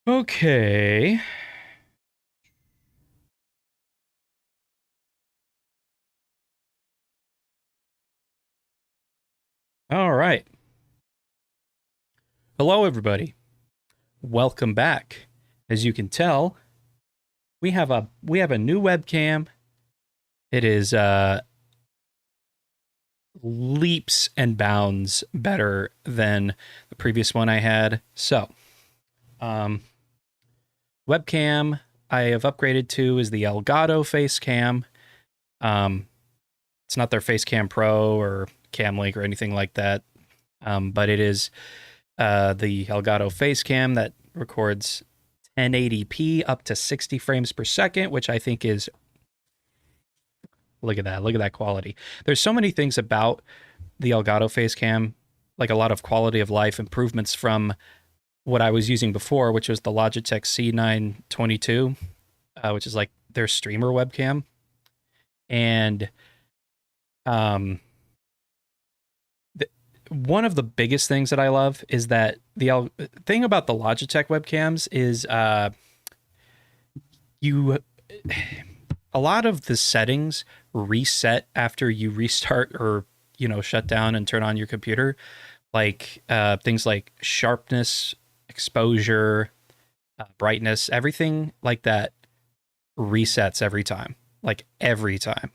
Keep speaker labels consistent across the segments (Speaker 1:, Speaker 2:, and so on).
Speaker 1: Okay. All right. Hello, everybody. Welcome back. As you can tell, we have a new webcam. It is leaps and bounds better than the previous one I had. So, um, webcam I have upgraded to is the Elgato Face Cam. Um, it's not their Face Cam Pro or Cam Link or anything like that, but it is the Elgato Face Cam that records 1080p up to 60 frames per second, which I think is look at that. Look at that quality. There's so many things about the Elgato Face Cam, like a lot of quality of life improvements from what I was using before, which was the Logitech C922, which is like their streamer webcam. And um, one of the biggest things that I love is that the thing about the Logitech webcams is you a lot of the settings reset after you restart or shut down and turn on your computer, like things like sharpness, exposure, brightness, everything like that resets every time, like every time.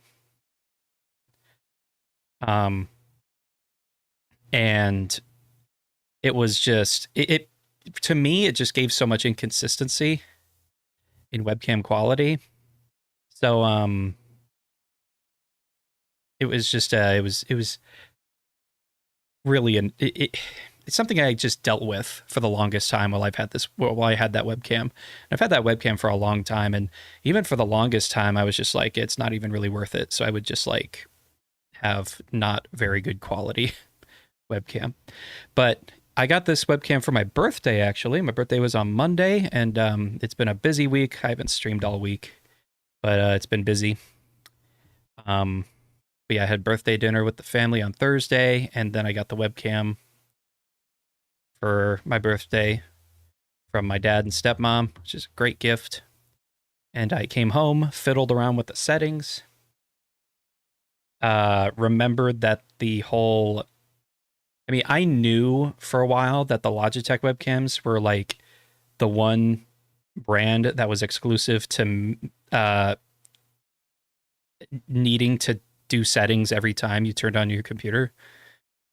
Speaker 1: um and it was just it to me, it just gave so much inconsistency in webcam quality. So it was just it was really it's something I just dealt with for the longest time while I had that webcam. I've had that webcam for a long time, and even for the longest time I was just like, it's not even really worth it. So I would just like have not very good quality webcam. But I got this webcam for my birthday. Actually, my birthday was on Monday, and it's been a busy week. I haven't streamed all week, but it's been busy. um but yeah, I had birthday dinner with the family on Thursday, and then I got the webcam for my birthday from my dad and stepmom, which is a great gift. And I came home, fiddled around with the settings, remembered that the whole I mean, I knew for a while that the Logitech webcams were like the one brand that was exclusive to needing to do settings every time you turned on your computer.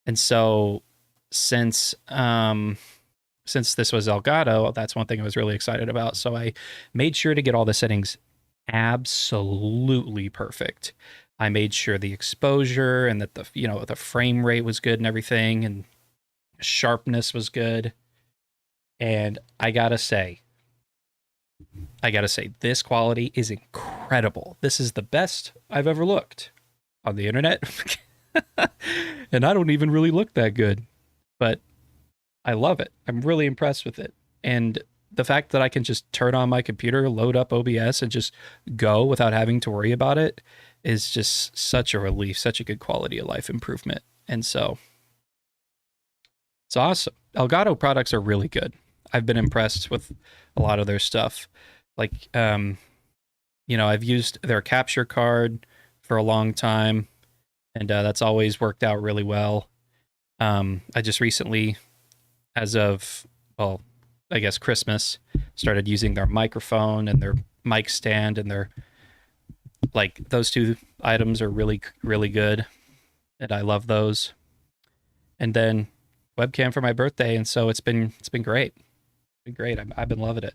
Speaker 1: And so since since this was Elgato, that's one thing I was really excited about. So I made sure to get all the settings absolutely perfect. I made sure the exposure and that the frame rate was good and everything, and sharpness was good. And I gotta say, this quality is incredible. This is the best I've ever looked on the internet. And I don't even really look that good, but I love it. I'm really impressed with it. And the fact that I can just turn on my computer, load up OBS, and just go without having to worry about it is just such a relief, such a good quality of life improvement. And so it's awesome. Elgato products are really good. I've been impressed with a lot of their stuff. Like, I've used their capture card for a long time, and that's always worked out really well. I just recently, as of, well, I guess Christmas, started using their microphone and their mic stand, and their like those two items are really really good, and I love those. And then webcam for my birthday, and so it's been great. It's been great. I've been loving it.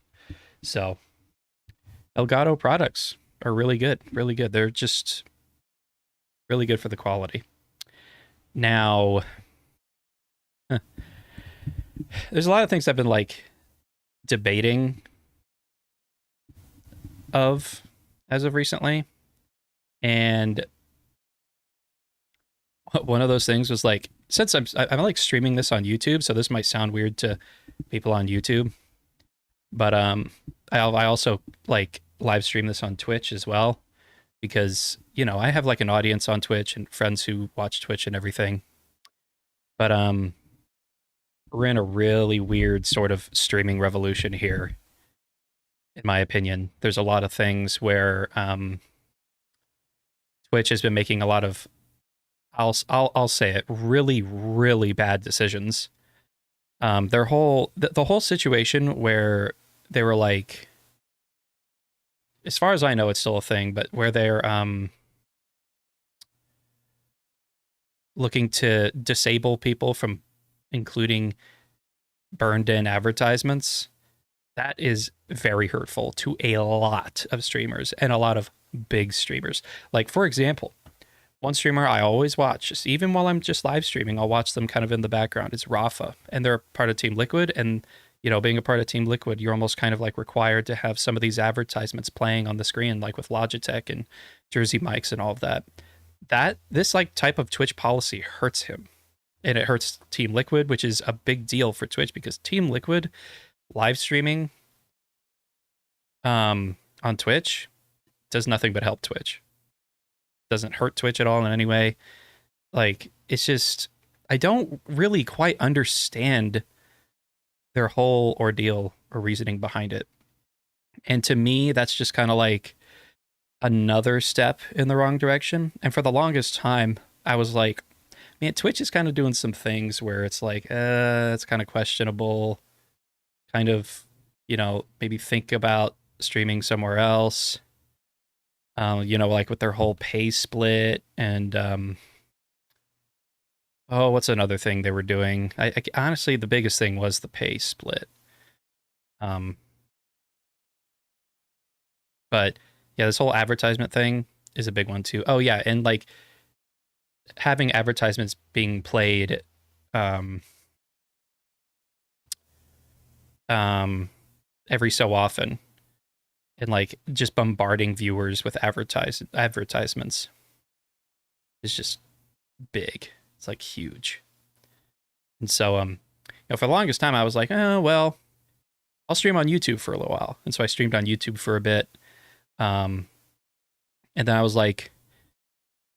Speaker 1: So Elgato products are really good, really good. They're just really good for the quality. Now, there's a lot of things I've been like debating of as of recently, and one of those things was like, since I'm like streaming this on YouTube, so this might sound weird to people on YouTube, but I also like live stream this on Twitch as well, because I have like an audience on Twitch and friends who watch Twitch and everything. But we're in a really weird sort of streaming revolution here, in my opinion. There's a lot of things where Twitch has been making a lot of, I'll say it, really really bad decisions. Their whole the whole situation where they were like, as far as I know, it's still a thing, but where they're looking to disable people from including burned in advertisements. That is very hurtful to a lot of streamers and a lot of big streamers. Like, for example, one streamer I always watch, just even while I'm just live streaming, I'll watch them kind of in the background. It's Rafa, and they're part of Team Liquid. And, you know, being a part of Team Liquid, you're almost kind of like required to have some of these advertisements playing on the screen, like with Logitech and Jersey mics and all of that. This like type of Twitch policy hurts him, and it hurts Team Liquid, which is a big deal for Twitch because Team Liquid live streaming on Twitch does nothing but help Twitch. Doesn't hurt Twitch at all in any way. Like, it's just, I don't really quite understand their whole ordeal or reasoning behind it. And to me, that's just kind of like another step in the wrong direction. And for the longest time, I was like, man, Twitch is kind of doing some things where it's like, it's kind of questionable. Kind of, you know, maybe think about streaming somewhere else. You know, like with their whole pay split and oh, what's another thing they were doing? I honestly, the biggest thing was the pay split. But yeah, this whole advertisement thing is a big one too. Oh yeah, and like having advertisements being played every so often, and like just bombarding viewers with advertisements is just big. It's like huge. And so you know, for the longest time I was like, oh well, I'll stream on YouTube for a little while. And so I streamed on YouTube for a bit. And then I was like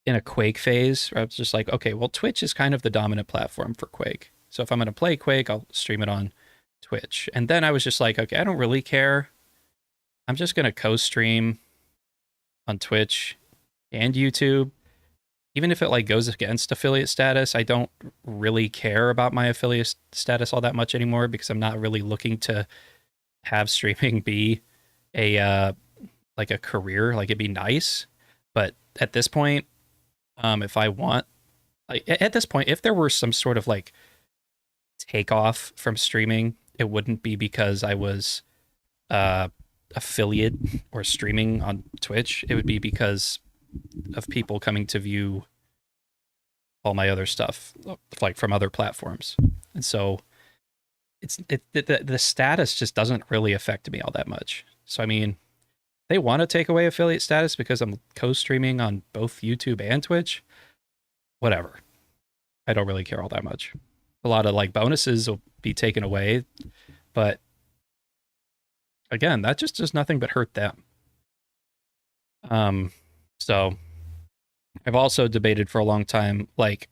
Speaker 1: in a Quake phase where I was just like, okay, well, Twitch is kind of the dominant platform for Quake. So if I'm going to play Quake, I'll stream it on Twitch. And then I was just like, okay, I don't really care. I'm just going to co-stream on Twitch and YouTube. Even if it like goes against affiliate status, I don't really care about my affiliate status all that much anymore because I'm not really looking to have streaming be a like a career. Like, it'd be nice, but at this point, if I want, like at this point, if there were some sort of like takeoff from streaming, it wouldn't be because I was affiliate or streaming on Twitch. It would be because of people coming to view all my other stuff, like from other platforms. And so the status just doesn't really affect me all that much. So I mean, they want to take away affiliate status because I'm co-streaming on both YouTube and Twitch. Whatever. I don't really care all that much. A lot of like bonuses will be taken away, but again, that just does nothing but hurt them. So I've also debated for a long time, like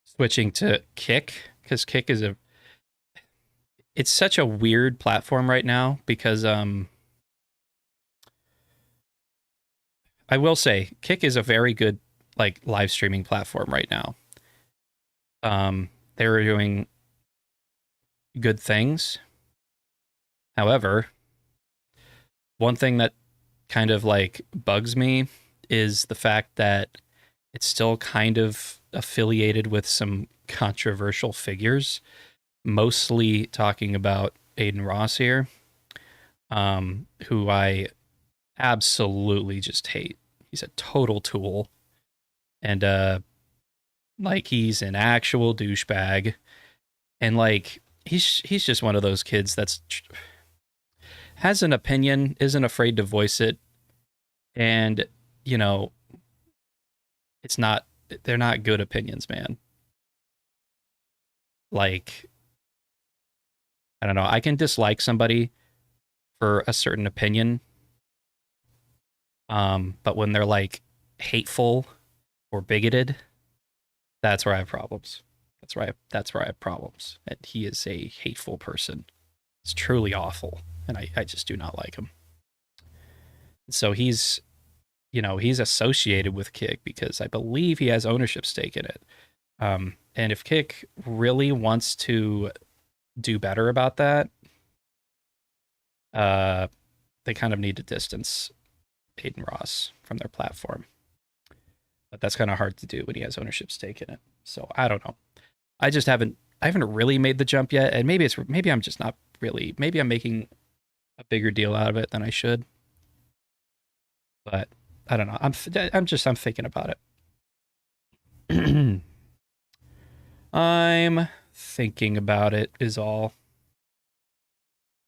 Speaker 1: switching to Kick, because Kick is it's such a weird platform right now because I will say Kick is a very good like live streaming platform right now. They're doing good things. However, one thing that kind of like bugs me is the fact that it's still kind of affiliated with some controversial figures, mostly talking about Aiden Ross here, who I absolutely just hate. He's a total tool. And like he's an actual douchebag. And like he's just one of those kids that's has an opinion, isn't afraid to voice it. And, you know, they're not good opinions, man. Like, I don't know, I can dislike somebody for a certain opinion. But when they're like hateful or bigoted, that's where I have problems. That's where I have problems. And he is a hateful person. It's truly awful. and I just do not like him. So he's, he's associated with Kick because I believe he has ownership stake in it. And if Kick really wants to do better about that, they kind of need to distance Aiden Ross from their platform. But that's kind of hard to do when he has ownership stake in it. So I don't know. I haven't really made the jump yet, and maybe I'm just not really. Maybe I'm making a bigger deal out of it than I should. But I don't know. I'm thinking about it. I'm thinking about it is all.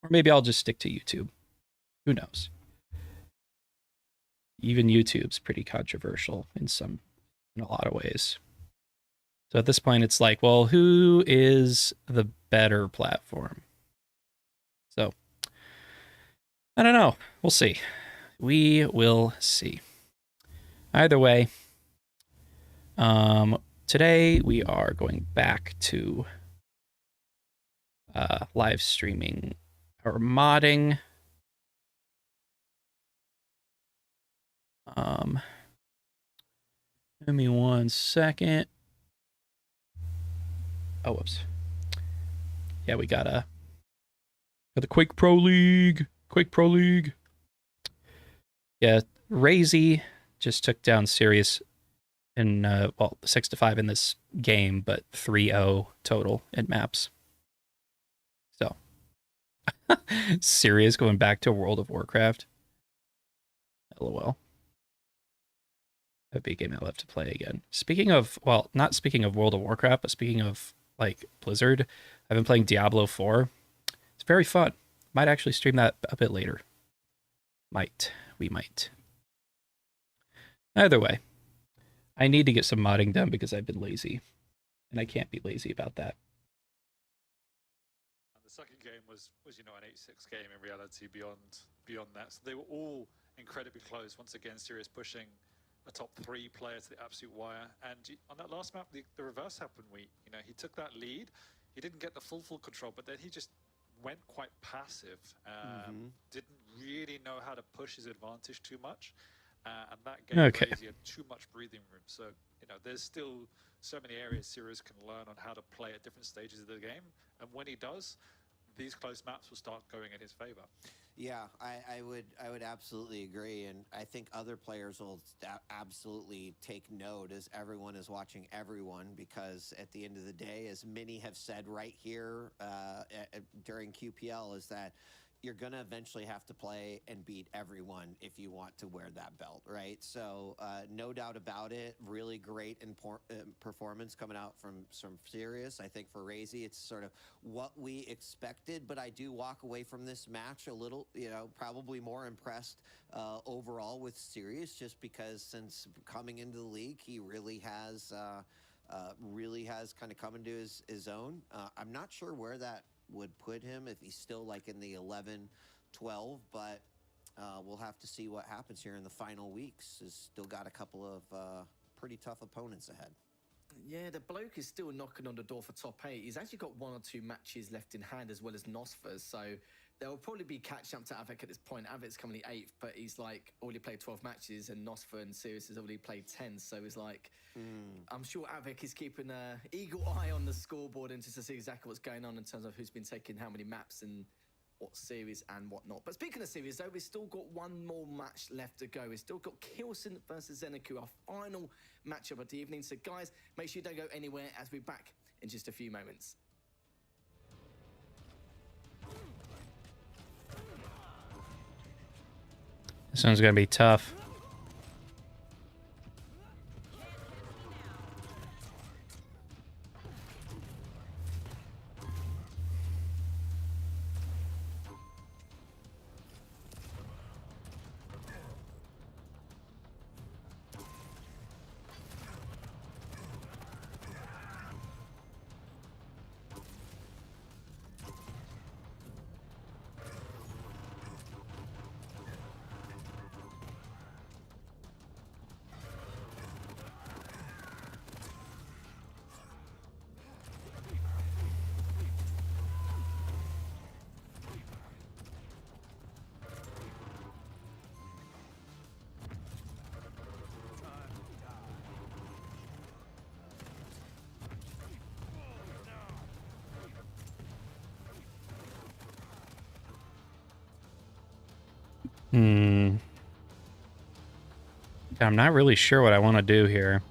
Speaker 1: Or maybe I'll just stick to YouTube. Who knows? Even YouTube's pretty controversial in a lot of ways. So at this point, it's like, well, who is the better platform? So I don't know. We'll see. We will see. Either way, today we are going back to live streaming or modding. Give me 1 second. Oh, whoops. Yeah, we got the Quake Pro League. Quake Pro League. Yeah, Razy just took down Sirius in 6-5 in this game, but 3-0 total in maps. So Sirius going back to World of Warcraft. LOL. That'd be a game I'll have to play again. Speaking of, well, not speaking of World of Warcraft, but speaking of like Blizzard, I've been playing Diablo 4. It's very fun. Might actually stream that a bit later. We might. Either way, I need to get some modding done because I've been lazy, and I can't be lazy about that.
Speaker 2: The second game was an 8-6 game in reality beyond that. So they were all incredibly close. Once again, Sirius pushing a top 3 player to the absolute wire. And on that last map, the reverse happened. He took that lead. He didn't get the full control, but then he just went quite passive. Didn't really know how to push his advantage too much. And that gave Crazy too much breathing room. So, there's still so many areas Sirius can learn on how to play at different stages of the game. And when he does, these close maps will start going in his favor.
Speaker 3: Yeah, I would absolutely agree, and I think other players will absolutely take note as everyone is watching everyone, because at the end of the day, as many have said right here during QPL, is that you're going to eventually have to play and beat everyone if you want to wear that belt, right? So no doubt about it, really great performance coming out from Sirius. I think for Razy, it's sort of what we expected, but I do walk away from this match a little, probably more impressed overall with Sirius, just because since coming into the league, he really has kind of come into his own. I'm not sure where that would put him if he's still like in the 11-12, but we'll have to see what happens here in the final weeks. He's still got a couple of pretty tough opponents ahead.
Speaker 4: Yeah, the bloke is still knocking on the door for top 8. He's actually got 1 or 2 matches left in hand, as well as Nosfers, so there will probably be catching up to Avik at this point. Avik's currently 8th, but he's like already played 12 matches, and Nosfer and Sirius has already played 10. So it's like, I'm sure Avik is keeping an eagle eye on the scoreboard and just to see exactly what's going on in terms of who's been taking how many maps and what series and whatnot. But speaking of series, though, we've still got 1 more match left to go. We've still got Kilson versus Zeneku, our final matchup of the evening. So, guys, make sure you don't go anywhere, as we're back in just a few moments.
Speaker 1: This one's going to be tough. I'm not really sure what I want to do here.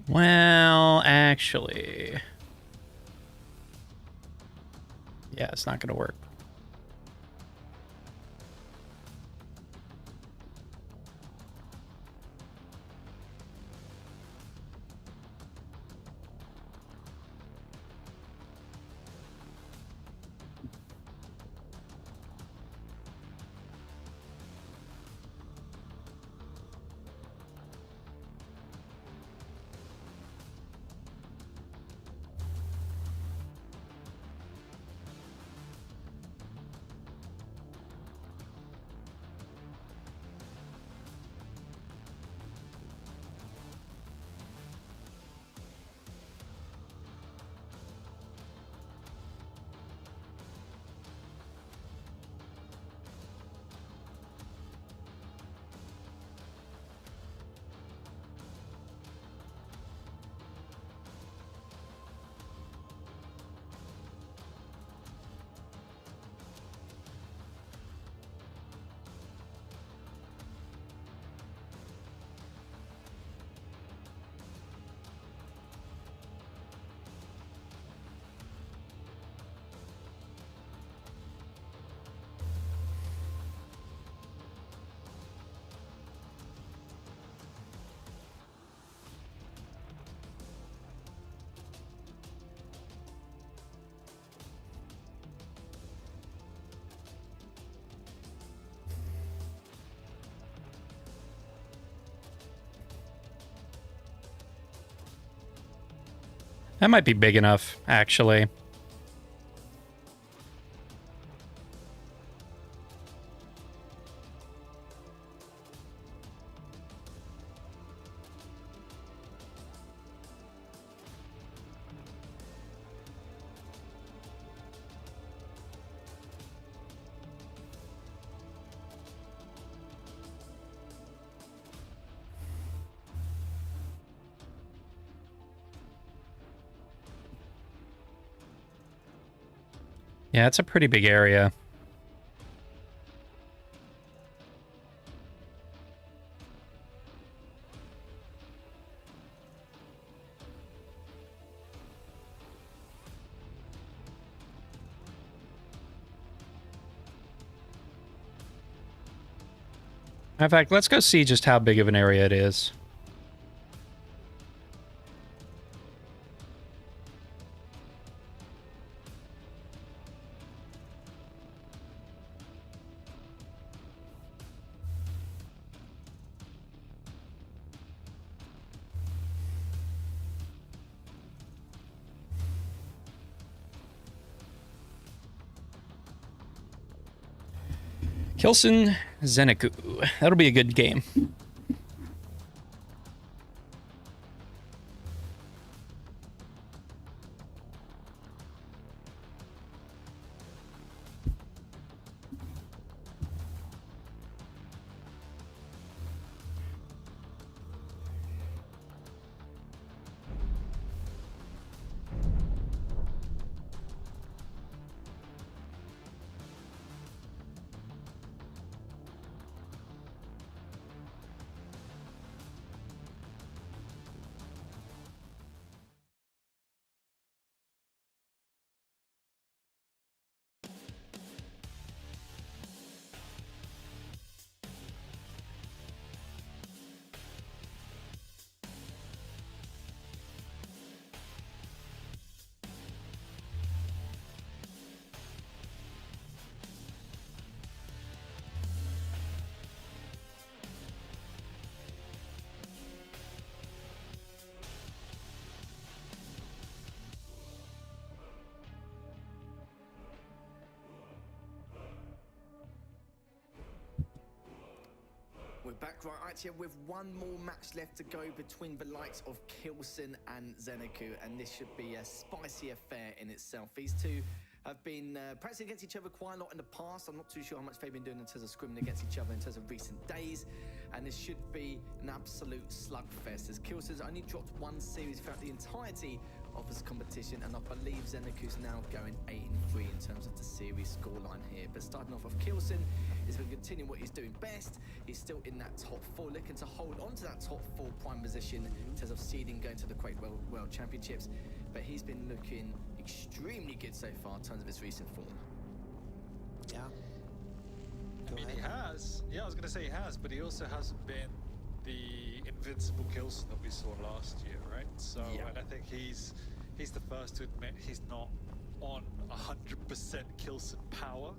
Speaker 1: Well, actually... yeah, it's not going to work. That might be big enough, actually. Yeah, it's a pretty big area. In fact, let's go see just how big of an area it is. Kilson Zeneku. That'll be a good game.
Speaker 4: We're back right here with one more match left to go between the likes of Kilson and Zeneku, and this should be a spicy affair in itself. These two have been practicing against each other quite a lot in the past. I'm not too sure how much they've been doing in terms of scrimming against each other in terms of recent days, and this should be an absolute slugfest, as Kilson's only dropped one series throughout the entirety of this competition, and I believe Zeneku's now going 8-3 in terms of the series scoreline here. But starting off with Kilson, is going to continue what he's doing best. He's still in that top 4, looking to hold on to that top 4 prime position in terms of seeding going to the Quake World Championships. But he's been looking extremely good so far in terms of his recent form.
Speaker 3: Yeah.
Speaker 2: I mean, he has. Yeah, I was going to say he has, but he also hasn't been the invincible Kilson that we saw last year, right? So,
Speaker 4: Yeah.
Speaker 2: and I think he's the first to admit he's not on 100% Kilson power,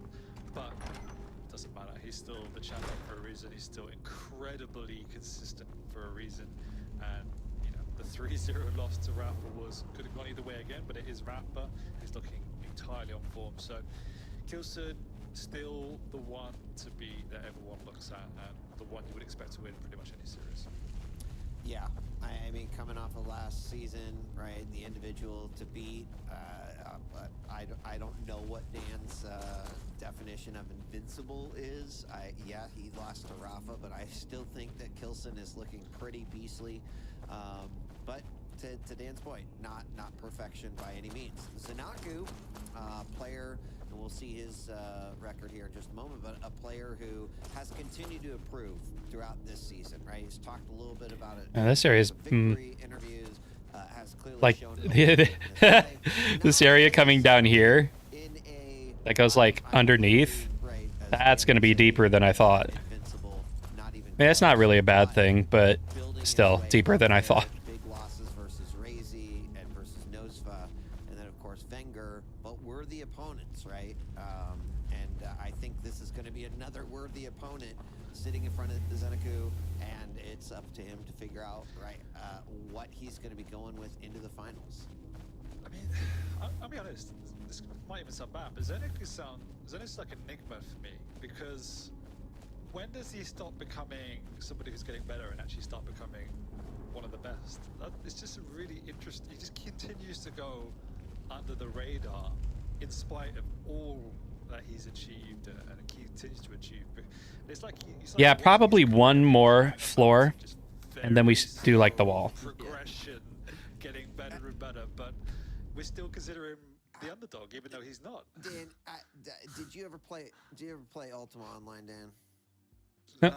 Speaker 2: but it doesn't matter. He's still the champion for a reason. He's still incredibly consistent for a reason. And, you know, the 3-0 loss to Rapper could have gone either way again, but it is Rapper. He's looking entirely on form. So, Kilson still the one to beat that everyone looks at, and the one you would expect to win pretty much any series.
Speaker 3: Yeah, I mean, coming off of last season, right, the individual to beat, I don't know what Dan's definition of invincible is. Yeah, he lost to Rafa, but I still think that Kilson is looking pretty beastly. But to Dan's point, not perfection by any means. Zeneku, player, and we'll see his record here in just a moment, but a player who has continued to improve throughout this season, right? He's talked a little bit about it.
Speaker 1: Now, this area is
Speaker 3: victory interviews, has clearly
Speaker 1: like
Speaker 3: shown
Speaker 1: this area coming down here
Speaker 3: in a
Speaker 1: that goes like underneath.
Speaker 3: right, as
Speaker 1: That's going to be
Speaker 3: Dan
Speaker 1: deeper than I thought.
Speaker 3: invincible, not even
Speaker 1: I mean, that's not really a bad thing, but
Speaker 3: building his
Speaker 1: still
Speaker 3: way
Speaker 1: deeper
Speaker 3: up
Speaker 1: than I
Speaker 3: there,
Speaker 1: thought.
Speaker 3: big losses versus Razy and versus Nosfa, and then of course Wenger, but worthy opponents, right? And I think this is going to be another worthy opponent sitting in front of Zeneku, and it's up to him to figure out what he's going to be going with into the finals.
Speaker 2: I mean, I'll be honest, this might even sound bad, but Zenecu's like an enigma for me, because when does he stop becoming somebody who's getting better and actually start becoming one of the best? It's just really interesting. He just continues to go under the radar in spite of all that he's achieved and he continues to achieve. It's like
Speaker 1: Yeah, probably one more floor, and then we do like the wall.
Speaker 2: Progression, getting better and better, but we still consider him the underdog, even though he's not.
Speaker 3: Dan, did you ever play Ultima Online, Dan?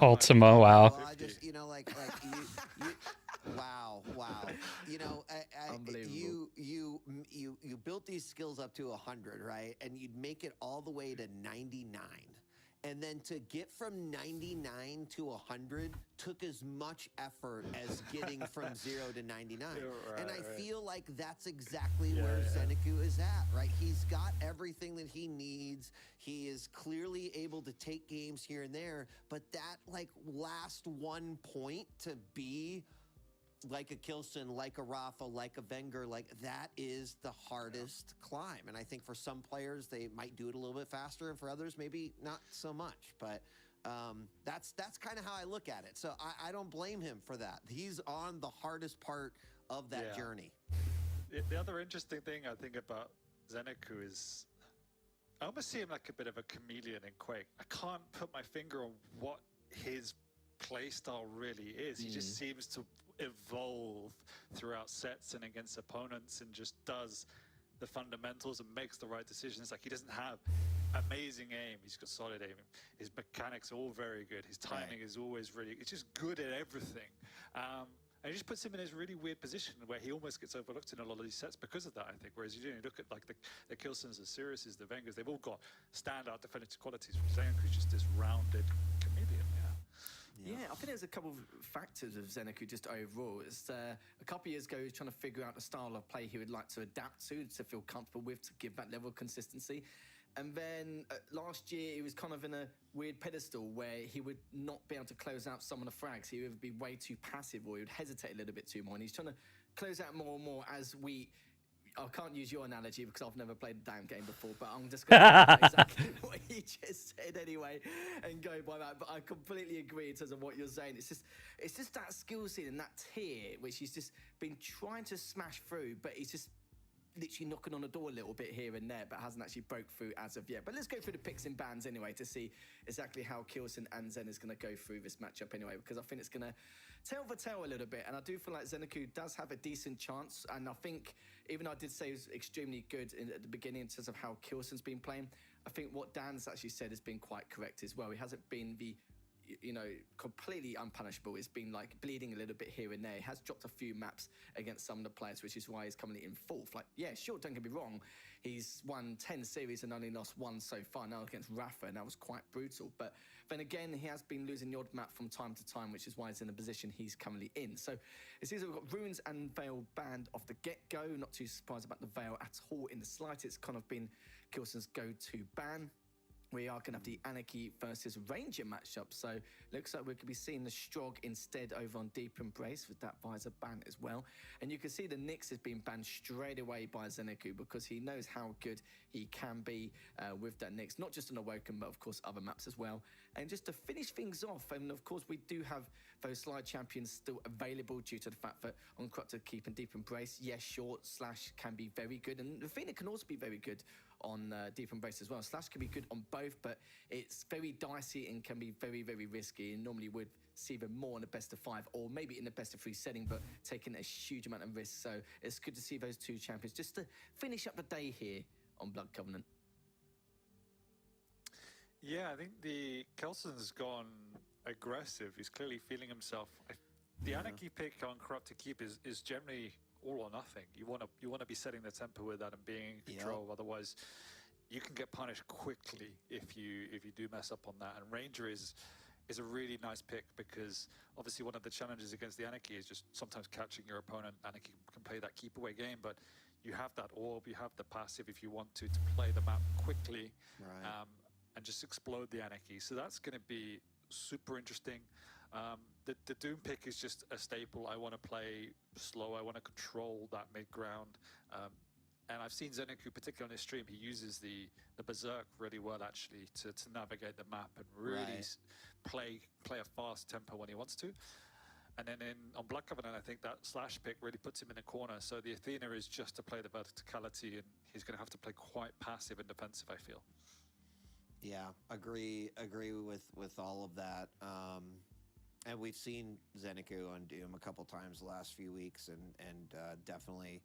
Speaker 1: Ultima, wow.
Speaker 3: Well, I just, you know, like you wow. You know,
Speaker 4: Unbelievable.
Speaker 3: you built these skills up to 100, right? And you'd make it all the way to 99. And then to get from 99 to 100 took as much effort as getting from 0 to 99.
Speaker 2: Right,
Speaker 3: and I
Speaker 2: right.
Speaker 3: feel like that's exactly where Zeneku is at, right? He's got everything that he needs. He is clearly able to take games here and there, but that like last 1 point to be like a Kilson, like a Rafa, like a Wenger, like that is the hardest climb. And I think for some players, they might do it a little bit faster, and for others, maybe not so much. But that's kind of how I look at it. So I don't blame him for that. He's on the hardest part of that journey.
Speaker 2: The other interesting thing I think about Zenecu is I almost see him like a bit of a chameleon in Quake. I can't put my finger on what his play style really is. He just seems to evolve throughout sets and against opponents and just does the fundamentals and makes the right decisions. Like, he doesn't have amazing aim. He's got solid aim. His mechanics are all very good. His timing is always really, it's just good at everything. And it just puts him in this really weird position where he almost gets overlooked in a lot of these sets because of that, I think. Whereas you look at like the Kilsons, the Siriuses, the Wengers, they've all got standout defensive qualities. Zenecu's just this rounded chameleon,
Speaker 4: Yeah, I think there's a couple of factors of Zenecu just overall. It's a couple of years ago, he was trying to figure out the style of play he would like to adapt to feel comfortable with, to give that level of consistency. And then last year, he was kind of in a weird pedestal where he would not be able to close out some of the frags. He would be way too passive, or he would hesitate a little bit too more. And he's trying to close out more and more as I can't use your analogy because I've never played a damn game before, but I'm just going to exactly what he just said anyway and go by that. But I completely agree in terms of what you're saying. It's just that skill set and that tier which he's just been trying to smash through, but he's just literally knocking on the door a little bit here and there, but hasn't actually broke through as of yet. But let's go through the picks and bans anyway to see exactly how Kilson and Zen is going to go through this matchup anyway, because I think it's going to tell the tale a little bit. And I do feel like Zenecu does have a decent chance. And I think, even though I did say he was extremely good at the beginning in terms of how Kilson's been playing, I think what Dan's actually said has been quite correct as well. He hasn't been the completely unpunishable. It's been like bleeding a little bit here and there. He has dropped a few maps against some of the players, which is why he's currently in fourth. Like, yeah, sure, don't get me wrong. He's won 10 series and only lost one so far now against Rafa, and that was quite brutal. But then again, he has been losing the odd map from time to time, which is why he's in the position he's currently in. So it seems we've got Runes and Veil banned off the get-go. Not too surprised about the Veil at all in the slightest. It's kind of been Kilson's go-to ban. We are going to have the Anarchy versus Ranger matchup. So looks like we could be seeing the Strog instead over on Deep Embrace with that visor ban as well. And you can see the Nyx has been banned straight away by Zenecu because he knows how good he can be with that Nyx, not just on Awoken, but of course other maps as well. And just to finish things off, and of course we do have those slide champions still available due to the fact that Uncorrupted Keep and Deep Embrace, yes, short Slash can be very good. And Athena can also be very good on Deep Embrace as well. Slash can be good on both, but it's very dicey and can be very, very risky, and normally would see them more in the best of 5 or maybe in the best of 3 setting, but taking a huge amount of risk. So it's good to see those two champions just to finish up the day here on Blood Covenant.
Speaker 2: Yeah, I think the Kelson's gone aggressive. He's clearly feeling himself. The Anarchy pick on Corrupted Keep is generally all or nothing. You want to be setting the tempo with that and being in control. Otherwise, you can get punished quickly if you do mess up on that. And Ranger is a really nice pick because obviously one of the challenges against the Anarchy is just sometimes catching your opponent. Anarchy can play that keep away game, but you have that orb, you have the passive if you want to play the map quickly, and just explode the Anarchy. So that's going to be super interesting. The Doom pick is just a staple. I want to play slow. I want to control that mid ground. And I've seen Zenecu, particularly on his stream, he uses the Berserk really well actually to navigate the map and really play a fast tempo when he wants to. And then on Blood Covenant, I think that Slash pick really puts him in a corner. So the Athena is just to play the verticality, and he's going to have to play quite passive and defensive, I feel.
Speaker 3: Yeah, agree with all of that. And we've seen Zenecu on Doom a couple times the last few weeks, and definitely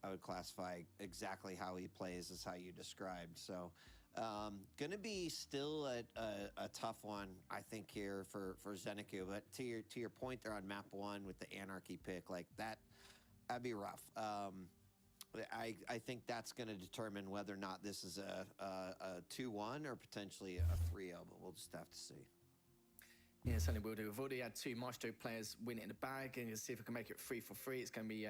Speaker 3: I would classify exactly how he plays as how you described. So going to be still a tough one, I think, here for Zenecu. But to your point there on map 1 with the Anarchy pick, like that'd be rough. I think that's going to determine whether or not this is a 2-1 or potentially a 3-0, but we'll just have to see.
Speaker 4: Yeah, certainly will do. We've already had 2 Maestro players win it in the bag, and see if we can make it 3 for 3. It's going to be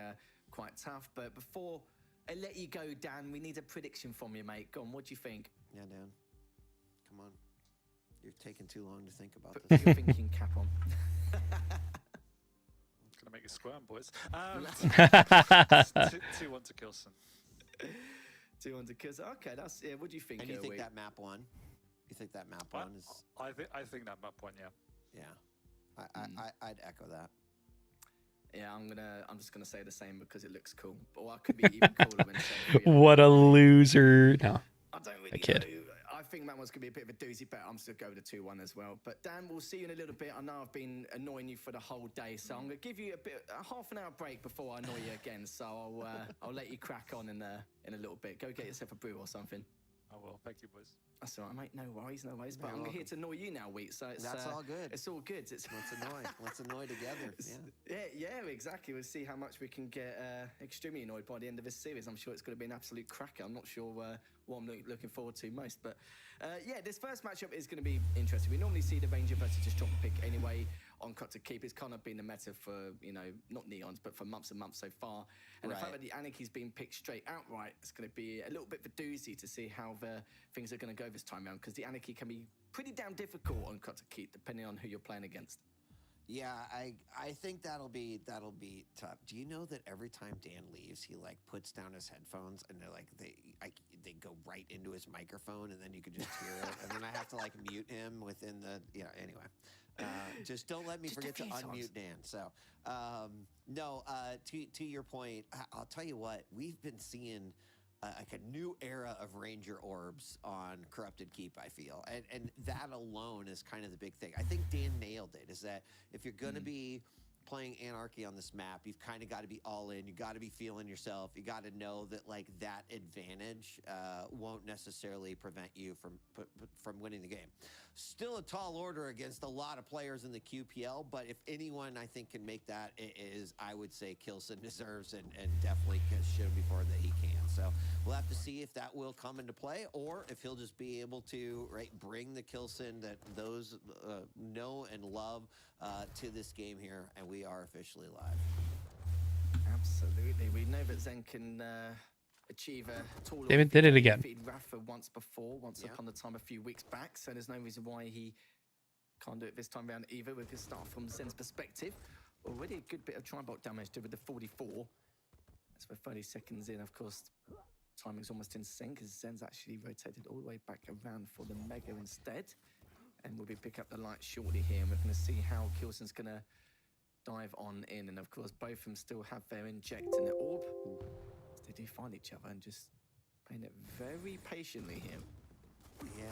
Speaker 4: quite tough. But before I let you go, Dan, we need a prediction from you, mate. Go on, what do you think?
Speaker 3: Yeah, Dan. Come on. You've taken too long to think about
Speaker 4: Put
Speaker 3: this.
Speaker 4: your thinking cap on.
Speaker 2: to make you squirm, boys. 2-1 to Kilson.
Speaker 4: 2-1 to Kilson. Okay, that's yeah. What do you think?
Speaker 3: And you think that map won? You think that map won?
Speaker 2: I think that map won. Yeah.
Speaker 3: Yeah, I'd echo that.
Speaker 4: Yeah, I'm just gonna say the same because it looks cool. Or I could be even cooler when saying
Speaker 1: What a loser! No,
Speaker 4: I don't really
Speaker 1: kid.
Speaker 4: know. I think that one's gonna be a bit of a doozy, but I'm still going to 2-1 as well. But Dan, we'll see you in a little bit. I know I've been annoying you for the whole day, so I'm gonna give you a half an hour break before I annoy you again. So I'll let you crack on in a little bit. Go get yourself a brew or something.
Speaker 2: I will. Thank you, boys.
Speaker 4: That's all right, mate. No worries, no worries. But I'm here to annoy you now, Wheat. So
Speaker 3: That's all good.
Speaker 4: It's all good. Let's
Speaker 3: annoy together.
Speaker 4: Yeah, exactly. We'll see how much we can get extremely annoyed by the end of this series. I'm sure it's going to be an absolute cracker. I'm not sure what I'm looking forward to most. But yeah, this first matchup is going to be interesting. We normally see the Ranger versus just drop a pick anyway on cut to keep. It's kind of been the meta for, not Neons, but for months and months so far. And the fact that the Anarchy's been picked straight outright, it's going to be a little bit of a doozy to see how things are going to go this time around, because the Anarchy can be pretty damn difficult on cut to keep, depending on who you're playing against.
Speaker 3: Yeah, I think that'll be tough. Do you know that every time Dan leaves, he puts down his headphones and they go right into his microphone, and then you can just hear it, and then I have to mute him within the anyway. Just don't let me forget to unmute Dan. So no, to your point, I'll tell you what, we've been seeing a new era of Ranger orbs on Corrupted Keep, I feel. And that alone is kind of the big thing. I think Dan nailed it, is that if you're going to be playing Anarchy on this map, you've kind of got to be all in. You got to be feeling yourself. You got to know that that advantage won't necessarily prevent you from winning the game. Still a tall order against a lot of players in the QPL, but if anyone I think can make that, it is, I would say, Kilson deserves and definitely should before that he can. So we'll have to see if that will come into play, or if he'll just be able to bring the Kilson that those know and love to this game here, and we are officially live.
Speaker 4: Absolutely. We know that Zen can achieve a tall order.
Speaker 1: David did it again.
Speaker 4: Defeated Rafa once upon a time a few weeks back, so there's no reason why he can't do it this time around either. We can start from Zen's perspective. Already a good bit of tri-bot damage did with the 44. That's for 30 seconds in, of course. Timing's almost in sync, as Zen's actually rotated all the way back around for the Mega instead. And we'll be picking up the light shortly here, and we're going to see how Kilson's going to dive on in. And of course, both of them still have their inject and their orb. They do find each other and just playing it very patiently here.
Speaker 3: Yeah.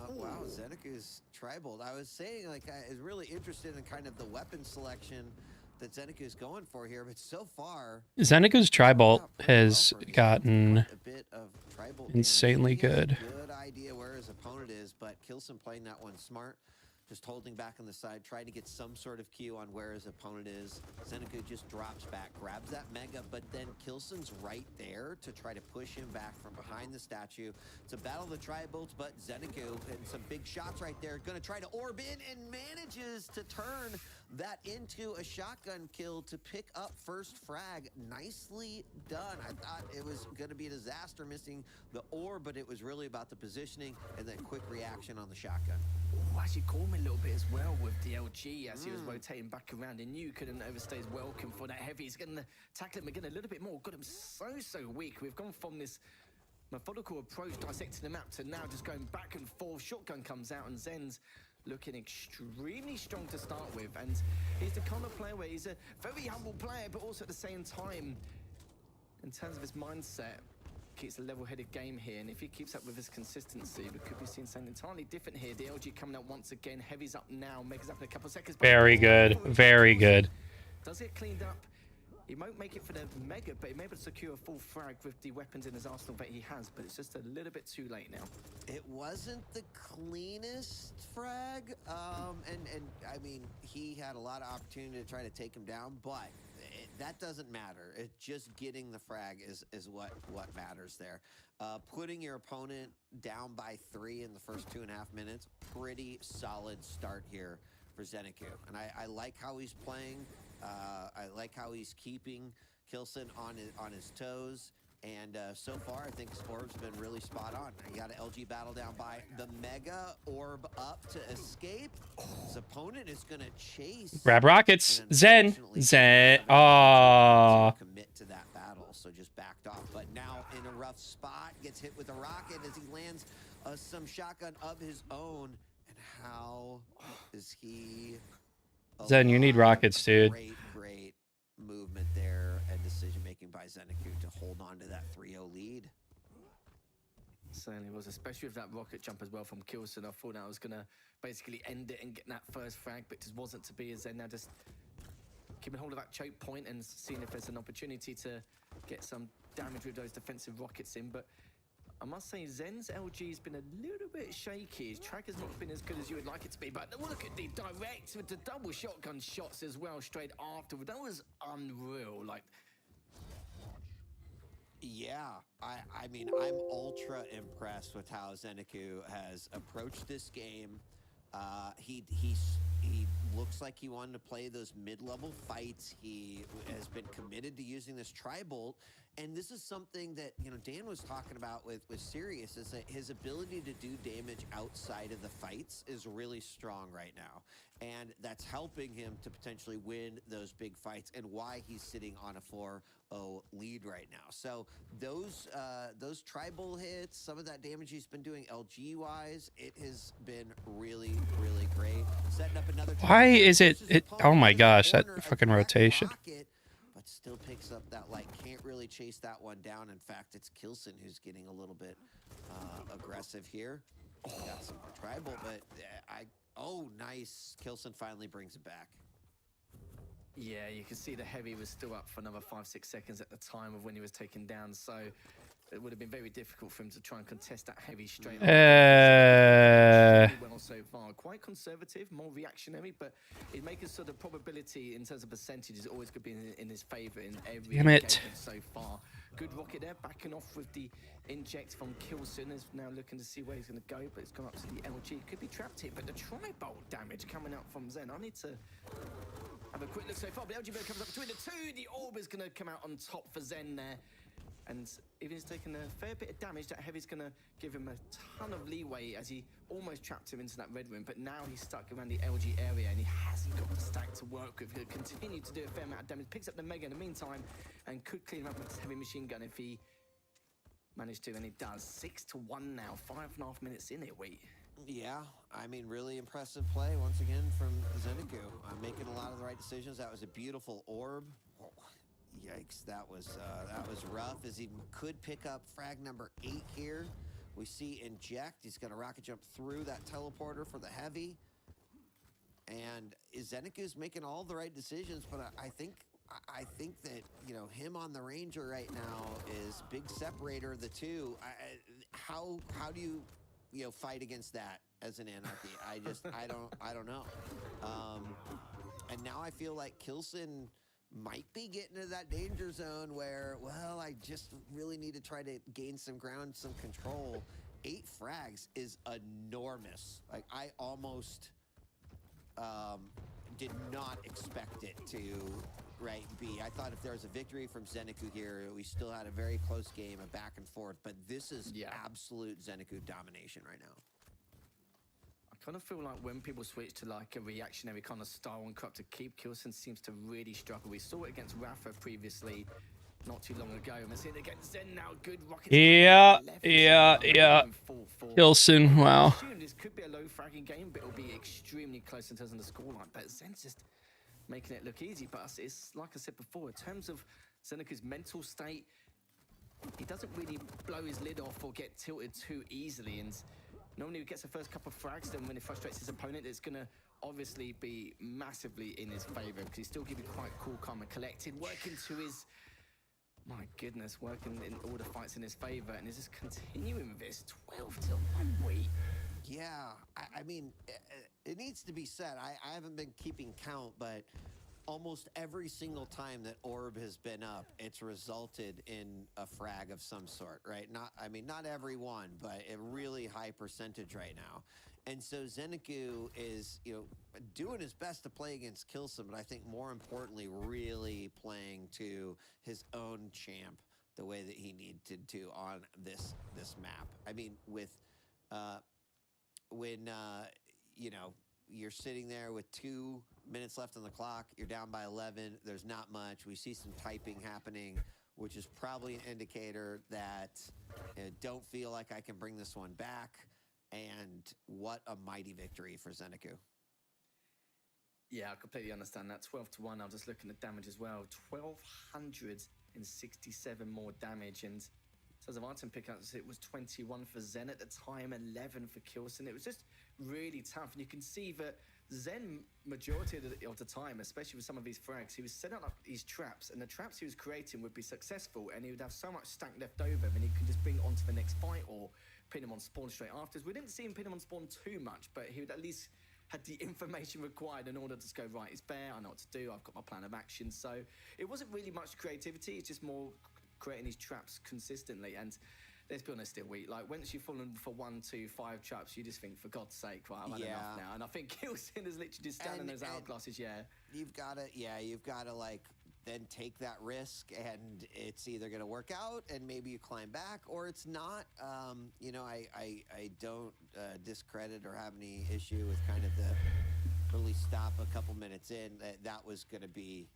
Speaker 3: Wow, Zeniku's tribal. I was saying, I was really interested in kind of the weapon selection that Zeniku's going for here, but so far
Speaker 1: Zeniku's tribal has gotten
Speaker 3: a bit of tribal
Speaker 1: insanely good.
Speaker 3: Good idea where his opponent is, but Kilson playing that one smart. Just holding back on the side, trying to get some sort of cue on where his opponent is. Zeniku just drops back, grabs that Mega, but then Kilson's right there to try to push him back from behind the statue. It's a battle of the tribals, but Zeniku, and some big shots right there, gonna try to orb in and manages to turn that into a shotgun kill to pick up first frag. Nicely done. I thought it was gonna be a disaster missing the orb, but it was really about the positioning and then quick reaction on the shotgun.
Speaker 4: Oh, actually caught me a little bit as well with the LG as he was rotating back around, and knew couldn't overstay his welcome for that heavy. He's going to tackle him again a little bit more. Got him so weak. We've gone from this methodical approach, dissecting the map, to now just going back and forth. Shotgun comes out, and Zen's looking extremely strong to start with. And he's the kind of player where he's a very humble player, but also at the same time, in terms of his mindset, keeps a level-headed game here, and if he keeps up with his consistency, we could be seeing something entirely different here. The LG coming out once again. Heavy's up now. Mega's up in a couple of seconds.
Speaker 1: Very good. Very good.
Speaker 4: Does get cleaned up. He won't make it for the Mega, but he may be able to secure a full frag with the weapons in his arsenal that he has, but it's just a little bit too late now.
Speaker 3: It wasn't the cleanest frag, and I mean, he had a lot of opportunity to try to take him down, but that doesn't matter. It's just getting the frag is what matters there. Putting your opponent down by 3 in the first 2.5 minutes, pretty solid start here for Zeniku. And I like how he's playing. I like how he's keeping Kilson on his toes. And so far, I think Orb's been really spot on. He got an LG battle down by the Mega Orb up to escape. His opponent is going to chase.
Speaker 1: Grab rockets.
Speaker 3: And
Speaker 1: Zen.
Speaker 3: unfortunately,
Speaker 1: Zen.
Speaker 3: not able to commit to that battle, so just backed off. But now in a rough spot, gets hit with a rocket as he lands some shotgun of his own. And how is he?
Speaker 1: Zen, you need rockets, dude.
Speaker 3: Great movement there and decision making by Zeniku to hold on to that 3-0 lead.
Speaker 4: Certainly was, especially with that rocket jump as well from Kilson. I thought that was going to basically end it and get that first frag, but just wasn't to be. As Zen now just keeping hold of that choke point and seeing if there's an opportunity to get some damage with those defensive rockets in. But I must say, Zen's LG has been a little bit shaky. His track has not been as good as you would like it to be. But look at the direct with the double shotgun shots as well straight after. That was unreal. Like,
Speaker 3: yeah, I mean, I'm ultra impressed with how Zeniku has approached this game. He looks like he wanted to play those mid-level fights. He has been committed to using this tri-bolt. And this is something that, you know, Dan was talking about with Sirius, is that his ability to do damage outside of the fights is really strong right now. And that's helping him to potentially win those big fights and why he's sitting on a 4-0 lead right now. So those tribal hits, some of that damage he's been doing LG-wise, it has been really, really great. Setting up another.
Speaker 1: Why is it? Oh my gosh, that fucking rotation.
Speaker 3: But still picks up that light. Can't really chase that one down. In fact, it's Kilson who's getting a little bit aggressive here. Got some tribal, but oh, nice. Kilson finally brings it back.
Speaker 4: yeah, you can see the heavy was still up for another 5-6 seconds at the time of when he was taken down. So it would have been very difficult for him to try and contest that heavy straight up. Well, so far, quite conservative, more reactionary, but it makes it so the probability in terms of percentage is always going to be in his favor in every engagement so far. Good rocket there, backing off with the inject from Kilson. Is now looking to see where he's going to go, but it's gone up to the LG. Could be trapped here, but the tri-bolt damage coming out from Zen. I need to have a quick look so far, but LG comes up between the two. The orb is going to come out on top for Zen there. And even he's taken a fair bit of damage, that heavy's going to give him a ton of leeway as he almost trapped him into that red room. But now he's stuck around the LG area and he hasn't got the stack to work with. He'll continue to do a fair amount of damage. Picks up the Mega in the meantime and could clean him up with his heavy machine gun if he managed to, and he does. 6-1 now, 5.5 minutes in it, wait.
Speaker 3: Yeah, I mean, really impressive play once again from Zeniku. Making a lot of the right decisions. That was a beautiful orb. Oh. Yikes, that was rough, as he could pick up frag number 8 here. We see inject. He's going to rocket jump through that teleporter for the heavy. And Zeniku's making all the right decisions, but I think that, you know, him on the Ranger right now is big separator of the two. How do you fight against that as an anarchy? I don't know. And now I feel like Kilson might be getting to that danger zone where, well, I just really need to try to gain some ground, some control. 8 frags is enormous. Like, I almost did not expect it to be. I thought if there was a victory from Zeniku here, we still had a very close game, a back and forth, but this is absolute Zeniku domination right now.
Speaker 4: I kind of feel like when people switch to like a reactionary kind of style and crop to keep, Kilson seems to really struggle. We saw it against Rafa previously, not too long ago, and we're seeing it against Zen now. Good rocket.
Speaker 1: Yeah. Kilson, wow.
Speaker 4: I assume this could be a low fragging game, but it'll be extremely close in terms of the scoreline. But Zen's just making it look easy. But it's like I said before, in terms of Zeniku's mental state, he doesn't really blow his lid off or get tilted too easily. And normally he gets the first couple of frags, then when he frustrates his opponent, it's going to obviously be massively in his favor because he's still keeping quite cool, calm, and collected, working to his, my goodness, working in all the fights in his favor, and he's just continuing with this 12-1 wait.
Speaker 3: Yeah, I mean, it needs to be said. I haven't been keeping count, but almost every single time that Orb has been up, it's resulted in a frag of some sort, right? Not every one, but a really high percentage right now. And so Zeniku is, doing his best to play against Kilson, but I think more importantly, really playing to his own champ the way that he needed to on this map. I mean, with when you know, you're sitting there with 2 minutes left on the clock, you're down by 11. There's not much. We see some typing happening, which is probably an indicator that don't feel like I can bring this one back. And what a mighty victory for Zeniku.
Speaker 4: Yeah, I completely understand that. 12-1. I'm just looking at damage as well. 1,267 more damage. And in terms of item pickups, it was 21 for Zen at the time, 11 for Kilson. It was just really tough. And you can see that Zen, majority of the time, especially with some of these frags, he was setting up these traps, and the traps he was creating would be successful, and he would have so much stack left over, and he could just bring it on to the next fight or pin him on spawn straight afterwards. We didn't see him pin him on spawn too much, but he would at least had the information required in order to just go, right, it's bare, I know what to do, I've got my plan of action. So it wasn't really much creativity, it's just more creating these traps consistently. And let's be honest, still weak. Like, once you've fallen for 1, 2, 5 traps, you just think, for God's sake, right, I've had enough now. And I think Kilson is literally just standing in those hourglasses,
Speaker 3: You've got to, like, then take that risk, and it's either going to work out and maybe you climb back, or it's not. You know, I don't discredit or have any issue with kind of the early stop a couple minutes in. That was going to be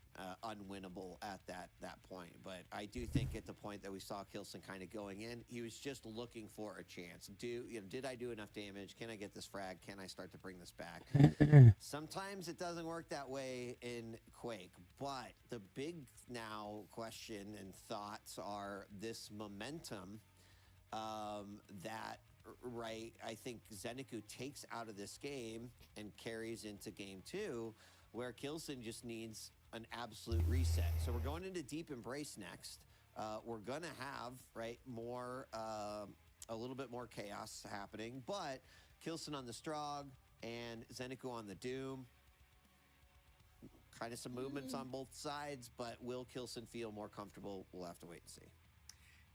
Speaker 3: unwinnable at that point. But I do think at the point that we saw Kilson kind of going in, he was just looking for a chance. Did I do enough damage? Can I get this frag? Can I start to bring this back? Sometimes it doesn't work that way in Quake, but the big now question and thoughts are this momentum that, right, I think Zeniku takes out of this game and carries into game 2, where Kilson just needs an absolute reset. So we're going into Deep Embrace next. We're going to have, right, more, a little bit more chaos happening, but Kilson on the Strogg and Zeniku on the Doom. Kind of some movements on both sides, but will Kilson feel more comfortable? We'll have to wait and see.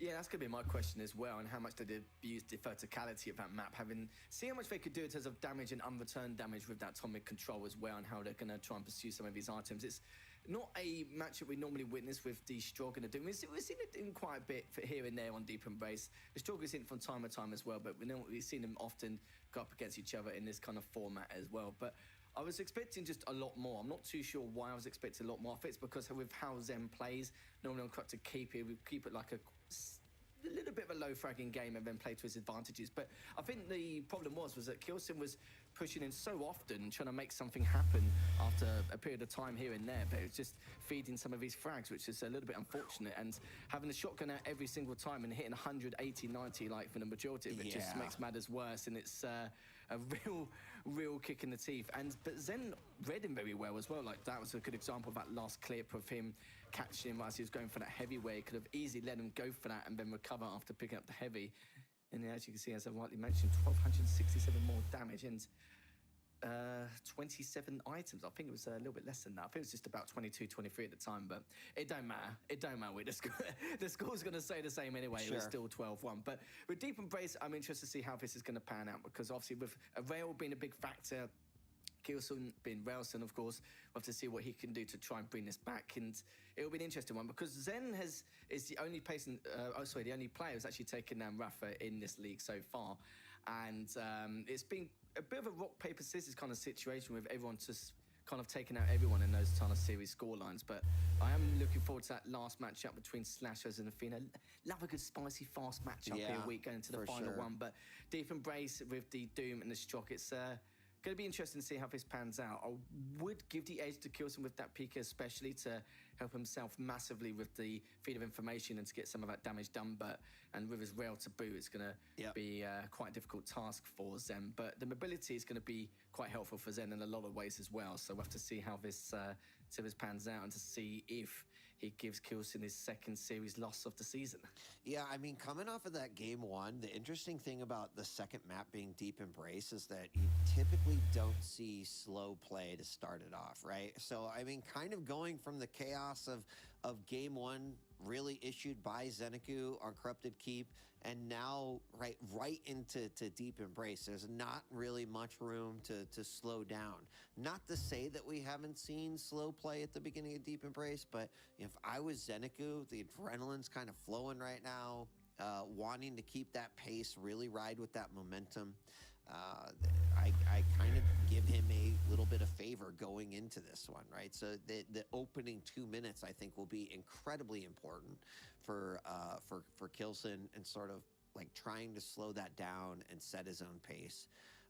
Speaker 4: Yeah, that's going to be my question as well, and how much did they use the verticality of that map, see how much they could do in terms of damage and unreturned damage with that atomic control as well, and how they're going to try and pursue some of these items. It's not a match that we normally witness with the Strogg and the Doom. We've seen it in quite a bit for here and there on Deep Embrace. The Strogg is in from time to time as well, but we've seen them often go up against each other in this kind of format as well. But I was expecting just a lot more. I'm not too sure why I was expecting a lot more. I think it's because with how Zen plays, normally I'm cut to keep it. We keep it like a little bit of a low fragging game and then play to his advantages. But I think the problem was that Kilson was pushing in so often, trying to make something happen after a period of time here and there, but it was just feeding some of these frags, which is a little bit unfortunate. And having the shotgun out every single time and hitting 180, 90 like for the majority of it just makes matters worse, and it's a real kick in the teeth. But Zen read him very well as well. Like, that was a good example of that last clip of him catching him as he was going for that heavy, where he could have easily let him go for that and then recover after picking up the heavy. And as you can see, as I rightly mentioned, 1,267 more damage and 27 items. I think it was a little bit less than that. I think it was just about 22, 23 at the time, but it don't matter. It don't matter. The score's going to stay the same anyway. Sure. It was still 12-1. But with Deep Embrace, I'm interested to see how this is going to pan out, because obviously with a rail being a big factor, Kilson being Railson, of course, we'll have to see what he can do to try and bring this back. And it'll be an interesting one, because Zen is the only person, the only player who's actually taken down Rafa in this league so far. And it's been a bit of a rock, paper, scissors kind of situation with everyone just kind of taking out everyone in those kind of series scorelines. But I am looking forward to that last matchup between Slashers and Athena. Love a good, spicy, fast matchup here a week going to the final one. But Deep Embrace with the Doom and the Strogg, it's going to be interesting to see how this pans out. I would give the edge to Kilson with that PK, especially to help himself massively with the feed of information and to get some of that damage done. And with his rail to boot, it's going to be quite a difficult task for Zen. But the mobility is going to be quite helpful for Zen in a lot of ways as well. So we'll have to see how this series pans out and to see if he gives Kilson his second series loss of the season. Yeah,
Speaker 3: I mean, coming off of that game 1, the interesting thing about the second map being Deep Embrace is that you typically don't see slow play to start it off, right? So, I mean, kind of going from the chaos of game 1 really issued by Zeneku on Corrupted Keep, and now right into Deep Embrace. There's not really much room to slow down. Not to say that we haven't seen slow play at the beginning of Deep Embrace, but if I was Zeneku, the adrenaline's kind of flowing right now, wanting to keep that pace, really ride with that momentum. I kind of give him a little bit of favor going into this one, right? So the opening 2 minutes, I think, will be incredibly important for Kilson, and sort of like trying to slow that down and set his own pace.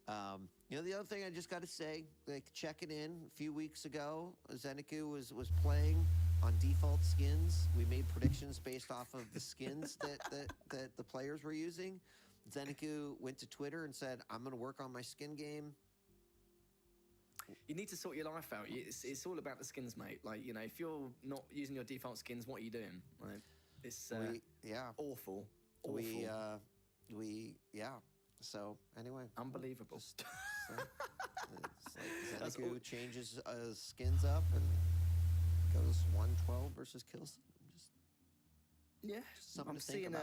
Speaker 3: The other thing I just got to say, like checking in a few weeks ago, Zeneku was playing on default skins. We made predictions based off of the skins that the players were using. Zeneku went to Twitter and said, I'm going to work on my skin game.
Speaker 4: You need to sort your life out. It's all about the skins, mate. Like, if you're not using your default skins, what are you doing? Like, it's awful.
Speaker 3: So anyway,
Speaker 4: unbelievable.
Speaker 3: It's like Zeneku changes skins up and goes 112 versus Kilson. Something to think about.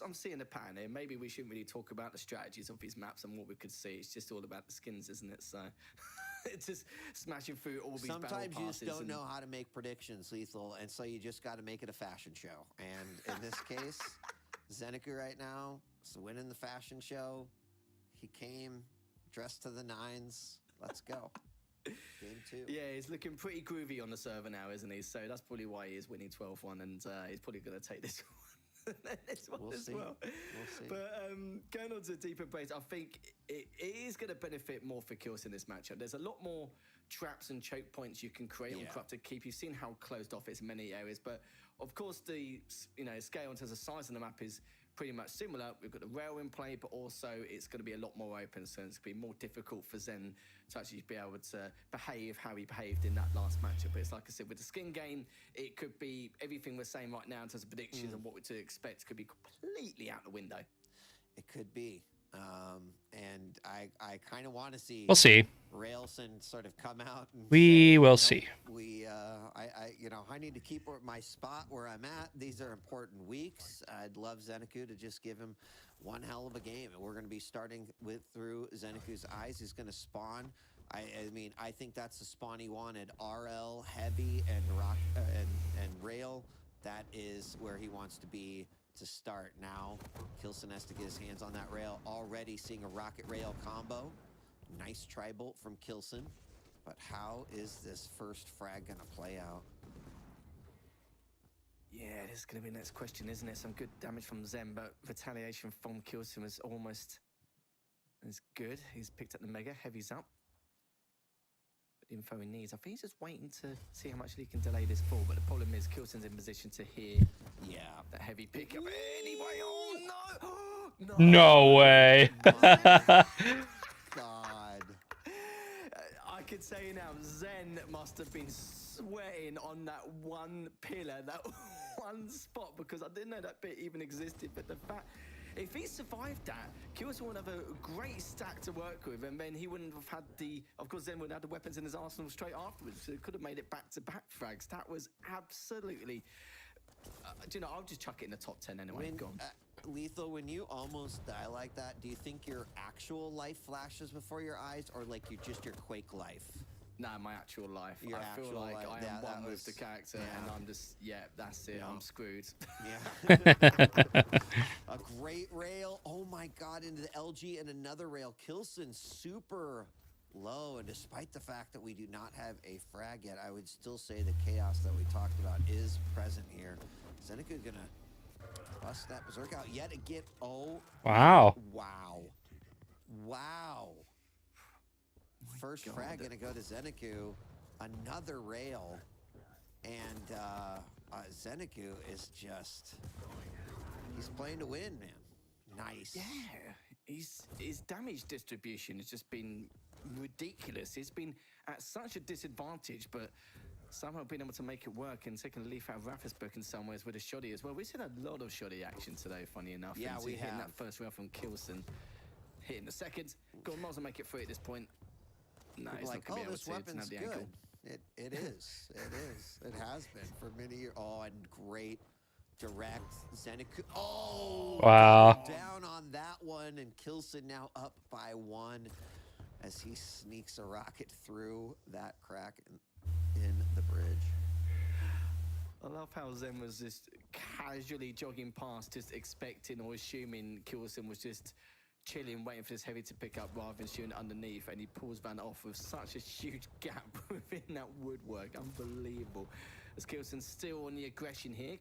Speaker 4: I'm seeing a pattern here. Maybe we shouldn't really talk about the strategies of these maps and what we could see. It's just all about the skins, isn't it? So it's just smashing through all these battle passes.
Speaker 3: Sometimes you just don't know how to make predictions, Lethal, and so you just got to make it a fashion show. And in this case, Zeneku right now is winning the fashion show. He came dressed to the nines. Let's go. Game 2.
Speaker 4: Yeah, he's looking pretty groovy on the server now, isn't he? So that's probably why he is winning 12-1, and he's probably going to take this one. This one
Speaker 3: we'll
Speaker 4: as
Speaker 3: see.
Speaker 4: well.
Speaker 3: We'll see.
Speaker 4: But going on to Deep Embrace, I think it is going to benefit more for Kills in this matchup. There's a lot more traps and choke points you can create on Corrupted Keep. You've seen how closed off it's in many areas, but of course the scale in terms of size of the map is pretty much similar. We've got the rail in play, but also it's going to be a lot more open, so it's going to be more difficult for Zen to actually be able to behave how he behaved in that last matchup. But it's like I said, with the skin game, it could be everything we're saying right now in terms of predictions and what we're to expect could be completely out the window.
Speaker 3: It could be. And I kind of want to see.
Speaker 1: We'll see.
Speaker 3: Railson sort of come out. And
Speaker 1: We will see.
Speaker 3: I need to keep my spot where I'm at. These are important weeks. I'd love Zeneku to just give him one hell of a game, and we're going to be starting through Zeneku's eyes. He's going to spawn. I think that's the spawn he wanted. RL, heavy, and rock and rail. That is where he wants to be to start. Now, Kilson has to get his hands on that rail. Already seeing a rocket rail combo. Nice tri-bolt from Kilson. But how is this first frag going to play out?
Speaker 4: Yeah, this is going to be the next question, isn't it? Some good damage from Zen, but retaliation from Kilson was almost as good. He's picked up the Mega, heavy's up. The info he needs. I think he's just waiting to see how much he can delay this fall, but the problem is Kilson's in position to hear that heavy pickup. Anyway, oh no!
Speaker 1: No way.
Speaker 3: God.
Speaker 4: I could say now, Zen must have been sweating on that one pillar, that one spot, because I didn't know that bit even existed. But the fact, if he survived that, Kilson would have a great stack to work with, and then he wouldn't have had of course, Zen would have had the weapons in his arsenal straight afterwards, so he could have made it back-to-back frags. That was absolutely, I'll just chuck it in the top 10 anyway. Go on.
Speaker 3: Lethal, when you almost die like that, do you think your actual life flashes before your eyes, or like your Quake life?
Speaker 4: Nah, my actual life.
Speaker 3: Your
Speaker 4: I feel
Speaker 3: actual
Speaker 4: like
Speaker 3: life.
Speaker 4: I am
Speaker 3: Yeah,
Speaker 4: one with the character, and I'm just, that's it.
Speaker 3: Yeah.
Speaker 4: I'm screwed.
Speaker 3: Yeah. A great rail. Oh my God, into the LG and another rail. Kilson super low, and despite the fact that we do not have a frag yet, I would still say the chaos that we talked about is present here. Zeneku gonna bust that berserk out yet again. Oh,
Speaker 1: Wow.
Speaker 3: First frag gonna go to Zeneku. Another rail, and Zeneku is he's playing to win, man. Nice.
Speaker 4: Yeah, his damage distribution has just been ridiculous. He's been at such a disadvantage, but somehow being able to make it work and taking a leaf out of Rafa's book in some ways with a shoddy as well. We've seen a lot of shoddy action today, funny enough.
Speaker 3: Yeah, we
Speaker 4: hitting
Speaker 3: have.
Speaker 4: that first rail from Kilson, hitting the second. Go on, Miles will make it free at this point. No,
Speaker 3: People
Speaker 4: he's
Speaker 3: like,
Speaker 4: not going to be able
Speaker 3: this
Speaker 4: to
Speaker 3: weapon's
Speaker 4: have the
Speaker 3: good.
Speaker 4: ankle.
Speaker 3: It is. It is. It has been for many years. Oh, and great direct Zeniku. Oh,
Speaker 1: Wow.
Speaker 3: down on that one, and Kilson now up by 1 as he sneaks a rocket through that crack in the bridge.
Speaker 4: I love how Zen was just casually jogging past, just expecting or assuming Kilson was just chilling, waiting for this heavy to pick up rather than shooting underneath, and he pulls Van off with such a huge gap within that woodwork. Unbelievable. As Kilson's still on the aggression here.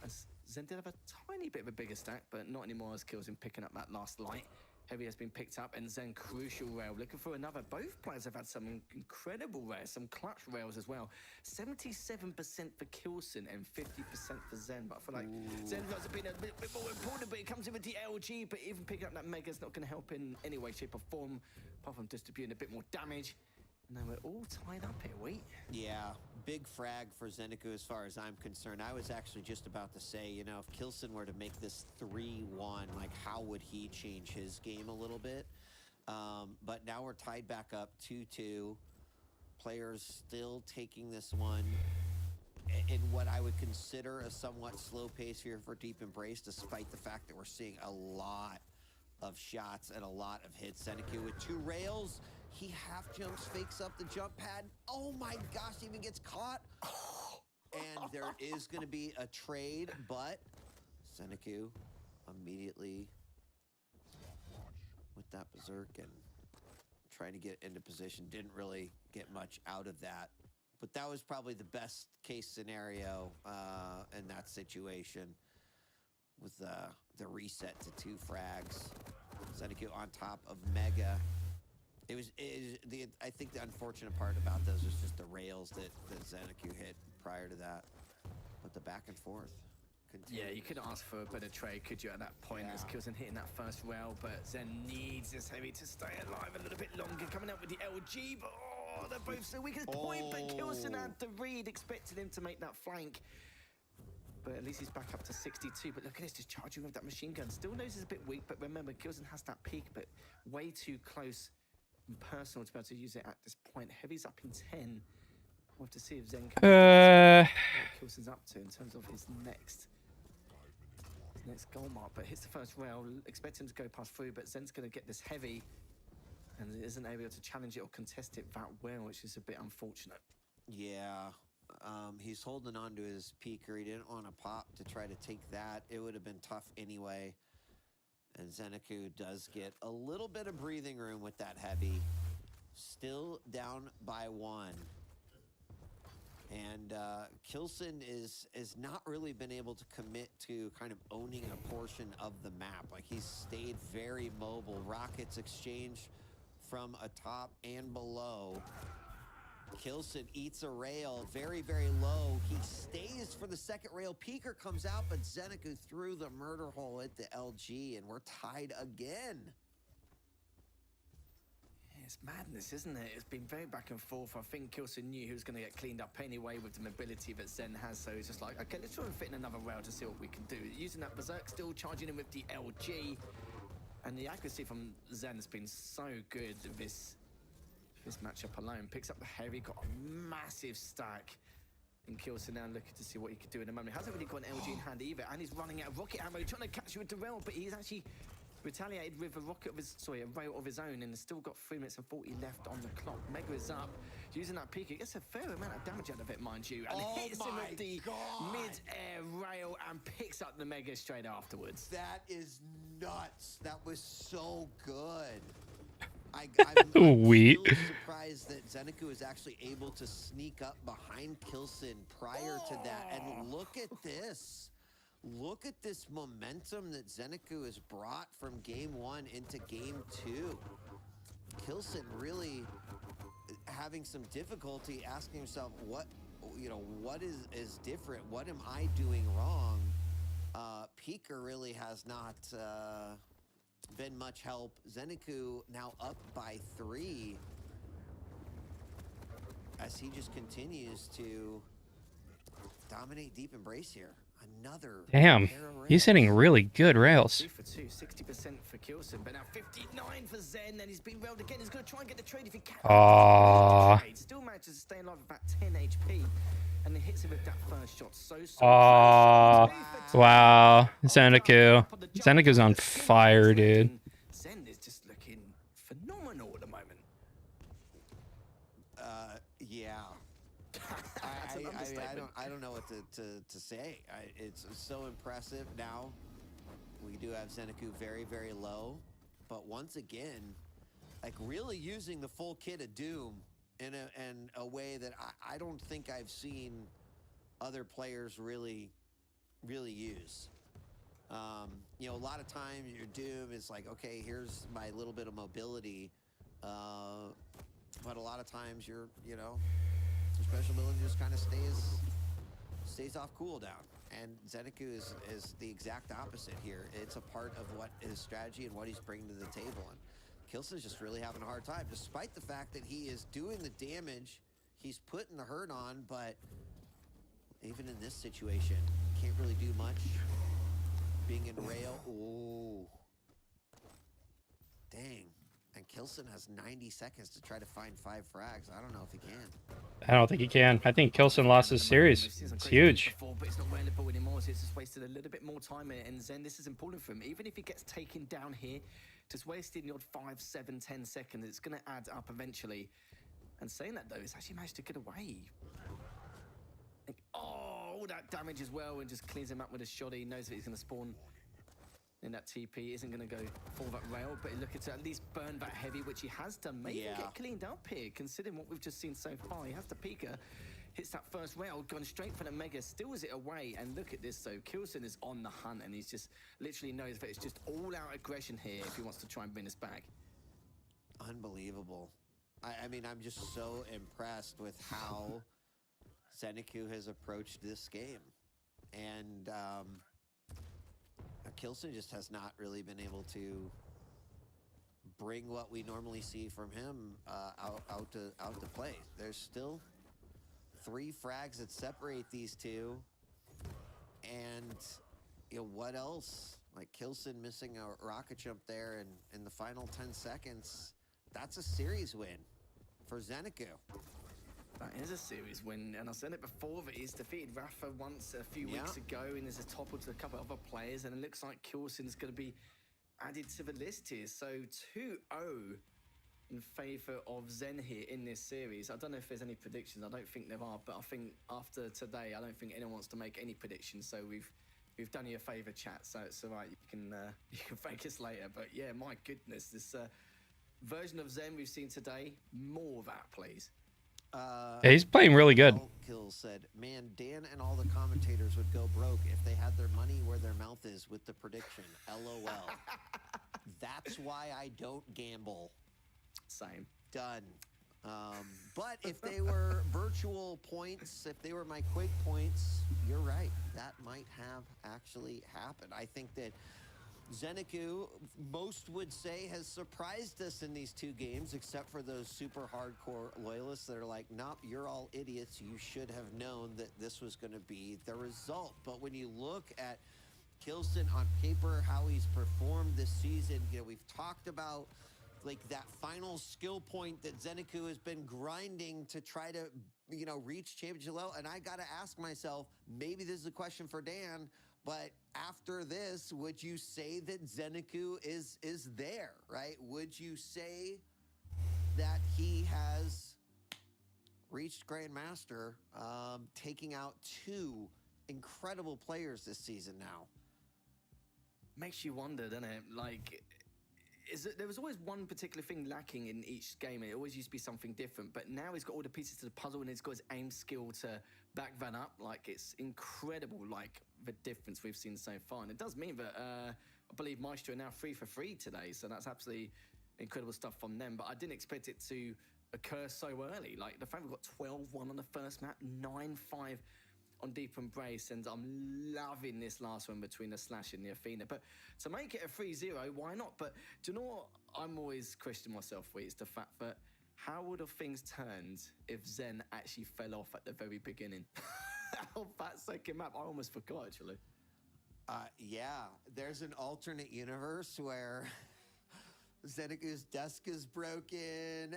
Speaker 4: As Zen did have a tiny bit of a bigger stack, but not anymore as Kilson picking up that last light. Heavy has been picked up, and Zen crucial rail. Looking for another. Both players have had some incredible rails, some clutch rails as well. 77% for Kilson and 50% for Zen. But I feel like Zen has been a bit more important, but it comes in with the LG. But even picking up that Mega is not going to help in any way, shape, or form, apart from distributing a bit more damage. Now we're all tied up here, wait.
Speaker 3: Yeah, big frag for Zeniku as far as I'm concerned. I was actually just about to say, you know, if Kilson were to make this 3-1, like how would he change his game a little bit? But now we're tied back up 2-2. Players still taking this one in what I would consider a somewhat slow pace here for Deep Embrace, despite the fact that we're seeing a lot of shots and a lot of hits. Zeniku with 2 rails. He half jumps, fakes up the jump pad. Oh my gosh, even gets caught. And there is going to be a trade, but Zeniku immediately with that berserk and trying to get into position. Didn't really get much out of that. But that was probably the best case scenario in that situation with the reset to 2 frags. Zeniku on top of Mega. I think the unfortunate part about those was just the rails that Zeniku hit prior to that. But the back and forth continues.
Speaker 4: Yeah, you couldn't ask for a better trade, could you, at that point? As Kilson hitting that first rail, but Zen needs this heavy to stay alive a little bit longer. Coming out with the LG, but they're both so weak at this point. But Kilson had the read, expected him to make that flank. But at least he's back up to 62. But look at this, just charging with that machine gun. Still knows he's a bit weak, but remember, Kilson has that peak, but way too close and personal to be able to use it at this point. Heavy's up in 10. We'll have to see if Zen can what Kilson's up to in terms of his next goal mark. But hits the first rail, expect him to go past through, but Zen's going to get this heavy and isn't able to challenge it or contest it that well, which is a bit unfortunate.
Speaker 3: Yeah. He's holding on to his peaker. He didn't want to pop to try to take that. It would have been tough anyway. And Zeniku does get a little bit of breathing room with that heavy. Still down by 1. And Kilson is not really been able to commit to kind of owning a portion of the map. Like, he's stayed very mobile. Rockets exchange from atop and below. Kilson eats a rail, very, very low. He stays for the second rail. Peaker comes out, but Zeniku through the murder hole at the LG, and we're tied again.
Speaker 4: It's madness, isn't it? It's been very back and forth. I think Kilson knew he was going to get cleaned up anyway with the mobility that Zen has, so he's just like, okay, let's try and fit in another rail to see what we can do. Using that berserk, still charging in with the LG. And the accuracy from Zen has been so good this matchup alone. Picks up the heavy, got a massive stack. And Kilson now looking to see what he could do in a moment. Hasn't really got an LG in hand either, and he's running out of rocket ammo, trying to catch you with the rail, but he's actually retaliated with a rail of his own, and has still got 3 minutes and 40 left on the clock. Mega is up, using that peak. It gets a fair amount of damage out of it, mind you, and hits him with the mid-air rail and picks up the Mega straight afterwards.
Speaker 3: That is nuts. That was so good. I'm
Speaker 1: Sweet.
Speaker 3: really surprised that Zeniku was actually able to sneak up behind Kilson prior to that. And look at this. Look at this momentum that Zeniku has brought from game 1 into game 2. Kilson really having some difficulty asking himself, what is different? What am I doing wrong? Peaker really has not been much help. Zeniku now up by 3 as he just continues to dominate Deep Embrace here. Another
Speaker 1: Damn, he's hitting really good rails.
Speaker 4: 2 for 2, 60% for Kilson, but now 59 for Zen, and he's been railed again. He's going to try and get the trade if he can.
Speaker 1: Aww.
Speaker 4: Still manages to stay alive with about 10 HP, and then hits him with that first shot. So
Speaker 1: Wow. Zeneku. Zeneku's on fire, dude.
Speaker 4: Zen is just looking phenomenal at the moment.
Speaker 3: Yeah. I don't know what to say. It's so impressive. Now we do have Zeneku very, very low, but once again, like really using the full kit of Doom in a way that I don't think I've seen other players really use. You know, a lot of times your Doom is like, okay, here's my little bit of mobility, but a lot of times your special ability just kind of stays off cooldown. And Zeneku is the exact opposite here. It's a part of what his strategy and what he's bringing to the table. And Kilson's just really having a hard time, despite the fact that he is doing the damage, he's putting the hurt on, but even in this situation, can't really do much. Being in rail, ooh. Dang. And Kilson has 90 seconds to try to find 5 frags. I don't know if he can.
Speaker 1: I don't think he can. I think Kilson lost his series. It's huge.
Speaker 4: But it's not relevant anymore, so it's just wasted a little bit more time. And Zen, this is important for him. Even if he gets taken down here, just wasting the odd 5, 7, 10 seconds, it's going to add up eventually. And saying that, though, it's actually managed to get away. Oh, all that damage as well, and just cleans him up with a shot. He knows that he's going to spawn. And that TP isn't going to go for that rail, but look at at least burn that heavy, which he has done. Maybe get cleaned up here, considering what we've just seen so far. He has the Pika, hits that first rail, gone straight for the Mega, steals it away. And look at this, though. Kilson is on the hunt, and he's just literally knows that it's just all-out aggression here if he wants to try and bring us back.
Speaker 3: Unbelievable. I mean, I'm just so impressed with how Zeneku has approached this game. And Kilson just has not really been able to bring what we normally see from him out to play. There's still 3 frags that separate these two, and what else? Like Kilson missing a rocket jump there, and in the final 10 seconds, that's a series win for Zeneku.
Speaker 4: That is a series win, and I said it before that he's defeated Rafa once a few weeks ago, and there's a topple to a couple of other players, and it looks like Kilson's going to be added to the list here. So 2-0 in favour of Zen here in this series. I don't know if there's any predictions. I don't think there are, but I think after today, I don't think anyone wants to make any predictions. So we've done you a favour, chat. So it's all right. You can thank us later. But yeah, my goodness, this version of Zen we've seen today. More of that, please.
Speaker 1: Yeah, he's playing really good.
Speaker 3: Kills said, man, Dan and all the commentators would go broke if they had their money where their mouth is with the prediction. LOL. That's why I don't gamble.
Speaker 4: Same.
Speaker 3: Done. But if they were virtual points, if they were my Quake points, you're right. That might have actually happened. I think that Zeneku, most would say, has surprised us in these 2 games, except for those super hardcore loyalists that are like, nope, you're all idiots. You should have known that this was going to be the result. But when you look at Kilson on paper, how he's performed this season, we've talked about like that final skill point that Zeneku has been grinding to try to, reach championship level. And I got to ask myself, maybe this is a question for Dan, but after this, would you say that Zeneku is there, right? Would you say that he has reached Grandmaster, taking out 2 incredible players this season now?
Speaker 4: Makes you wonder, doesn't it? Like, there was always one particular thing lacking in each game, and it always used to be something different. But now he's got all the pieces to the puzzle, and he's got his aim skill to back that up. Like, it's incredible, like, the difference we've seen so far. And it does mean that I believe Maestro are now 3 for 3 today, so that's absolutely incredible stuff from them. But I didn't expect it to occur so early. Like, the fact we've got 12-1 on the first map, 9-5 on Deep Embrace, and I'm loving this last one between the Slash and the Athena. But to make it a 3-0, why not? But do you know what I'm always questioning myself with? Is the fact that how would have things turned if Zen actually fell off at the very beginning? Of that second map, I almost forgot, actually.
Speaker 3: Yeah, there's an alternate universe where Zeniku's desk is broken,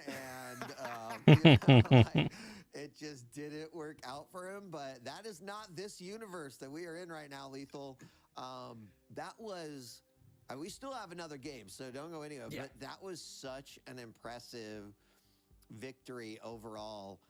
Speaker 3: and it just didn't work out for him. But that is not this universe that we are in right now, Lethal. That was. We still have another game, so don't go anywhere.
Speaker 4: Yeah.
Speaker 3: But that was such an impressive victory overall.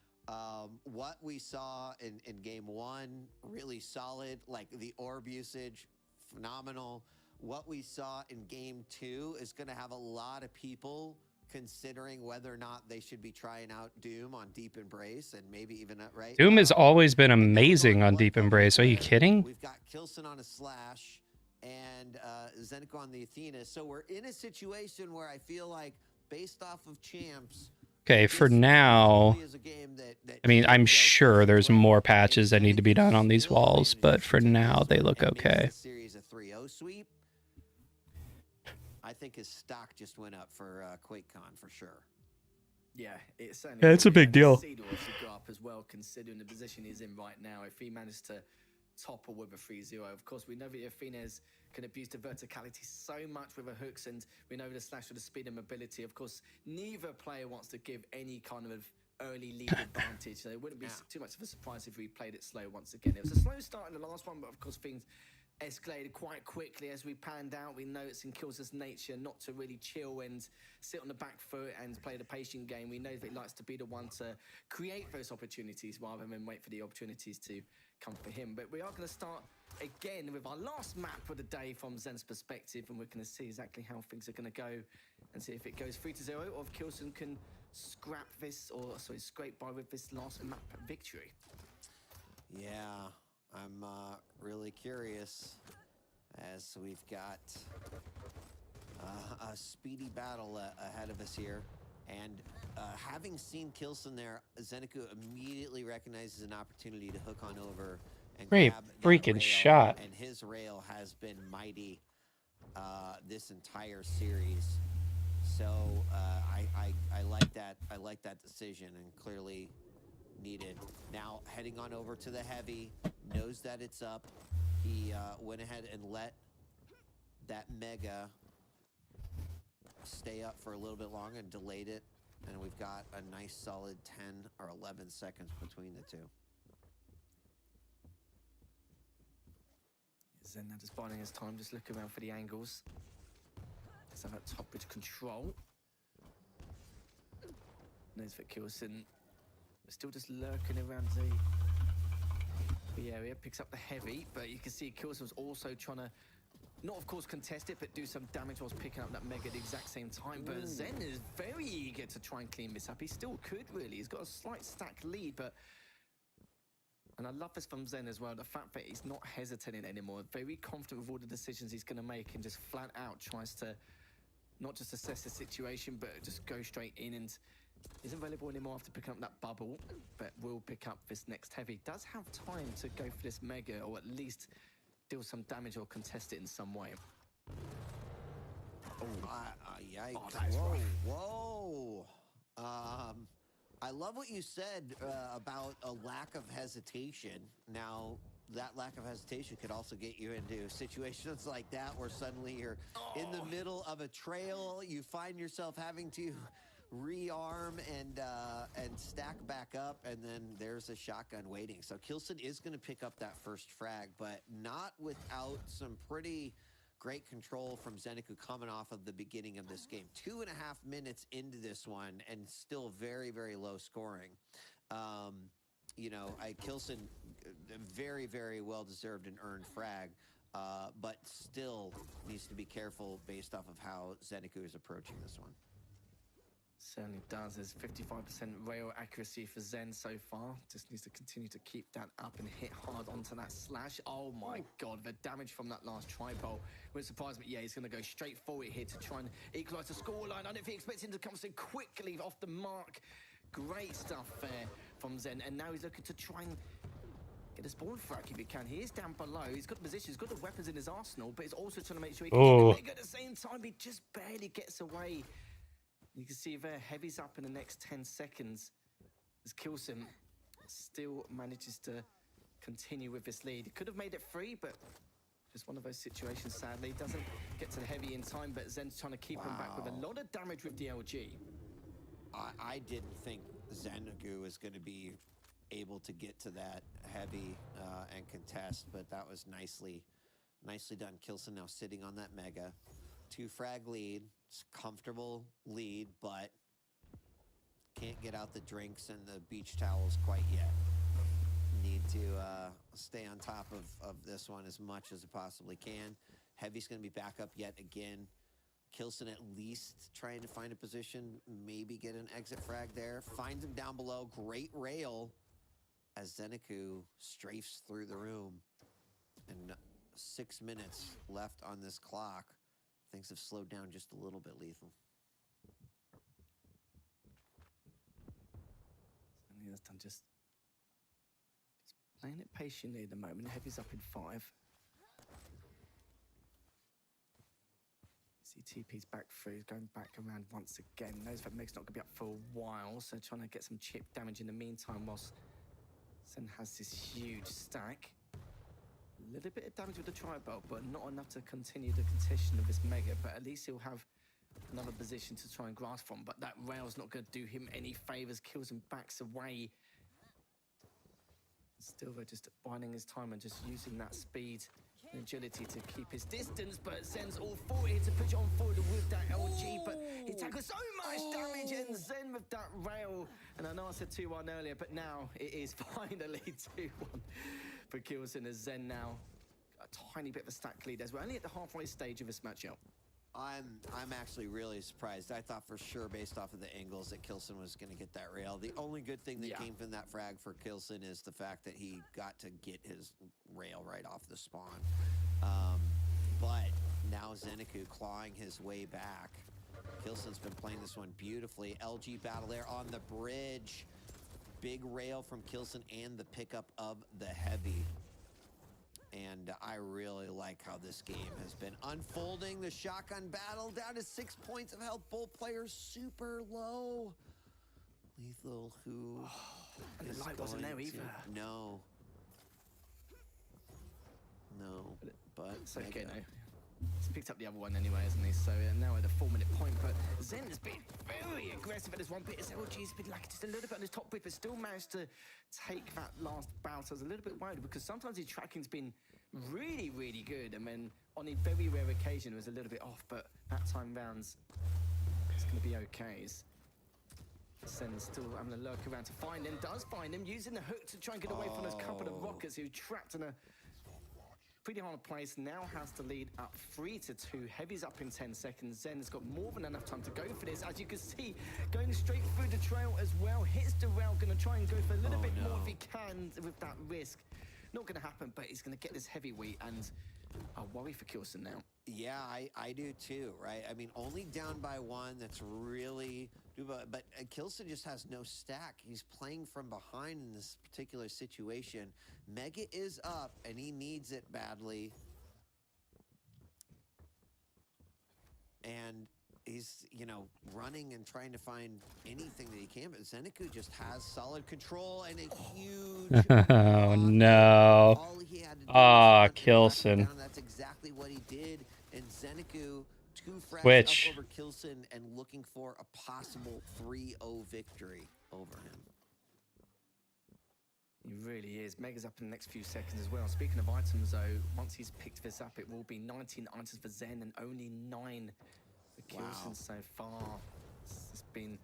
Speaker 3: What we saw in game one, really solid. Like the orb usage, phenomenal. What we saw in game two is going to have a lot of people considering whether or not they should be trying out Doom on Deep Embrace, and maybe even right.
Speaker 1: Doom has always been amazing on Deep Embrace. Are you kidding?
Speaker 3: We've got Kilson on a Slash and Zenico on the Athena. So we're in a situation where I feel like, based off of champs.
Speaker 1: Okay, for now, I mean, I'm sure there's more patches that need to be done on these walls, but for now, they look okay.
Speaker 3: Series of 3-0 sweep. I think his stock just went up for QuakeCon for sure.
Speaker 4: Yeah, it's
Speaker 1: a big deal.
Speaker 4: Seedor should go up as well, considering the position he's in right now. If he managed to topple with a 3-0, of course, we know that Athena's can abuse the verticality so much with her hooks, and we know the Slash with the speed and mobility. Of course, neither player wants to give any kind of early lead advantage, so it wouldn't be too much of a surprise if we played it slow once again. It was a slow start in the last one, but of course things escalated quite quickly as we panned out. We know it's in Kills' nature not to really chill and sit on the back foot and play the patient game. We know that he likes to be the one to create those opportunities rather than wait for the opportunities to come for him. But we are going to start again with our last map of the day from Zen's perspective, and we're going to see exactly how things are going to go and see if it goes 3-0 or if Kilson can scrape by with this last map victory.
Speaker 3: Yeah, I'm really curious, as we've got a speedy battle ahead of us here. And having seen Kilson there, Zeniku immediately recognizes an opportunity to hook on over and
Speaker 1: Great
Speaker 3: grab that
Speaker 1: freaking
Speaker 3: rail,
Speaker 1: shot.
Speaker 3: And his rail has been mighty this entire series. So I like that. I like that decision, and clearly needed. Now heading on over to the heavy, knows that it's up. He went ahead and let that mega stay up for a little bit longer and delayed it, and we've got a nice solid 10 or 11 seconds between the two.
Speaker 4: Zen now just biding his time, just looking around for the angles. Let's have that top bridge control. Knows that Kilson still just lurking around the area, picks up the heavy, but you can see Kilson was also trying to not, of course, contest it, but do some damage whilst picking up that mega at the exact same time. But Zen is very eager to try and clean this up. He still could, really. He's got a slight stack lead, but... And I love this from Zen as well, the fact that he's not hesitating anymore, very confident with all the decisions he's going to make, and just flat out tries to not just assess the situation, but just go straight in, and isn't available anymore after picking up that bubble, but will pick up this next heavy. Does have time to go for this mega, or at least deal some damage or contest it in some way.
Speaker 3: Yikes.
Speaker 4: Oh, that is
Speaker 3: Whoa. I love what you said about a lack of hesitation. Now, that lack of hesitation could also get you into situations like that where suddenly you're in the middle of a trail, you find yourself having to rearm and stack back up, and then there's a shotgun waiting. So Kilson is going to pick up that first frag, but not without some pretty great control from Zeniku coming off of the beginning of this game. 2.5 minutes into this one, and still very, very low scoring. Kilson, very, very well-deserved and earned frag, but still needs to be careful based off of how Zeniku is approaching this one.
Speaker 4: Certainly does. There's 55% rail accuracy for Zen so far. Just needs to continue to keep that up and hit hard onto that slash. Oh my god, the damage from that last tri-bolt wouldn't surprise me. Yeah, he's going to go straight forward here to try and equalise the scoreline. I don't think he expects him to come so quickly off the mark. Great stuff there from Zen. And now he's looking to try and get a spawn frag if he can. He is down below. He's got the position, he's got the weapons in his arsenal, but he's also trying to make sure he can get the mega at the same time. He just barely gets away. You can see there, heavy's up in the next 10 seconds as Kilson still manages to continue with this lead. He could have made it free, but Just one of those situations, sadly. Doesn't get to the heavy in time, but Zen's trying to keep him back with a lot of damage with the LG.
Speaker 3: I didn't think Zenagu was going to be able to get to that heavy and contest, but that was nicely done. Kilson now sitting on that Mega. 2 frag lead. It's a comfortable lead, but can't get out the drinks and the beach towels quite yet. Need to stay on top of this one as much as it possibly can. Heavy's going to be back up yet again. Kilson at least trying to find a position, maybe get an exit frag there. Finds him down below. Great rail as Zenaku strafes through the room. And 6 minutes left on this clock. Things have slowed down just a little bit, Lethal.
Speaker 4: Just playing it patiently at the moment. Heavy's up in 5. TP's back through, going back around once again. Knows that Meg's not going to be up for a while, so trying to get some chip damage in the meantime whilst Zen has this huge stack. A little bit of damage with the tri-belt, but not enough to continue the contention of this Mega, but at least he'll have another position to try and grasp from. But that rail's not going to do him any favours, kills him, backs away. Still, they're just biding his time and just using that speed and agility to keep his distance, but Zen's all for it to push on forward with that LG, but he tackles so much damage, and Zen with that rail. And I know I said 2-1 earlier, but now it is finally 2-1 for Kilson, as Zen now a tiny bit of a stack lead as we're only at the halfway stage of this matchup.
Speaker 3: I'm actually really surprised. I thought for sure, based off of the angles, that Kilson was going to get that rail. The only good thing that came from that frag for Kilson is the fact that he got to get his rail right off the spawn. But now Zenaku clawing his way back. Kilson's been playing this one beautifully. LG battle there on the bridge. Big rail from Kilson and the pickup of the heavy. And I really like how this game has been unfolding. The shotgun battle down to 6 points of health. Both players super low. Lethal, who
Speaker 4: and the light wasn't there either.
Speaker 3: No, but
Speaker 4: it's okay now. He's picked up the other one anyway, hasn't he? So now at the 4-minute point, but Zen has been very aggressive at this one bit. His LG's been lacking just a little bit on his top bit, but still managed to take that last bout. I was a little bit worried because sometimes his tracking's been really, really good, and then on a very rare occasion it was a little bit off, but that time rounds it's going to be okay. Zen's still having a lurk around to find him, does find him, using the hook to try and get away from those couple of rockets who trapped in a pretty hard place. Now has to lead up 3-2. Heavy's up in 10 seconds. Zen's got more than enough time to go for this. As you can see, going straight through the trail as well. Hits the rail, going to try and go for a little bit more if he can with that risk. Not going to happen, but he's going to get this heavyweight, and I worry for Kilson now.
Speaker 3: Yeah, I do too, right? I mean, only down by 1, that's really... But Kilson just has no stack. He's playing from behind in this particular situation. Mega is up, and he needs it badly. And he's, running and trying to find anything that he can. But Zenaku just has solid control and a huge...
Speaker 1: Oh, no.
Speaker 3: All he had to do
Speaker 1: Ah,
Speaker 3: was
Speaker 1: Kilson.
Speaker 3: That's exactly what he did. And Zenaku, 2 frags
Speaker 1: Twitch.
Speaker 3: up over Kilson and looking for a possible 3-0 victory over him.
Speaker 4: He really is. Mega's up in the next few seconds as well. Speaking of items, though, once he's picked this up, it will be 19 items for Zen and only 9 for Kilson so far. It's been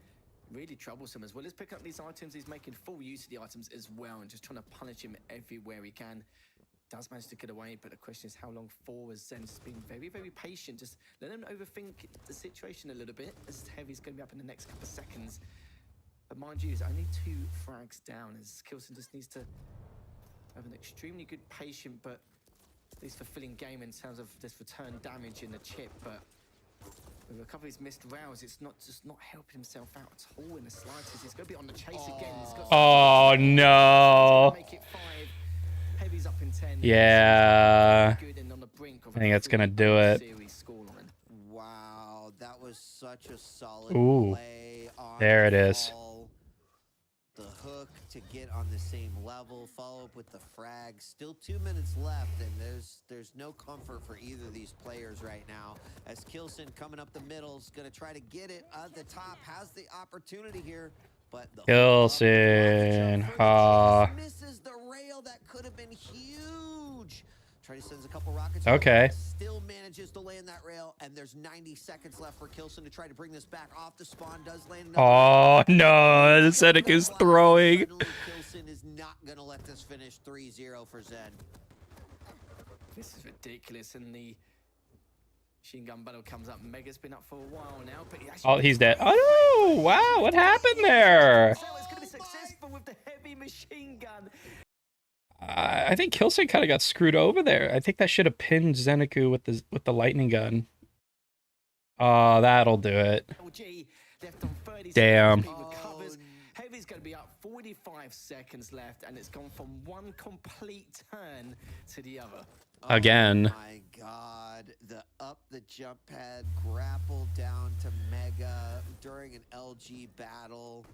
Speaker 4: really troublesome. As well as picking up these items, he's making full use of the items as well and just trying to punish him everywhere he can. Does manage to get away, but the question is how long for, as Zen's been very, very patient. Just let him overthink the situation a little bit, as Heavy's going to be up in the next couple of seconds. But mind you, it's only 2 frags down, as Kilson just needs to have an extremely good patient, but at least fulfilling game in terms of this return damage in the chip. But with a couple of his missed rails, it's not helping himself out at all in the slightest. He's going to be on the chase again. He's got
Speaker 1: Oh, no.
Speaker 4: make it 5. Heavy's up in 10.
Speaker 1: Yeah.
Speaker 4: Good and on the brink of
Speaker 1: I think that's going to do it.
Speaker 4: series scoreline.
Speaker 3: Wow, that was such a solid
Speaker 1: Ooh.
Speaker 3: play on
Speaker 1: There it
Speaker 3: the
Speaker 1: is.
Speaker 3: ball. The hook to get on the same level, follow up with the frag. Still 2 minutes left, and there's no comfort for either of these players right now. As Kilson coming up the middle is going to try to get it at the top, has the opportunity here, but the
Speaker 1: Kilson,
Speaker 3: misses the rail. That could have been huge. Try sends a couple rockets.
Speaker 1: Okay.
Speaker 3: Still manages to land that rail, and there's 90 seconds left for Kilson to try to bring this back off the spawn. Does land.
Speaker 1: Oh no, Zenic is throwing.
Speaker 3: Kilson is not gonna let this finish 3-0 for Zen.
Speaker 4: This is ridiculous, and the machine gun battle comes up. Mega's been up for a while now, but
Speaker 1: he's dead. Oh no! Wow, what happened there?
Speaker 4: So it's gonna be successful with the heavy machine gun.
Speaker 1: I think Kilson kind of got screwed over there. I think that should have pinned Zeniku with the lightning gun. Oh, that'll do it.
Speaker 4: Left on 30
Speaker 1: Damn.
Speaker 4: Recovers. Heavy's going to be up 45 seconds left, and it's gone from one complete turn to the other.
Speaker 1: Again.
Speaker 3: Oh my God, the jump pad grappled down to Mega during an LG battle.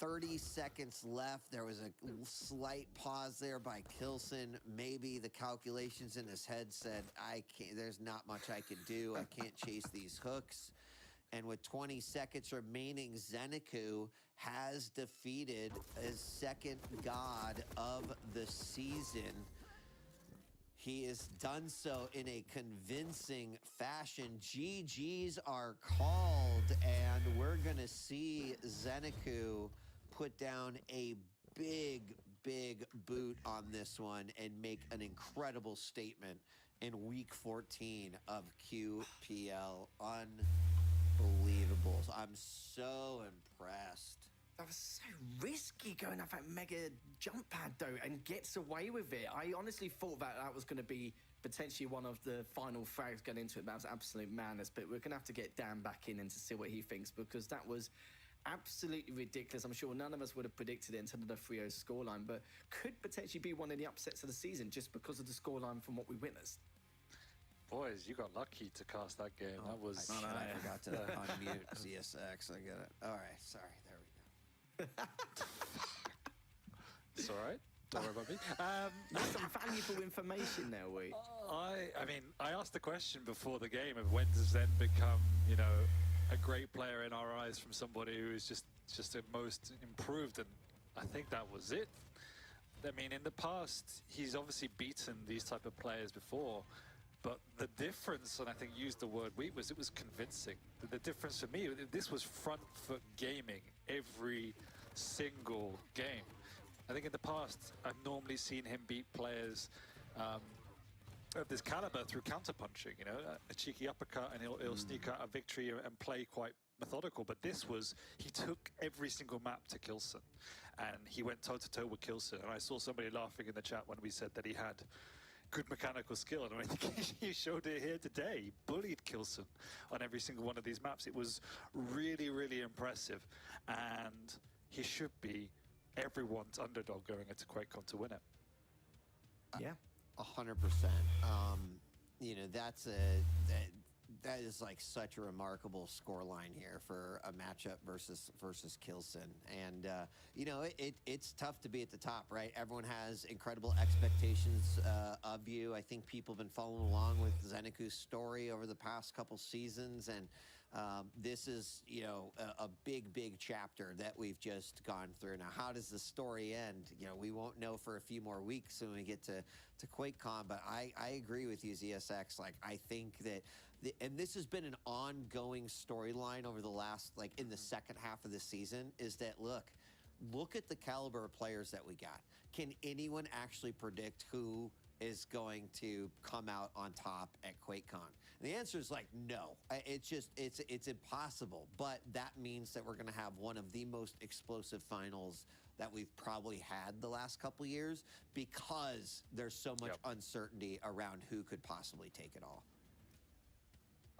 Speaker 3: 30 seconds left. There was a slight pause there by Kilson. Maybe the calculations in his head said, there's not much I can do. I can't chase these hooks. And with 20 seconds remaining, Zeniku has defeated his second god of the season. He has done so in a convincing fashion. GGs are called, and we're going to see Zeniku put down a big boot on this one and make an incredible statement in week 14 of QPL. Unbelievable. I'm so impressed.
Speaker 4: That was so risky going off that mega jump pad, though, and gets away with it. I honestly thought that was going to be potentially one of the final frags going into it. That was absolute madness, but we're going to have to get Dan back in and to see what he thinks, because that was absolutely ridiculous. I'm sure none of us would have predicted it in terms of the 3-0 scoreline, but could potentially be one of the upsets of the season just because of the scoreline from what we witnessed.
Speaker 2: Boys, you got lucky to cast that game. That was.
Speaker 3: I forgot to unmute ZSX. I get it. All right, sorry. There we go.
Speaker 2: It's all right. Don't worry about me.
Speaker 4: That's some valuable information there, we.
Speaker 2: I mean, I asked the question before the game of when does Zen become, a great player in our eyes from somebody who is just the most improved, and I think that was it. I mean, in the past, he's obviously beaten these type of players before, but the difference, and I think used the word weak, was it was convincing. The difference for me, this was front foot gaming every single game. I think in the past, I've normally seen him beat players of this caliber through counterpunching, a cheeky uppercut, and he'll sneak out a victory and play quite methodical. But this was, he took every single map to Kilson, and he went toe-to-toe with Kilson. And I saw somebody laughing in the chat when we said that he had good mechanical skill, and I think he showed it here today. He bullied Kilson on every single one of these maps. It was really, really impressive, and he should be everyone's underdog going into QuakeCon to win it.
Speaker 4: Yeah.
Speaker 3: 100%. That is like such a remarkable scoreline here for a matchup versus Kilson, and it's tough to be at the top, right? Everyone has incredible expectations of you. I think people have been following along with Zeniku's story over the past couple seasons, and this is a big chapter that we've just gone through. Now, how does the story end? We won't know for a few more weeks when we get to QuakeCon, but I agree with you, ZSX. Like, I think that and this has been an ongoing storyline over the last, in the second half of the season, is that look at the caliber of players that we got. Can anyone actually predict who is going to come out on top at QuakeCon? And the answer is no. It's impossible. But that means that we're going to have one of the most explosive finals that we've probably had the last couple of years, because there's so much uncertainty around who could possibly take it all.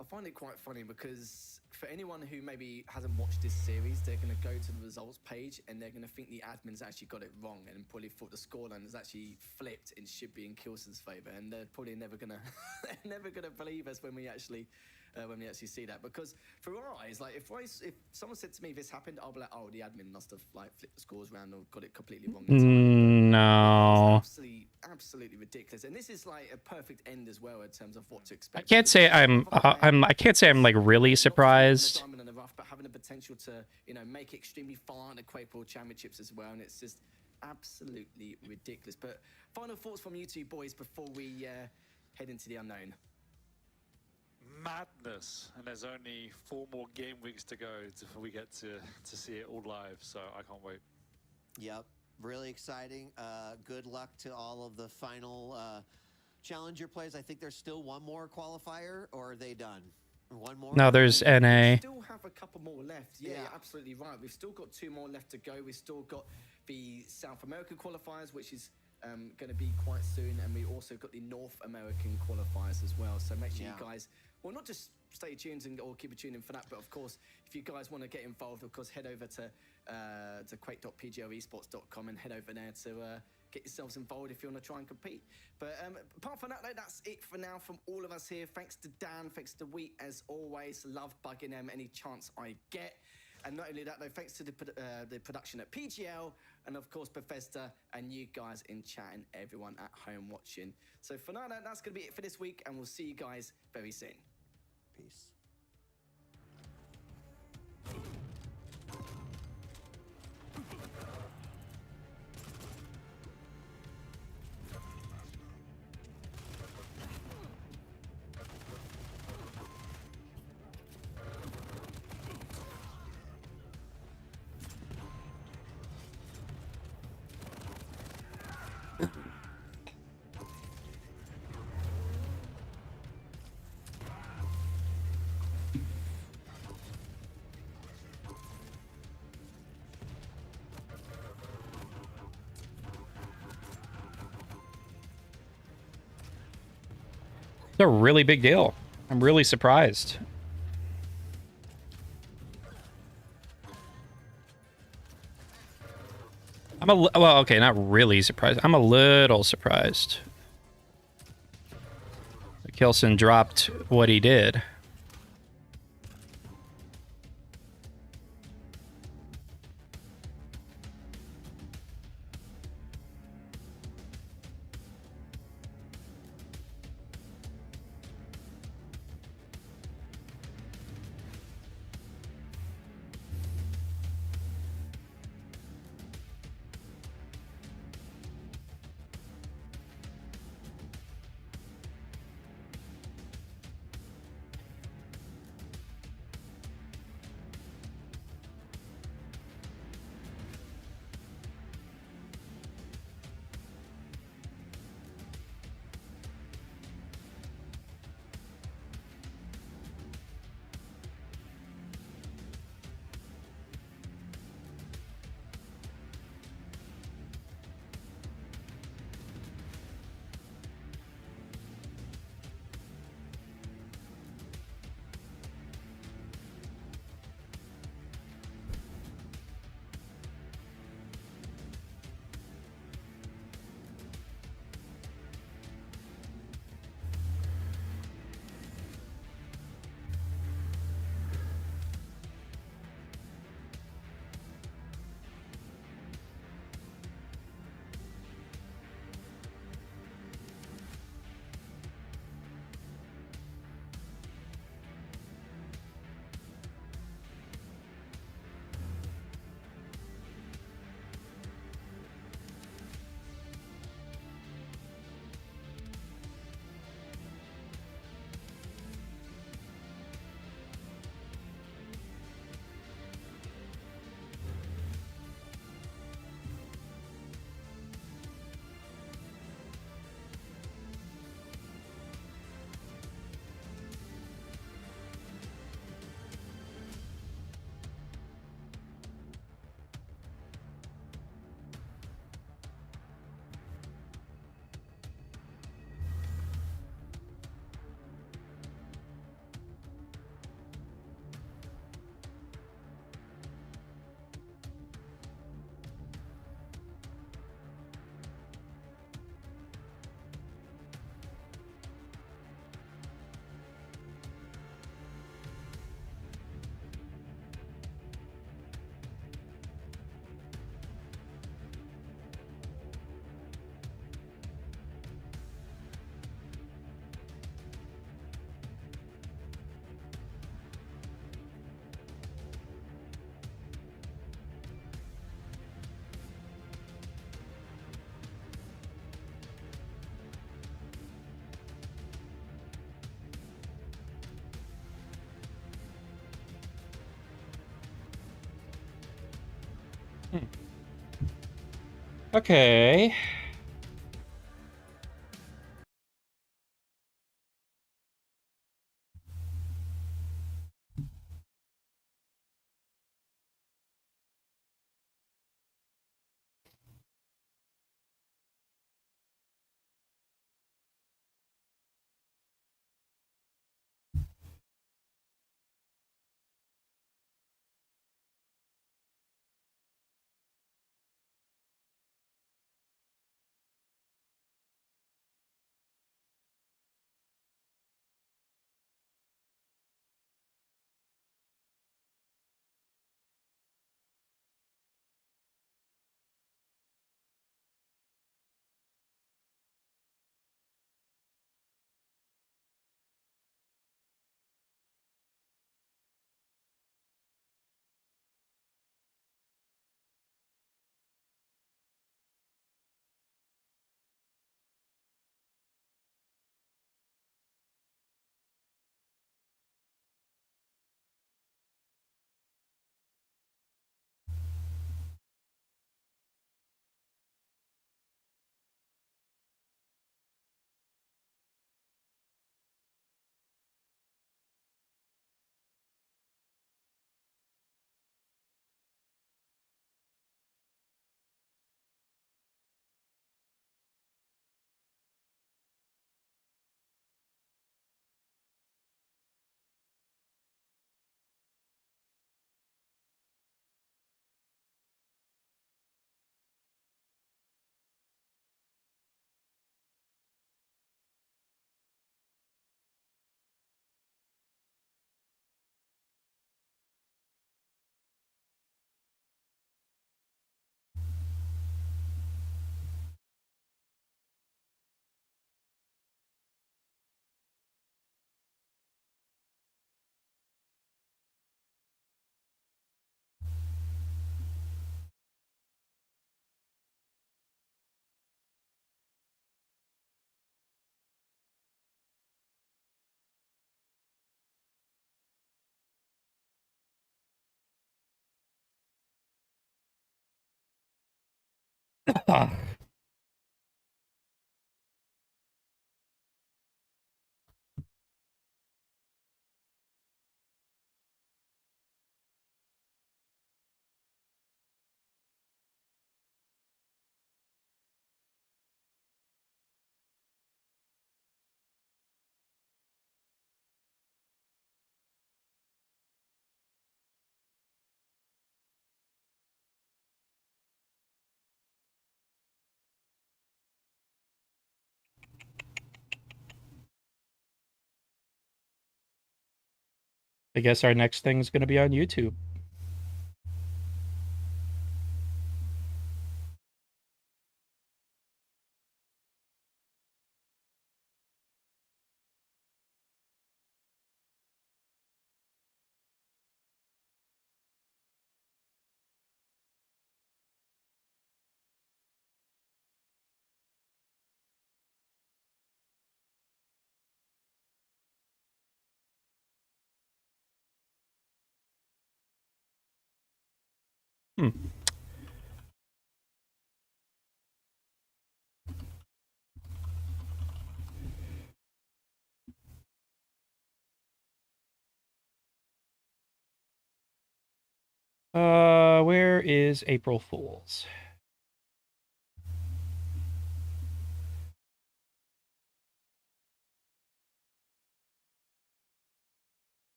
Speaker 4: I find it quite funny because for anyone who maybe hasn't watched this series, they're going to go to the results page and they're going to think the admins actually got it wrong and probably thought the scoreline is actually flipped and should be in Kilson's favor, and they're probably never going to believe us when we actually when we actually see that. Because for our eyes, like if someone said to me this happened, I'll be like, oh, the admin must have like flipped the scores around or got it completely wrong.
Speaker 1: No.
Speaker 4: It's absolutely ridiculous. And this is like a perfect end as well in terms of what to
Speaker 1: I
Speaker 4: expect.
Speaker 1: can't say I can't say I'm like really surprised.
Speaker 4: Diamond in the rough, but having the potential to, you know, make it extremely far in the Quake World Championships as well, and it's just absolutely ridiculous. But final thoughts from you two boys before we head into the unknown.
Speaker 2: Madness, and there's only 4 more game weeks to go before we get to see it all live, so I can't wait.
Speaker 3: Yep, really exciting. Good luck to all of the final Challenger players. I think there's still one more qualifier, or are they done? One more?
Speaker 1: No, there's NA.
Speaker 4: We still have a couple more left. Yeah, you're absolutely right. We've still got 2 more left to go. We've still got the South American qualifiers, which is going to be quite soon, and we also got the North American qualifiers as well. So make sure you guys, well, not just stay tuned or keep a tune in for that, but of course, if you guys want to get involved, of course, head over to quake.pglesports.com and head over there to get yourselves involved if you want to try and compete. But apart from that, though, that's it for now from all of us here. Thanks to Dan, thanks to Wheat, as always. Love bugging them any chance I get. And not only that, though, thanks to the production at PGL, and of course Bethesda, and you guys in chat and everyone at home watching. So for now, that's going to be it for this week, and we'll see you guys very soon.
Speaker 3: Peace.
Speaker 1: It's a really big deal. I'm really surprised. Well, okay, not really surprised. I'm a little surprised. Kilson dropped what he did. Okay. I guess our next thing's going to be on YouTube. Hmm. Where is April Fools?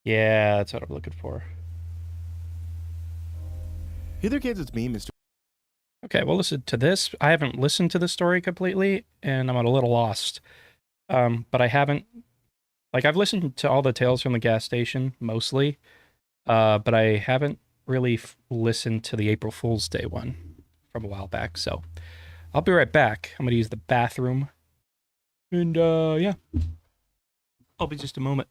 Speaker 1: Yeah, that's what I'm looking for.
Speaker 5: Hey there, kids. It's me, Mr.
Speaker 1: Okay, well, listen to this. I haven't listened to the story completely, and I'm a little lost. But I haven't, like, I've listened to all the tales from the gas station mostly, but I haven't really listened to the April Fool's Day one from a while back. So I'll be right back. I'm gonna use the bathroom, and yeah, I'll be just a moment.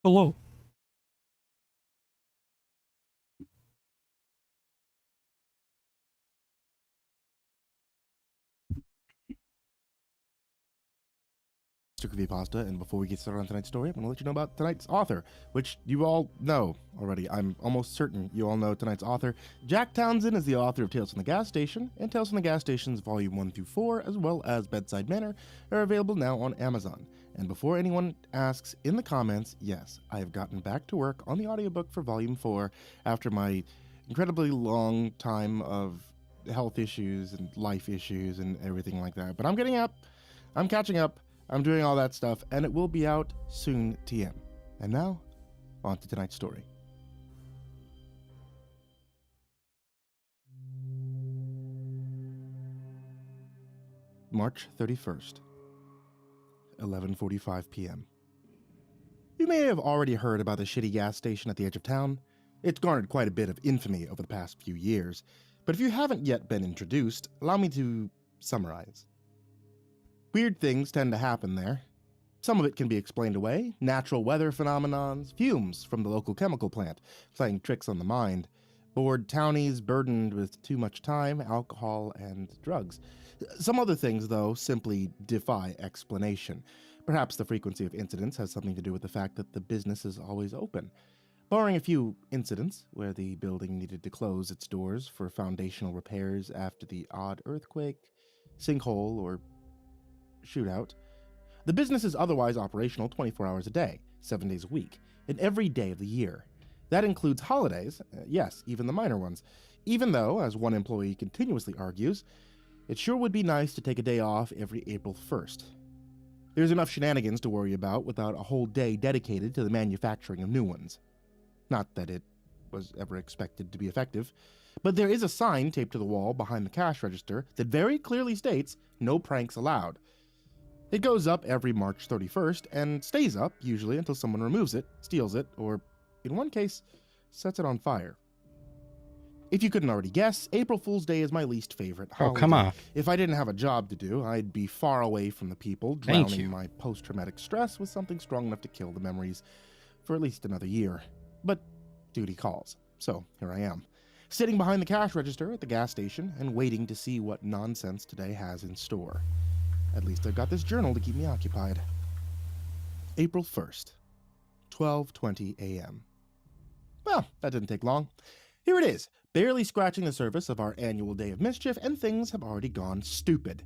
Speaker 1: below.
Speaker 5: Mr. Creepy Pasta, and before we get started on tonight's story, I'm going to let you know about tonight's author, which you all know already. I'm almost certain you all know tonight's author. Jack Townsend is the author of Tales from the Gas Station, and Tales from the Gas Station's Volume 1 through 4, as well as Bedside Manor, are available now on Amazon. And before anyone asks in the comments, yes, I have gotten back to work on the audiobook for Volume 4 after my incredibly long time of health issues and life issues and everything like that. But I'm getting up. I'm catching up. I'm doing all that stuff, and it will be out soon, TM. And now, on to tonight's story. March 31st, 11:45 p.m. You may have already heard about the shitty gas station at the edge of town. It's garnered quite a bit of infamy over the past few years, but if you haven't yet been introduced, allow me to summarize. Weird things tend to happen there. Some of it can be explained away, natural weather phenomenons, fumes from the local chemical plant, playing tricks on the mind, bored townies burdened with too much time, alcohol, and drugs. Some other things, though, simply defy explanation. Perhaps the frequency of incidents has something to do with the fact that the business is always open. Barring a few incidents where the building needed to close its doors for foundational repairs after the odd earthquake, sinkhole, or shootout, the business is otherwise operational 24 hours a day, 7 days a week, and every day of the year. That includes holidays, yes, even the minor ones, even though, as one employee continuously argues, it sure would be nice to take a day off every April 1st. There's enough shenanigans to worry about without a whole day dedicated to the manufacturing of new ones. Not that it was ever expected to be effective, but there is a sign taped to the wall behind the cash register that very clearly states, "No pranks allowed." It goes up every March 31st and stays up, usually until someone removes it, steals it, or, in one case, sets it on fire. If you couldn't already guess, April Fool's Day is my least favorite holiday.
Speaker 1: Oh, come on.
Speaker 5: If I didn't have a job to do, I'd be far away from the people,
Speaker 1: Thank
Speaker 5: drowning
Speaker 1: you.
Speaker 5: my post-traumatic stress with something strong enough to kill the memories for at least another year. But duty calls, so here I am, sitting behind the cash register at the gas station and waiting to see what nonsense today has in store. At least I've got this journal to keep me occupied. April 1st, 12:20 a.m. Well, that didn't take long. Here it is, barely scratching the surface of our annual day of mischief, and things have already gone stupid.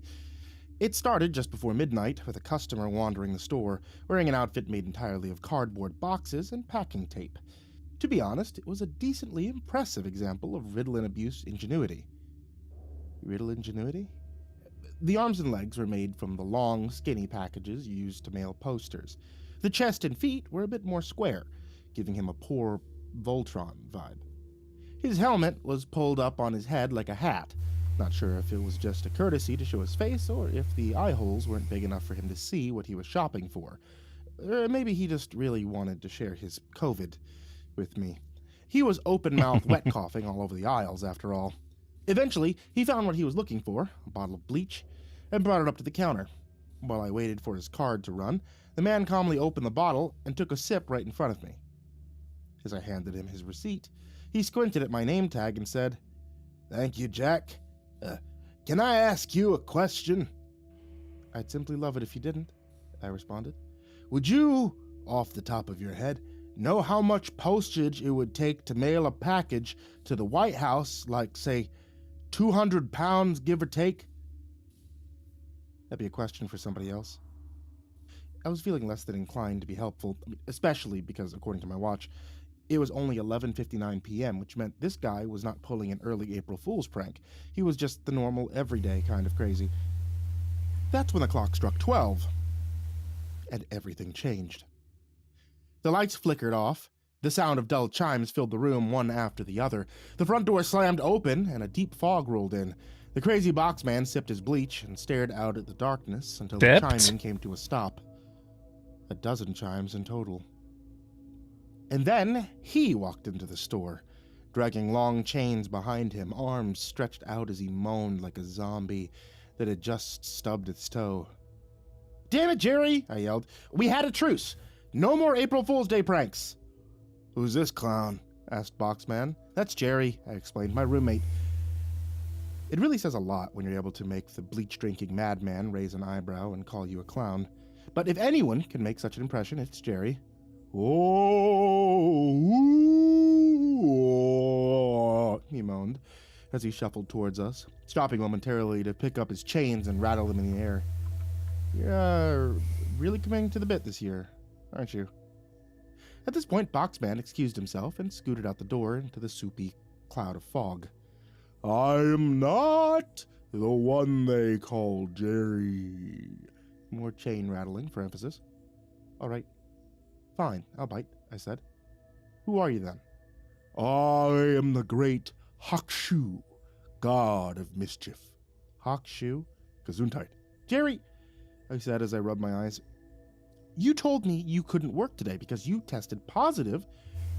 Speaker 5: It started just before midnight with a customer wandering the store, wearing an outfit made entirely of cardboard boxes and packing tape. To be honest, it was a decently impressive example of Ritalin abuse ingenuity. Ritalin ingenuity? The arms and legs were made from the long, skinny packages used to mail posters. The chest and feet were a bit more square, giving him a poor Voltron vibe. His helmet was pulled up on his head like a hat. Not sure if it was just a courtesy to show his face or if the eye holes weren't big enough for him to see what he was shopping for. Or maybe he just really wanted to share his COVID with me. He was open-mouthed wet coughing all over the aisles, after all. Eventually, he found what he was looking for, a bottle of bleach, and brought it up to the counter. While I waited for his card to run, the man calmly opened the bottle and took a sip right in front of me. As I handed him his receipt, he squinted at my name tag and said, "Thank you, Jack. Can I ask you a question?" "I'd simply love it if you didn't," I responded. "Would you, off the top of your head, know how much postage it would take to mail a package to the White House, like, say, 200 pounds, give or take?" That'd be a question for somebody else. I was feeling less than inclined to be helpful, especially because, according to my watch, it was only 11:59 p.m., which meant this guy was not pulling an early April Fool's prank. He was just the normal, everyday kind of crazy. That's when the clock struck 12, and everything changed. The lights flickered off. The sound of dull chimes filled the room one after the other. The front door slammed open, and a deep fog rolled in. The crazy boxman sipped his bleach and stared out at the darkness until the chiming came to a stop. A dozen chimes in total. And then he walked into the store, dragging long chains behind him, arms stretched out as he moaned like a zombie that had just stubbed its toe. "Damn it, Jerry!" I yelled. "We had a truce. No more April Fool's Day pranks. Who's this clown? Asked Boxman. That's Jerry, I explained, my roommate. It really says a lot when you're able to make the bleach-drinking madman raise an eyebrow and call you a clown. But if anyone can make such an impression, it's Jerry. Oh, he moaned as he shuffled towards us, stopping momentarily to pick up his chains and rattle them in the air. You're really coming to the bit this year, aren't you? At this point, Boxman excused himself and scooted out the door into the soupy cloud of fog. I am not the one they call Jerry. More chain rattling for emphasis. All right. Fine, I'll bite, I said. Who are you then? I am the great Hakshu, god of mischief. Hakshu? Gesundheit. Jerry, I said as I rubbed my eyes. You told me you couldn't work today because you tested positive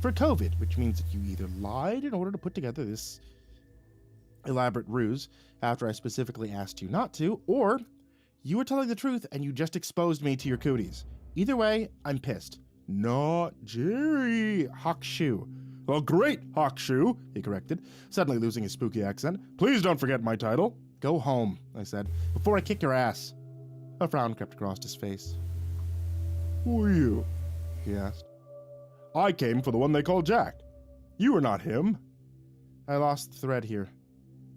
Speaker 5: for COVID, which means that you either lied in order to put together this elaborate ruse after I specifically asked you not to, or you were telling the truth and you just exposed me to your cooties. Either way, I'm pissed. Not Jerry, Hakshu. The great Hakshu, he corrected, suddenly losing his spooky accent. Please don't forget my title. Go home, I said, before I kick your ass. A frown crept across his face. Who are you? He asked. I came for the one they call Jack. You are not him. I lost the thread here.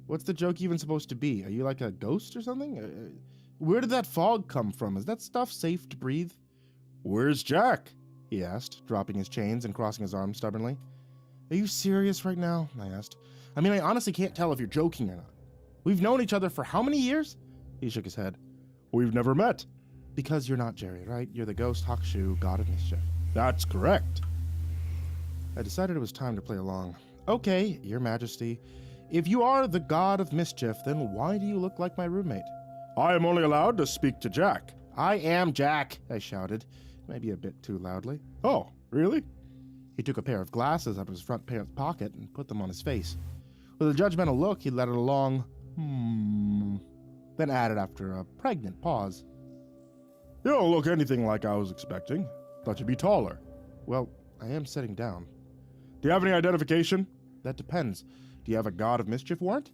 Speaker 5: What's the joke even supposed to be? Are you like a ghost or something? Where did that fog come from? Is that stuff safe to breathe? Where's Jack? He asked, dropping his chains and crossing his arms stubbornly. Are you serious right now? I asked. I mean, I honestly can't tell if you're joking or not. We've known each other for how many years? He shook his head. We've never met. Because you're not Jerry, right? You're the ghost Hakshu, god of mischief. That's correct. I decided it was time to play along. Okay, your majesty. If you are the god of mischief, then why do you look like my roommate? I am only allowed to speak to Jack. I am Jack, I shouted, maybe a bit too loudly. Oh, really? He took a pair of glasses out of his front pants pocket and put them on his face. With a judgmental look, he let it along, then added after a pregnant pause. You don't look anything like I was expecting. Thought you'd be taller. Well, I am sitting down. Do you have any identification? That depends. Do you have a god of mischief warrant?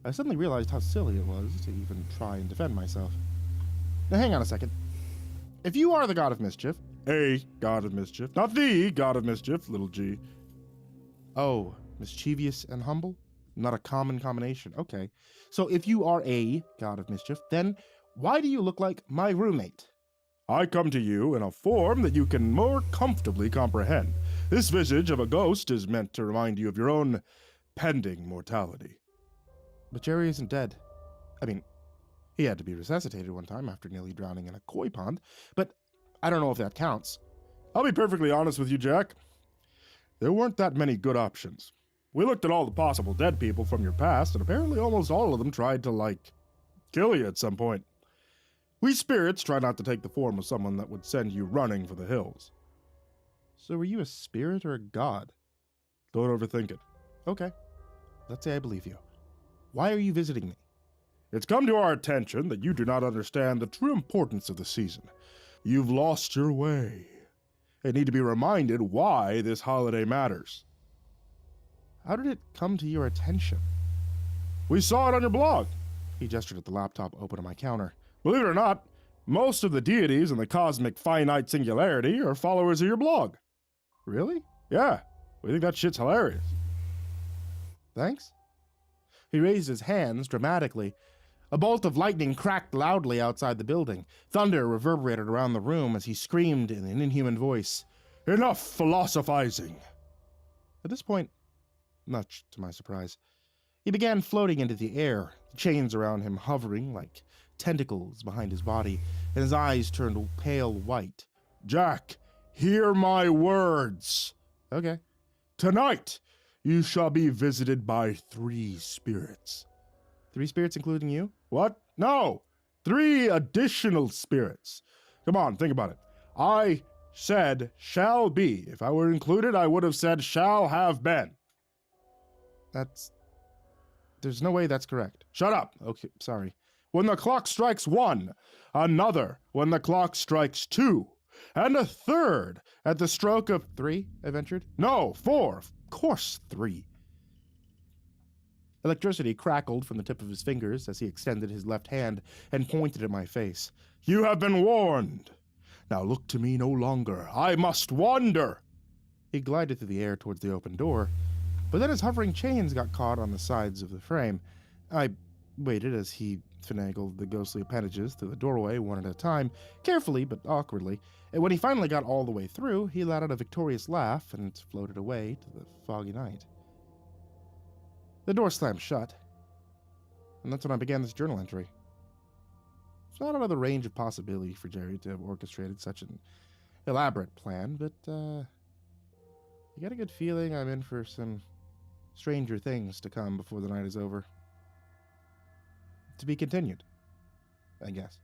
Speaker 5: I suddenly realized how silly it was to even try and defend myself. Now hang on a second. If you are the god of mischief, a god of mischief, not the god of mischief, little g. Oh, mischievous and humble? Not a common combination. Okay. So if you are a god of mischief, then why do you look like my roommate? I come to you in a form that you can more comfortably comprehend. This visage of a ghost is meant to remind you of your own pending mortality. But Jerry isn't dead. I mean, he had to be resuscitated one time after nearly drowning in a koi pond, but I don't know if that counts. I'll be perfectly honest with you, Jack. There weren't that many good options. We looked at all the possible dead people from your past, and apparently almost all of them tried to, kill you at some point. We spirits try not to take the form of someone that would send you running for the hills. So were you a spirit or a god? Don't overthink it. Okay. Let's say I believe you. Why are you visiting me? It's come to our attention that you do not understand the true importance of the season. You've lost your way and need to be reminded why this holiday matters. How did it come to your attention? We saw it on your blog. He gestured at the laptop open on my counter. Believe it or not, most of the deities in the cosmic finite singularity are followers of your blog. Really? Yeah, we think that shit's hilarious. Thanks. He raised his hands dramatically. A bolt of lightning cracked loudly outside the building. Thunder reverberated around the room as he screamed in an inhuman voice, Enough philosophizing! At this point, much to my surprise, he began floating into the air, the chains around him hovering like tentacles behind his body, and his eyes turned pale white. Jack, hear my words! Okay. Tonight, you shall be visited by 3 spirits. 3 spirits including you? What? No! 3 additional spirits. Come on, think about it. I said shall be. If I were included, I would have said shall have been. There's no way that's correct. Shut up. Okay, sorry. When the clock strikes 1, another. When the clock strikes 2, and a third at the stroke of 3, I ventured. No, 4, of course 3. Electricity crackled from the tip of his fingers as he extended his left hand and pointed at my face. You have been warned. Now look to me no longer. I must wander. He glided through the air towards the open door, but then his hovering chains got caught on the sides of the frame. I waited as he finagled the ghostly appendages through the doorway one at a time, carefully but awkwardly, and when he finally got all the way through, he let out a victorious laugh and floated away to the foggy night. The door slammed shut, and that's when I began this journal entry. It's not out of the range of possibility for Jerry to have orchestrated such an elaborate plan, but I got a good feeling I'm in for some stranger things to come before the night is over. To be continued, I guess.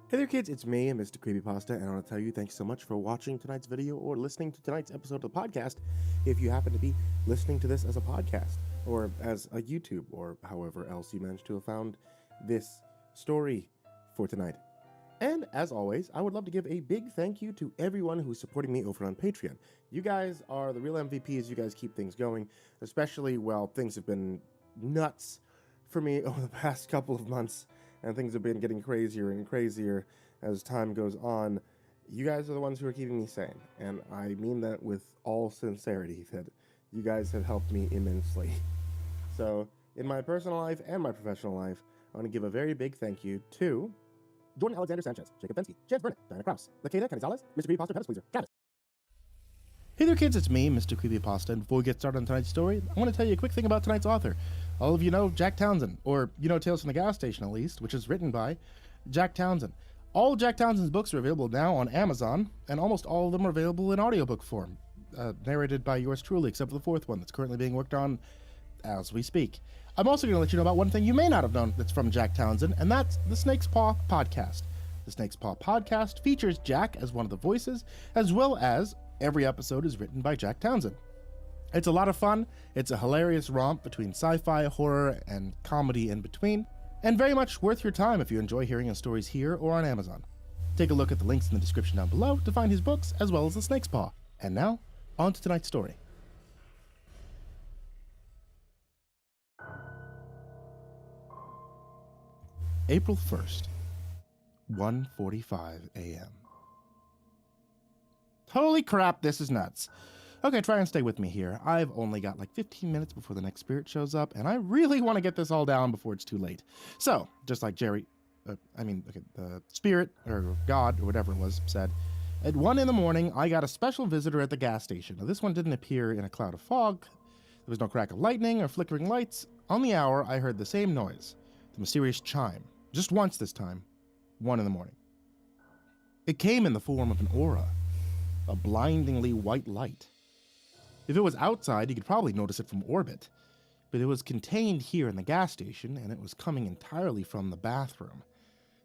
Speaker 6: Hey there kids, it's me, Mr. Creepypasta, and I want to tell you thanks so much for watching tonight's video or listening to tonight's episode of the podcast if you happen to be listening to this as a podcast or as a YouTube or however else you managed to have found this story for tonight. And as always, I would love to give a big thank you to everyone who's supporting me over on Patreon. You guys are the real MVPs. You guys keep things going, especially while things have been nuts for me over the past couple of months. And things have been getting crazier and crazier as time goes on. You guys are the ones who are keeping me sane. And I mean that with all sincerity, that you guys have helped me immensely. So, in my personal life and my professional life, I want to give a very big thank you to Jordan Alexander Sanchez, Jacob Bensky, Chance Burnett, Diana Kraus, Lakeda Canizales, Mr. Creepypasta, Pettis Pleaser, Travis.
Speaker 5: Hey there kids, it's me, Mr. Creepypasta, and before we get started on tonight's story, I want to tell you a quick thing about tonight's author. All of you know Jack Townsend, or you know Tales from the Gas Station at least, which is written by Jack Townsend. All of Jack Townsend's books are available now on Amazon, and almost all of them are available in audiobook form, narrated by yours truly, except for the fourth one that's currently being worked on as we speak. I'm also going to let you know about one thing you may not have known that's from Jack Townsend, and that's the Snake's Paw Podcast. The Snake's Paw Podcast features Jack as one of the voices, as well as every episode is written by Jack Townsend. It's a lot of fun, it's a hilarious romp between sci-fi, horror, and comedy in between, and very much worth your time if you enjoy hearing his stories here or on Amazon. Take a look at the links in the description down below to find his books, as well as The Snake's Paw. And now, on to tonight's story. April 1st, 1:45 a.m. Holy crap, this is nuts. Okay, try and stay with me here. I've only got like 15 minutes before the next spirit shows up, and I really want to get this all down before it's too late. So, just like the spirit, or God, or whatever it was, said, at 1 in the morning, I got a special visitor at the gas station. Now, this one didn't appear in a cloud of fog. There was no crack of lightning or flickering lights. On the hour, I heard the same noise, the mysterious chime. Just once this time, 1 in the morning. It came in the form of an aura, a blindingly white light. If it was outside, you could probably notice it from orbit, but it was contained here in the gas station, and it was coming entirely from the bathroom.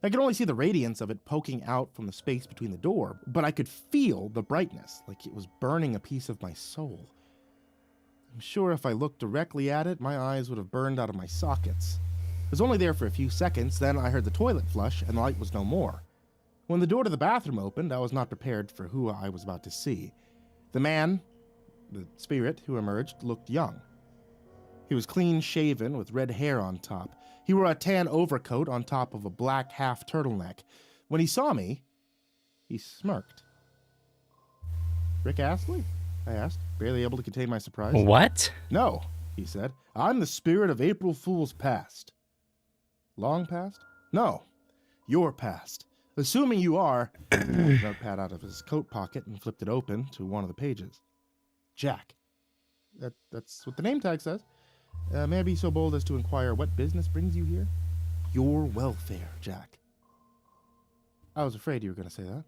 Speaker 5: I could only see the radiance of it poking out from the space between the door, but I could feel the brightness, like it was burning a piece of my soul. I'm sure if I looked directly at it, my eyes would have burned out of my sockets. It was only there for a few seconds, then I heard the toilet flush, and the light was no more. When the door to the bathroom opened, I was not prepared for who I was about to see. The man, the spirit who emerged, looked young. He was clean-shaven with red hair on top. He wore a tan overcoat on top of a black half turtleneck. When he saw me, he smirked. Rick Astley? I asked, barely able to contain my surprise.
Speaker 1: What?
Speaker 5: No, he said. I'm the spirit of April Fool's past. Long past? No, your past. Assuming you are, he pulled a notepad out of his coat pocket and flipped it open to one of the pages. Jack. That's what the name tag says. May I be so bold as to inquire what business brings you here? Your welfare, Jack. I was afraid you were going to say that.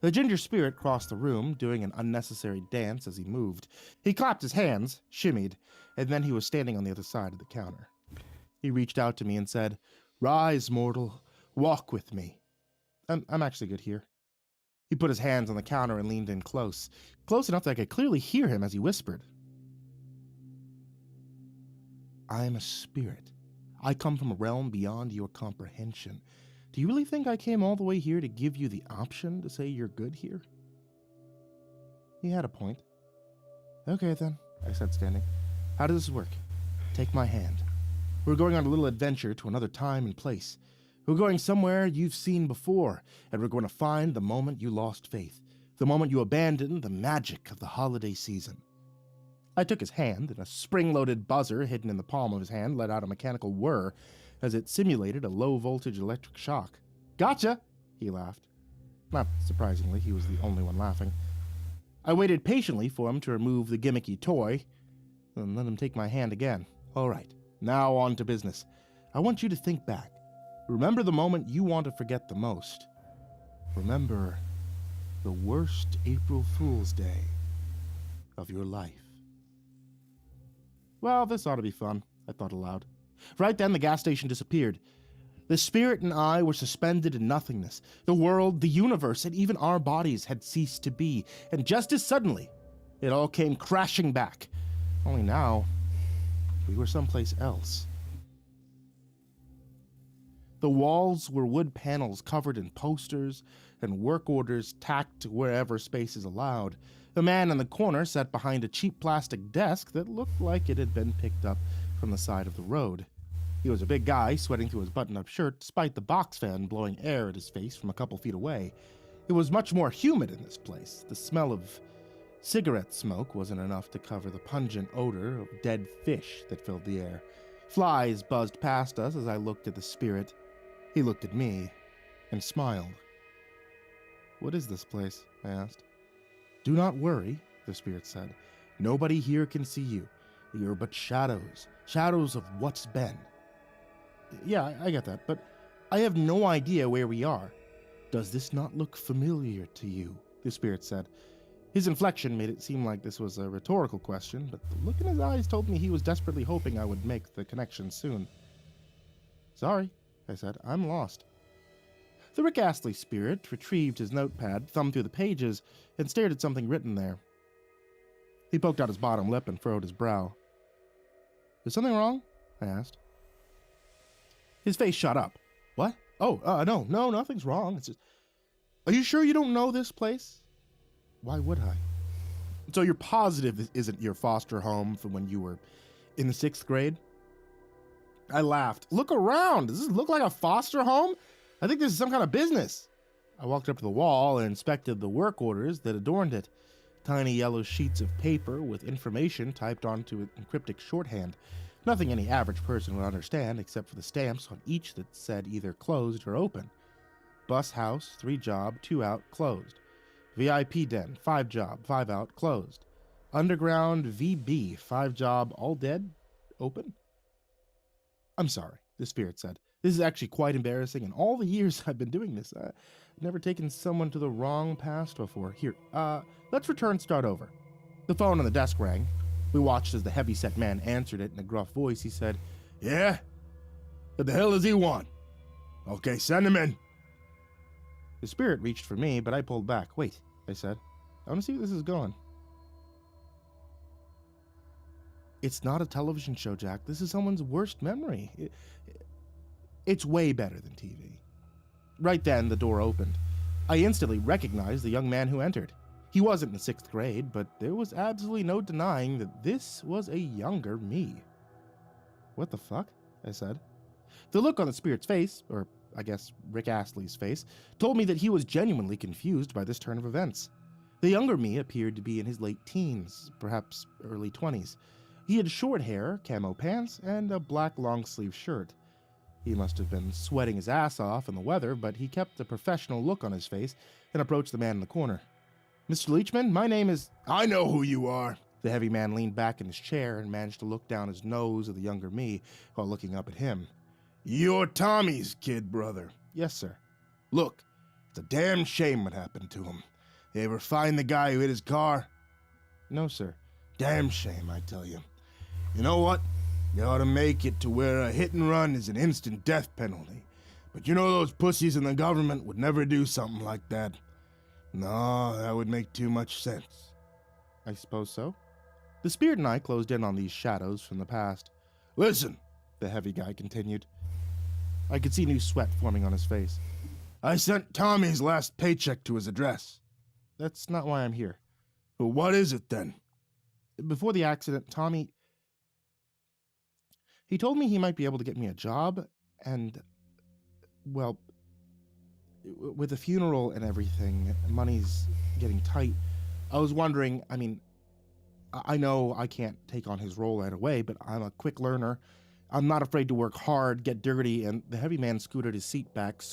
Speaker 5: The ginger spirit crossed the room, doing an unnecessary dance as he moved. He clapped his hands, shimmied, and then he was standing on the other side of the counter. He reached out to me and said, "Rise, mortal, walk with me." I'm actually good here. He put his hands on the counter and leaned in close enough that I could clearly hear him as he whispered. I am a spirit. I come from a realm beyond your comprehension. Do you really think I came all the way here to give you the option to say you're good here? He had a point. Okay then, I said, standing. How does this work? Take my hand. We're going on a little adventure to another time and place. We're going somewhere you've seen before, and we're going to find the moment you lost faith, the moment you abandoned the magic of the holiday season. I took his hand, and a spring-loaded buzzer hidden in the palm of his hand let out a mechanical whir as it simulated a low-voltage electric shock. Gotcha! He laughed. Not surprisingly, he was the only one laughing. I waited patiently for him to remove the gimmicky toy, and let him take my hand again. All right, now on to business. I want you to think back. Remember the moment you want to forget the most. Remember the worst April Fool's Day of your life. Well, this ought to be fun, I thought aloud. Right then, the gas station disappeared. The spirit and I were suspended in nothingness. The world, the universe, and even our bodies had ceased to be. And just as suddenly, it all came crashing back. Only now, we were someplace else. The walls were wood panels covered in posters and work orders tacked to wherever space is allowed. The man in the corner sat behind a cheap plastic desk that looked like it had been picked up from the side of the road. He was a big guy, sweating through his button-up shirt, despite the box fan blowing air at his face from a couple feet away. It was much more humid in this place. The smell of cigarette smoke wasn't enough to cover the pungent odor of dead fish that filled the air. Flies buzzed past us as I looked at the spirit. He looked at me and smiled. What is this place? I asked. Do not worry, the spirit said. Nobody here can see you. You're but shadows, shadows of what's been. Yeah, I get that, but I have no idea where we are. Does this not look familiar to you? The spirit said. His inflection made it seem like this was a rhetorical question, but the look in his eyes told me he was desperately hoping I would make the connection soon. Sorry, I said. I'm lost. The Rick Astley spirit retrieved his notepad, thumbed through the pages, and stared at something written there. He poked out his bottom lip and furrowed his brow. Is something wrong? I asked. His face shot up. What? Oh, no, nothing's wrong. It's just... Are you sure you don't know this place? Why would I? So you're positive this isn't your foster home from when you were in the 6th grade? I laughed. Look around. Does this look like a foster home? I think this is some kind of business. I walked up to the wall and inspected the work orders that adorned it. Tiny yellow sheets of paper with information typed onto it in cryptic shorthand. Nothing any average person would understand except for the stamps on each that said either closed or open. Bus house, 3 job, 2 out, closed. VIP den, 5 job, 5 out, closed. Underground VB, 5 job, all dead, open? I'm sorry, the spirit said. This is actually quite embarrassing. In all the years I've been doing this, I've never taken someone to the wrong past before. Here, let's return start over. The phone on the desk rang. We watched as the heavy-set man answered it in a gruff voice. He said, Yeah? What the hell does he want? Okay, send him in. The spirit reached for me, but I pulled back. Wait, I said. I want to see where this is going. It's not a television show, Jack. This is someone's worst memory. It's way better than TV. Right then, the door opened. I instantly recognized the young man who entered. He wasn't in 6th grade, but there was absolutely no denying that this was a younger me. What the fuck? I said. The look on the spirit's face, or I guess Rick Astley's face, told me that he was genuinely confused by this turn of events. The younger me appeared to be in his late teens, perhaps early 20s. He had short hair, camo pants, and a black long-sleeve shirt. He must have been sweating his ass off in the weather, but he kept a professional look on his face and approached the man in the corner. Mr. Leachman, my name is... I know who you are. The heavy man leaned back in his chair and managed to look down his nose at the younger me while looking up at him. You're Tommy's kid brother. Yes, sir. Look, it's a damn shame what happened to him. You ever find the guy who hit his car? No, sir. Damn shame, I tell you. You know what? You ought to make it to where a hit and run is an instant death penalty. But you know those pussies in the government would never do something like that. No, that would make too much sense. I suppose so. The spirit and I closed in on these shadows from the past. Listen, the heavy guy continued. I could see new sweat forming on his face. I sent Tommy his last paycheck to his address. That's not why I'm here. Well, what is it then? Before the accident, Tommy... He told me he might be able to get me a job, and... Well, with the funeral and everything, money's getting tight. I was wondering, I know I can't take on his role right away, but I'm a quick learner. I'm not afraid to work hard, get dirty, and the heavy man scooted his seat back,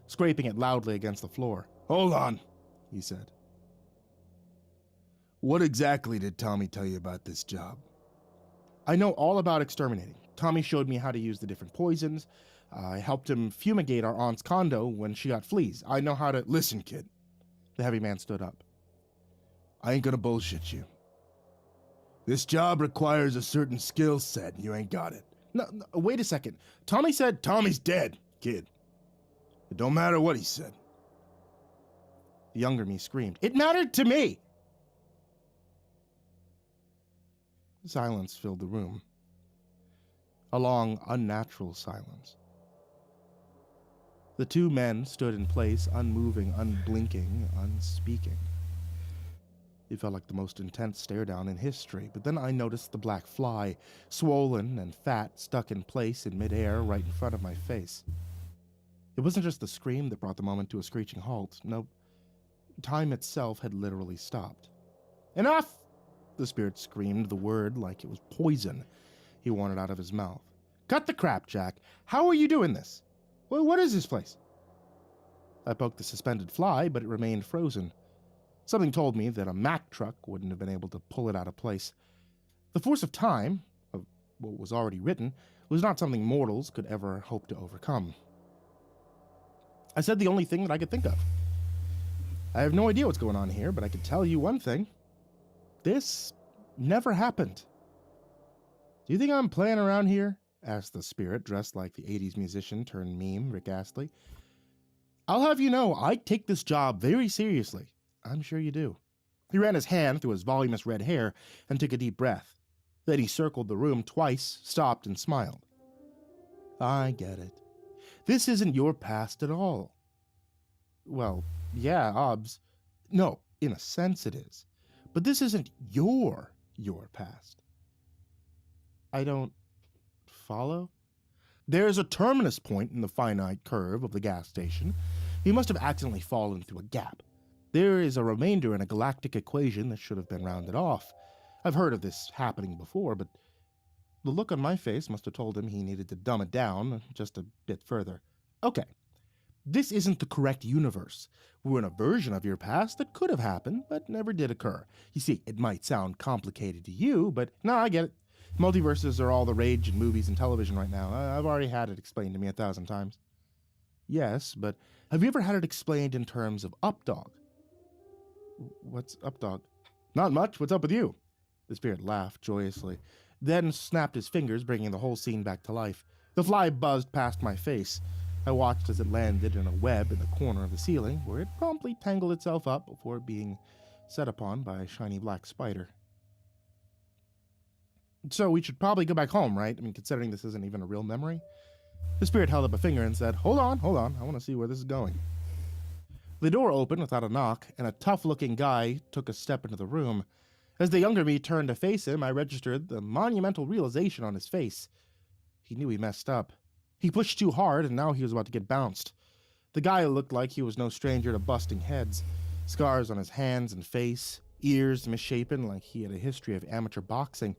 Speaker 5: scraping it loudly against the floor. Hold on, he said. What exactly did Tommy tell you about this job? I know all about exterminating. Tommy showed me how to use the different poisons. I helped him fumigate our aunt's condo when she got fleas. I know how to... Listen, kid. The heavy man stood up. I ain't gonna bullshit you. This job requires a certain skill set, and you ain't got it. No, wait a second. Tommy said Tommy's dead, kid. It don't matter what he said. The younger me screamed. It mattered to me! Silence filled the room. A long, unnatural silence. The two men stood in place, unmoving, unblinking, unspeaking. It felt like the most intense stare-down in history, but then I noticed the black fly, swollen and fat, stuck in place in midair right in front of my face. It wasn't just the scream that brought the moment to a screeching halt. No, time itself had literally stopped. Enough! The spirit screamed the word like it was poison he wanted out of his mouth. Cut the crap, Jack. How are you doing this? What is this place? I poked the suspended fly, but it remained frozen. Something told me that a Mack truck wouldn't have been able to pull it out of place. The force of time, of what was already written, was not something mortals could ever hope to overcome. I said the only thing that I could think of. I have no idea what's going on here, but I can tell you one thing. This never happened. Do you think I'm playing around here? Asked the spirit, dressed like the 80s musician turned meme, Rick Astley. I'll have you know, I take this job very seriously. I'm sure you do. He ran his hand through his voluminous red hair and took a deep breath. Then he circled the room twice, stopped, and smiled. I get it. This isn't your past at all. Well, yeah, obs. No, in a sense it is. But this isn't your past. I don't follow? There's a terminus point in the finite curve of the gas station. He must have accidentally fallen through a gap. There is a remainder in a galactic equation that should have been rounded off. I've heard of this happening before, but the look on my face must have told him he needed to dumb it down just a bit further. Okay, this isn't the correct universe. We're in a version of your past that could have happened, but never did occur. You see, it might sound complicated to you, but no, I get it. Multiverses are all the rage in movies and television right now. I've already had it explained to me 1,000 times. Yes, but have you ever had it explained in terms of updog? What's updog? Not much. What's up with you? The spirit laughed joyously, then snapped his fingers, bringing the whole scene back to life. The fly buzzed past my face. I watched as it landed in a web in the corner of the ceiling, where it promptly tangled itself up before being set upon by a shiny black spider. So we should probably go back home, right? I mean, considering this isn't even a real memory. The spirit held up a finger and said, Hold on. I want to see where this is going. The door opened without a knock, and a tough-looking guy took a step into the room. As the younger me turned to face him, I registered the monumental realization on his face. He knew he messed up. He pushed too hard, and now he was about to get bounced. The guy looked like he was no stranger to busting heads. Scars on his hands and face, ears misshapen like he had a history of amateur boxing,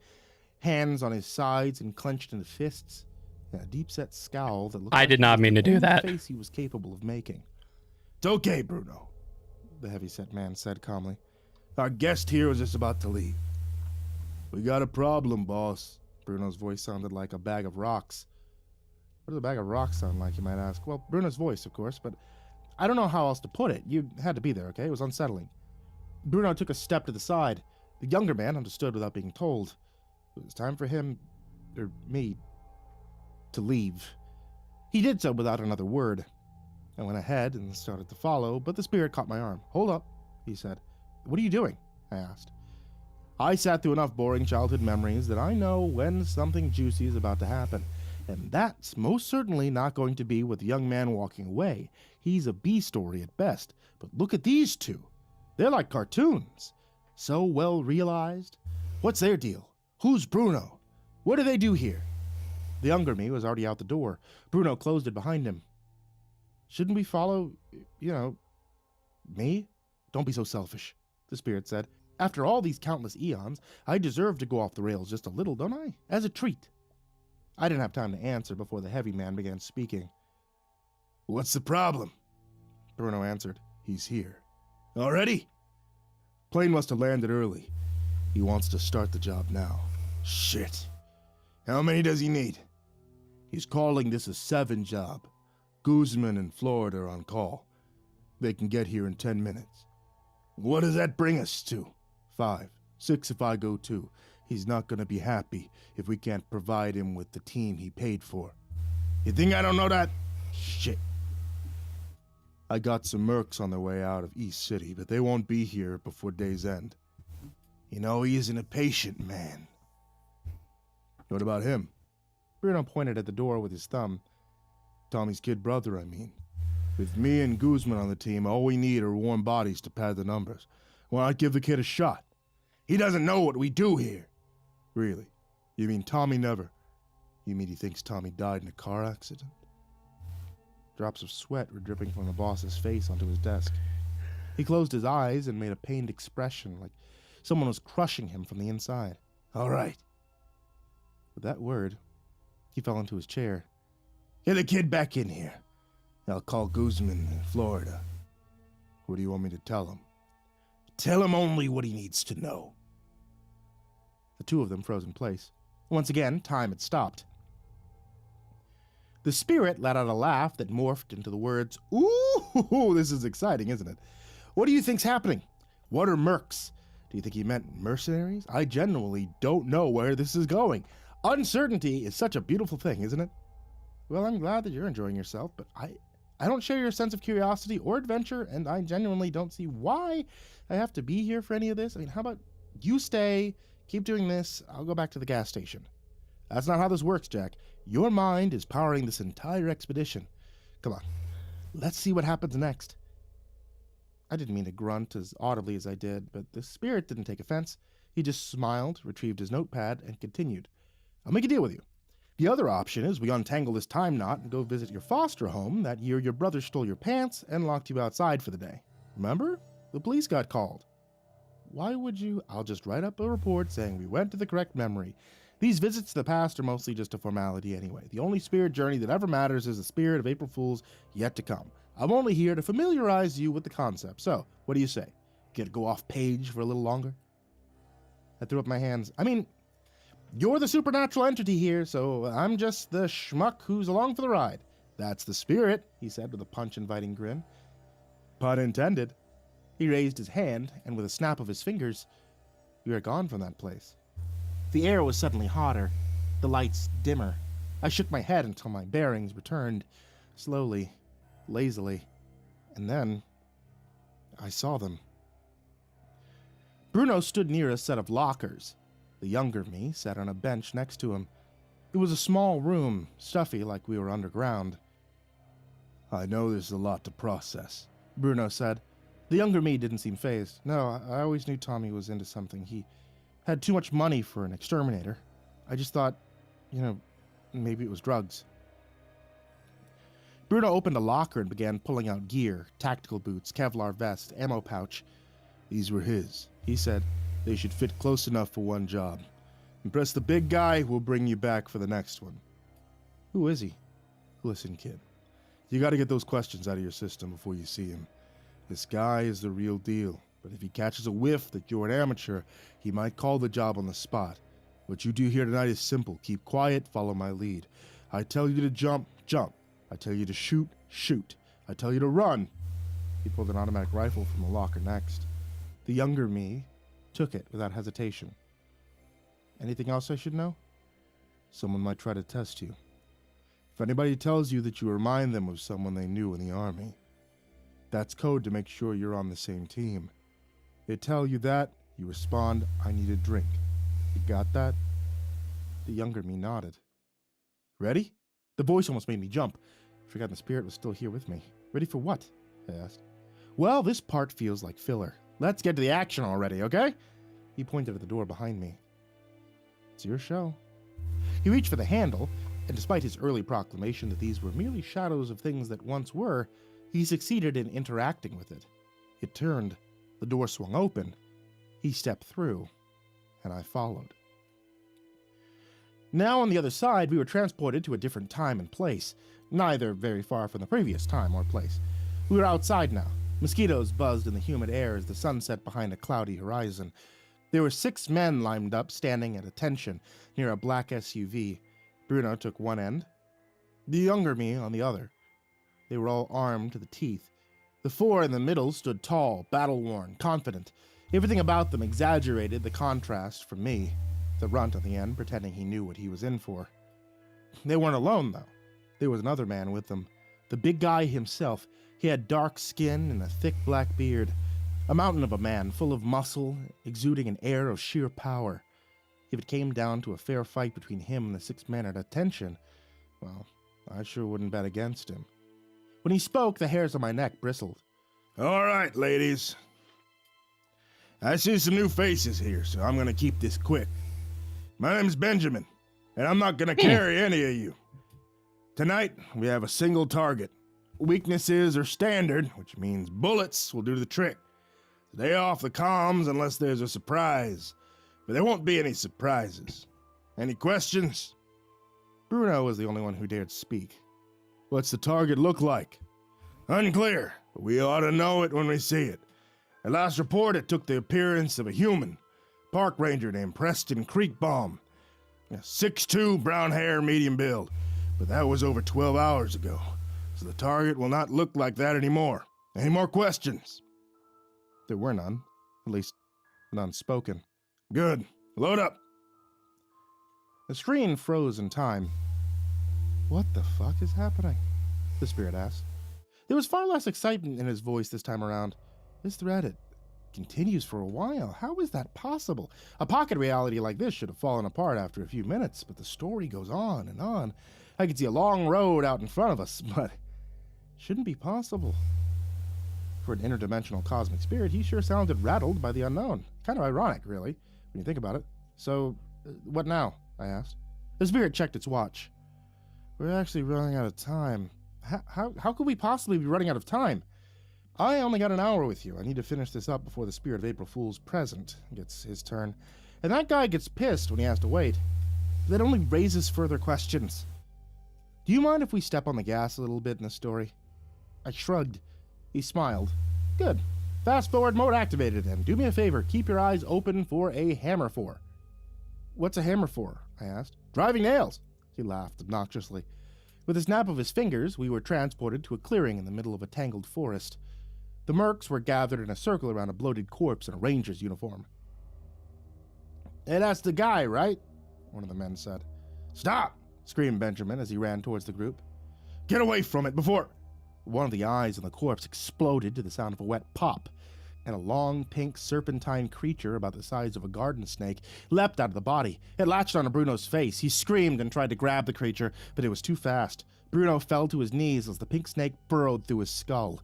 Speaker 5: hands on his sides and clenched into fists, and a deep-set scowl that looked
Speaker 1: I
Speaker 5: like
Speaker 1: did not
Speaker 5: the
Speaker 1: mean to do
Speaker 5: only
Speaker 1: that.
Speaker 5: face he was capable of making. It's okay, Bruno, the heavy-set man said calmly. Our guest here was just about to leave. We got a problem, boss. Bruno's voice sounded like a bag of rocks. What does a bag of rocks sound like, you might ask? Well, Bruno's voice, of course, but I don't know how else to put it. You had to be there, okay? It was unsettling. Bruno took a step to the side. The younger man understood without being told. It was time for him, or me, to leave. He did so without another word. I went ahead and started to follow, but the spirit caught my arm. Hold up, he said. What are you doing? I asked. I sat through enough boring childhood memories that I know when something juicy is about to happen. And that's most certainly not going to be with the young man walking away. He's a B story at best. But look at these two. They're like cartoons. So well realized. What's their deal? Who's Bruno? What do they do here? The younger me was already out the door. Bruno closed it behind him. Shouldn't we follow, me? Don't be so selfish, the spirit said. After all these countless eons, I deserve to go off the rails just a little, don't I? As a treat. I didn't have time to answer before the heavy man began speaking. What's the problem? Bruno answered. He's here. Already? Plane must have landed early. He wants to start the job now. Shit. How many does he need? He's calling this a 7 job. Guzman and Florida are on call. They can get here in 10 minutes. What does that bring us to? 5, 6 if I go too. He's not gonna be happy if we can't provide him with the team he paid for. You think I don't know that? Shit. I got some mercs on their way out of East City, but they won't be here before day's end. He isn't a patient man. What about him? Bruno pointed at the door with his thumb. Tommy's kid brother, I mean. With me and Guzman on the team, all we need are warm bodies to pad the numbers. Why not give the kid a shot? He doesn't know what we do here. Really? You mean Tommy never? You mean he thinks Tommy died in a car accident? Drops of sweat were dripping from the boss's face onto his desk. He closed his eyes and made a pained expression, like someone was crushing him from the inside. All right. With that word, he fell into his chair. Get the kid back in here. I'll call Guzman in Florida. What do you want me to tell him? Tell him only what he needs to know. The two of them froze in place. Once again, time had stopped. The spirit let out a laugh that morphed into the words, Ooh, this is exciting, isn't it? What do you think's happening? What are mercs? Do you think he meant mercenaries? I genuinely don't know where this is going. Uncertainty is such a beautiful thing, isn't it? Well, I'm glad that you're enjoying yourself, but I don't share your sense of curiosity or adventure, and I genuinely don't see why I have to be here for any of this. I mean, how about you stay, keep doing this, I'll go back to the gas station. That's not how this works, Jack. Your mind is powering this entire expedition. Come on, let's see what happens next. I didn't mean to grunt as audibly as I did, but the spirit didn't take offense. He just smiled, retrieved his notepad, and continued. I'll make a deal with you. The other option is we untangle this time knot and go visit your foster home. That year your brother stole your pants and locked you outside for the day. Remember? The police got called. Why would you? I'll just write up a report saying we went to the correct memory. These visits to the past are mostly just a formality anyway. The only spirit journey that ever matters is the spirit of April Fools yet to come. I'm only here to familiarize you with the concept. So, what do you say? Get to go off page for a little longer? I threw up my hands. I mean, you're the supernatural entity here, so I'm just the schmuck who's along for the ride. That's the spirit, he said with a punch-inviting grin. Pun intended. He raised his hand, and with a snap of his fingers, we were gone from that place. The air was suddenly hotter, the lights dimmer. I shook my head until my bearings returned, slowly, lazily, and then I saw them. Bruno stood near a set of lockers. The younger me sat on a bench next to him. It was a small room, stuffy like we were underground. I know there's a lot to process, Bruno said. The younger me didn't seem fazed. No, I always knew Tommy was into something. He had too much money for an exterminator. I just thought, maybe it was drugs. Bruno opened a locker and began pulling out gear, tactical boots, Kevlar vest, ammo pouch. These were his, he said. They should fit close enough for one job. Impress the big guy, we'll bring you back for the next one. Who is he? Listen, kid. You gotta get those questions out of your system before you see him. This guy is the real deal, but if he catches a whiff that you're an amateur, he might call the job on the spot. What you do here tonight is simple. Keep quiet, follow my lead. I tell you to jump, jump. I tell you to shoot, shoot. I tell you to run. He pulled an automatic rifle from the locker next. The younger me took it without hesitation. Anything else I should know? Someone might try to test you. If anybody tells you that you remind them of someone they knew in the army, that's code to make sure you're on the same team. They tell you that, You respond, I need a drink. You got that? The younger me nodded. Ready? The voice almost made me jump. I forgot the spirit was still here with me. Ready for what? I asked. Well, this part feels like filler. Let's get to the action already, okay? He pointed at the door behind me. It's your show. He reached for the handle, and despite his early proclamation that these were merely shadows of things that once were, he succeeded in interacting with it. It turned, the door swung open, he stepped through, and I followed. Now on the other side, we were transported to a different time and place, neither very far from the previous time or place. We were outside now. Mosquitoes buzzed in the humid air as the sun set behind a cloudy horizon. There were 6 men lined up, standing at attention, near a black SUV. Bruno took one end, the younger me on the other. They were all armed to the teeth. The 4 in the middle stood tall, battle-worn, confident. Everything about them exaggerated the contrast from me, the runt on the end pretending he knew what he was in for. They weren't alone, though. There was another man with them, the big guy himself. He had dark skin and a thick black beard, a mountain of a man, full of muscle, exuding an air of sheer power. If it came down to a fair fight between him and the 6 men at attention, well, I sure wouldn't bet against him. When he spoke, the hairs on my neck bristled.
Speaker 7: All right, ladies. I see some new faces here, so I'm going to keep this quick. My name's Benjamin, and I'm not going to carry any of you. Tonight, we have a single target. Weaknesses are standard, which means bullets will do the trick. Stay off the comms unless there's a surprise, but there won't be any surprises. Any questions?
Speaker 5: Bruno was the only one who dared speak.
Speaker 7: What's the target look like? Unclear, but we ought to know it when we see it. At last report, it took the appearance of a human. Park ranger named Preston Creekbaum. 6'2", brown hair, medium build. But that was over 12 hours ago, so the target will not look like that anymore. Any more questions?
Speaker 5: There were none. At least, none spoken.
Speaker 7: Good. Load up.
Speaker 5: The screen froze in time. What the fuck is happening? The spirit asked. There was far less excitement in his voice this time around. This thread, it continues for a while. How is that possible? A pocket reality like this should have fallen apart after a few minutes, but the story goes on and on. I could see a long road out in front of us, but it shouldn't be possible. For an interdimensional cosmic spirit, he sure sounded rattled by the unknown. Kind of ironic, really, when you think about it. So, what now? I asked. The spirit checked its watch. We're actually running out of time. How could we possibly be running out of time? I only got an hour with you. I need to finish this up before the spirit of April Fool's present gets his turn. And that guy gets pissed when he has to wait. That only raises further questions. Do you mind if we step on the gas a little bit in the story? I shrugged. He smiled. Good. Fast forward mode activated, and do me a favor, keep your eyes open for a hammer for. What's a hammer for? I asked. Driving nails. He laughed obnoxiously. With a snap of his fingers, we were transported to a clearing in the middle of a tangled forest. The mercs were gathered in a circle around a bloated corpse in a ranger's uniform. Hey, that's the guy, right? One of the men said.
Speaker 7: Stop!
Speaker 5: Screamed Benjamin as he ran towards the group.
Speaker 7: Get away from it before...
Speaker 5: One of the eyes on the corpse exploded to the sound of a wet pop, and a long, pink, serpentine creature about the size of a garden snake leapt out of the body. It latched onto Bruno's face. He screamed and tried to grab the creature, but it was too fast. Bruno fell to his knees as the pink snake burrowed through his skull.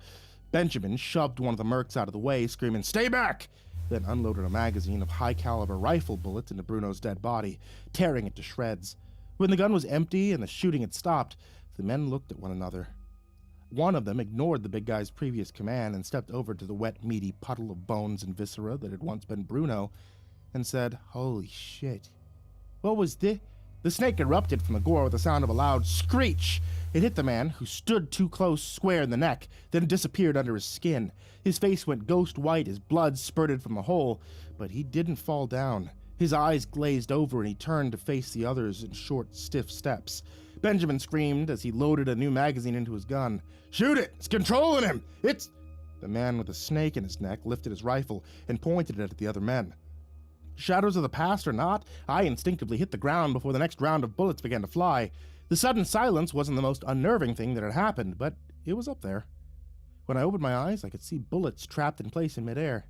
Speaker 5: Benjamin shoved one of the mercs out of the way, screaming, "Stay back!" Then unloaded a magazine of high-caliber rifle bullets into Bruno's dead body, tearing it to shreds. When the gun was empty and the shooting had stopped, the men looked at one another. One of them ignored the big guy's previous command and stepped over to the wet, meaty puddle of bones and viscera that had once been Bruno and said, "Holy shit." What was this? The snake erupted from the gore with the sound of a loud screech. It hit the man, who stood too close, square in the neck, then disappeared under his skin. His face went ghost white as blood spurted from the hole, but he didn't fall down. His eyes glazed over and he turned to face the others in short, stiff steps. Benjamin screamed as he loaded a new magazine into his gun. "Shoot it! It's controlling him! It's..." The man with the snake in his neck lifted his rifle and pointed it at the other men. Shadows of the past or not, I instinctively hit the ground before the next round of bullets began to fly. The sudden silence wasn't the most unnerving thing that had happened, but it was up there. When I opened my eyes, I could see bullets trapped in place in midair.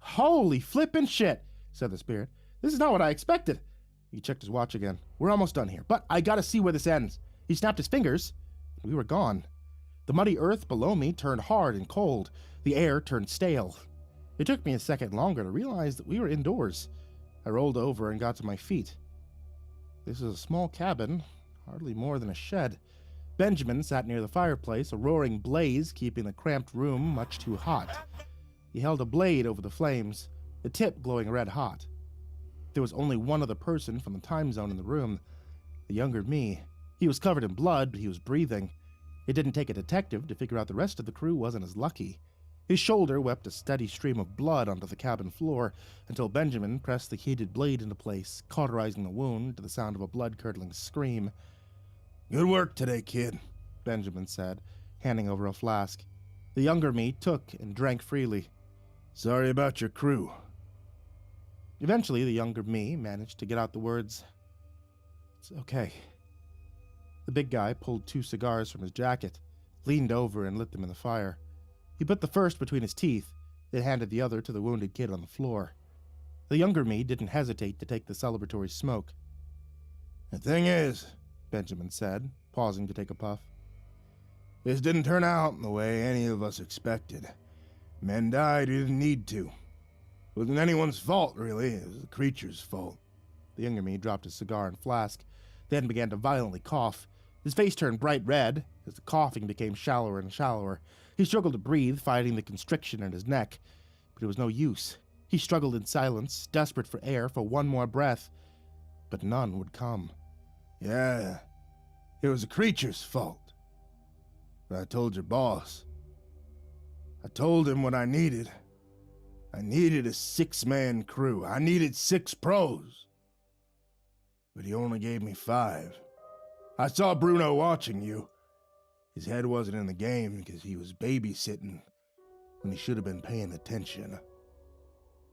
Speaker 5: Holy flippin' shit, said the spirit. This is not what I expected. He checked his watch again. We're almost done here, but I gotta see where this ends. He snapped his fingers. We were gone. The muddy earth below me turned hard and cold. The air turned stale. It took me a second longer to realize that we were indoors. I rolled over and got to my feet. This is a small cabin, hardly more than a shed. Benjamin sat near the fireplace, a roaring blaze keeping the cramped room much too hot. He held a blade over the flames, the tip glowing red hot. There was only one other person from the time zone in the room, the younger me. He was covered in blood, but he was breathing. It didn't take a detective to figure out the rest of the crew wasn't as lucky. His shoulder wept a steady stream of blood onto the cabin floor until Benjamin pressed the heated blade into place, cauterizing the wound to the sound of a blood-curdling scream.
Speaker 7: Good work today, kid,
Speaker 5: Benjamin said, handing over a flask. The younger me took and drank freely.
Speaker 7: Sorry about your crew.
Speaker 5: Eventually, the younger me managed to get out the words, "It's okay." The big guy pulled 2 cigars from his jacket, leaned over and lit them in the fire. He put the first between his teeth, then handed the other to the wounded kid on the floor. The younger me didn't hesitate to take the celebratory smoke.
Speaker 7: The thing is,
Speaker 5: Benjamin said, pausing to take a puff,
Speaker 7: this didn't turn out the way any of us expected. Men died who didn't need to. It wasn't anyone's fault, really. It was the creature's fault.
Speaker 5: The younger me dropped his cigar and flask, then began to violently cough. His face turned bright red as the coughing became shallower and shallower. He struggled to breathe, fighting the constriction in his neck, but it was no use. He struggled in silence, desperate for air, for one more breath, but none would come.
Speaker 7: Yeah, it was the creature's fault. But I told your boss. I told him what I needed. I needed a 6-man crew. I needed 6 pros. But he only gave me 5. I saw Bruno watching you. His head wasn't in the game because he was babysitting when he should have been paying attention.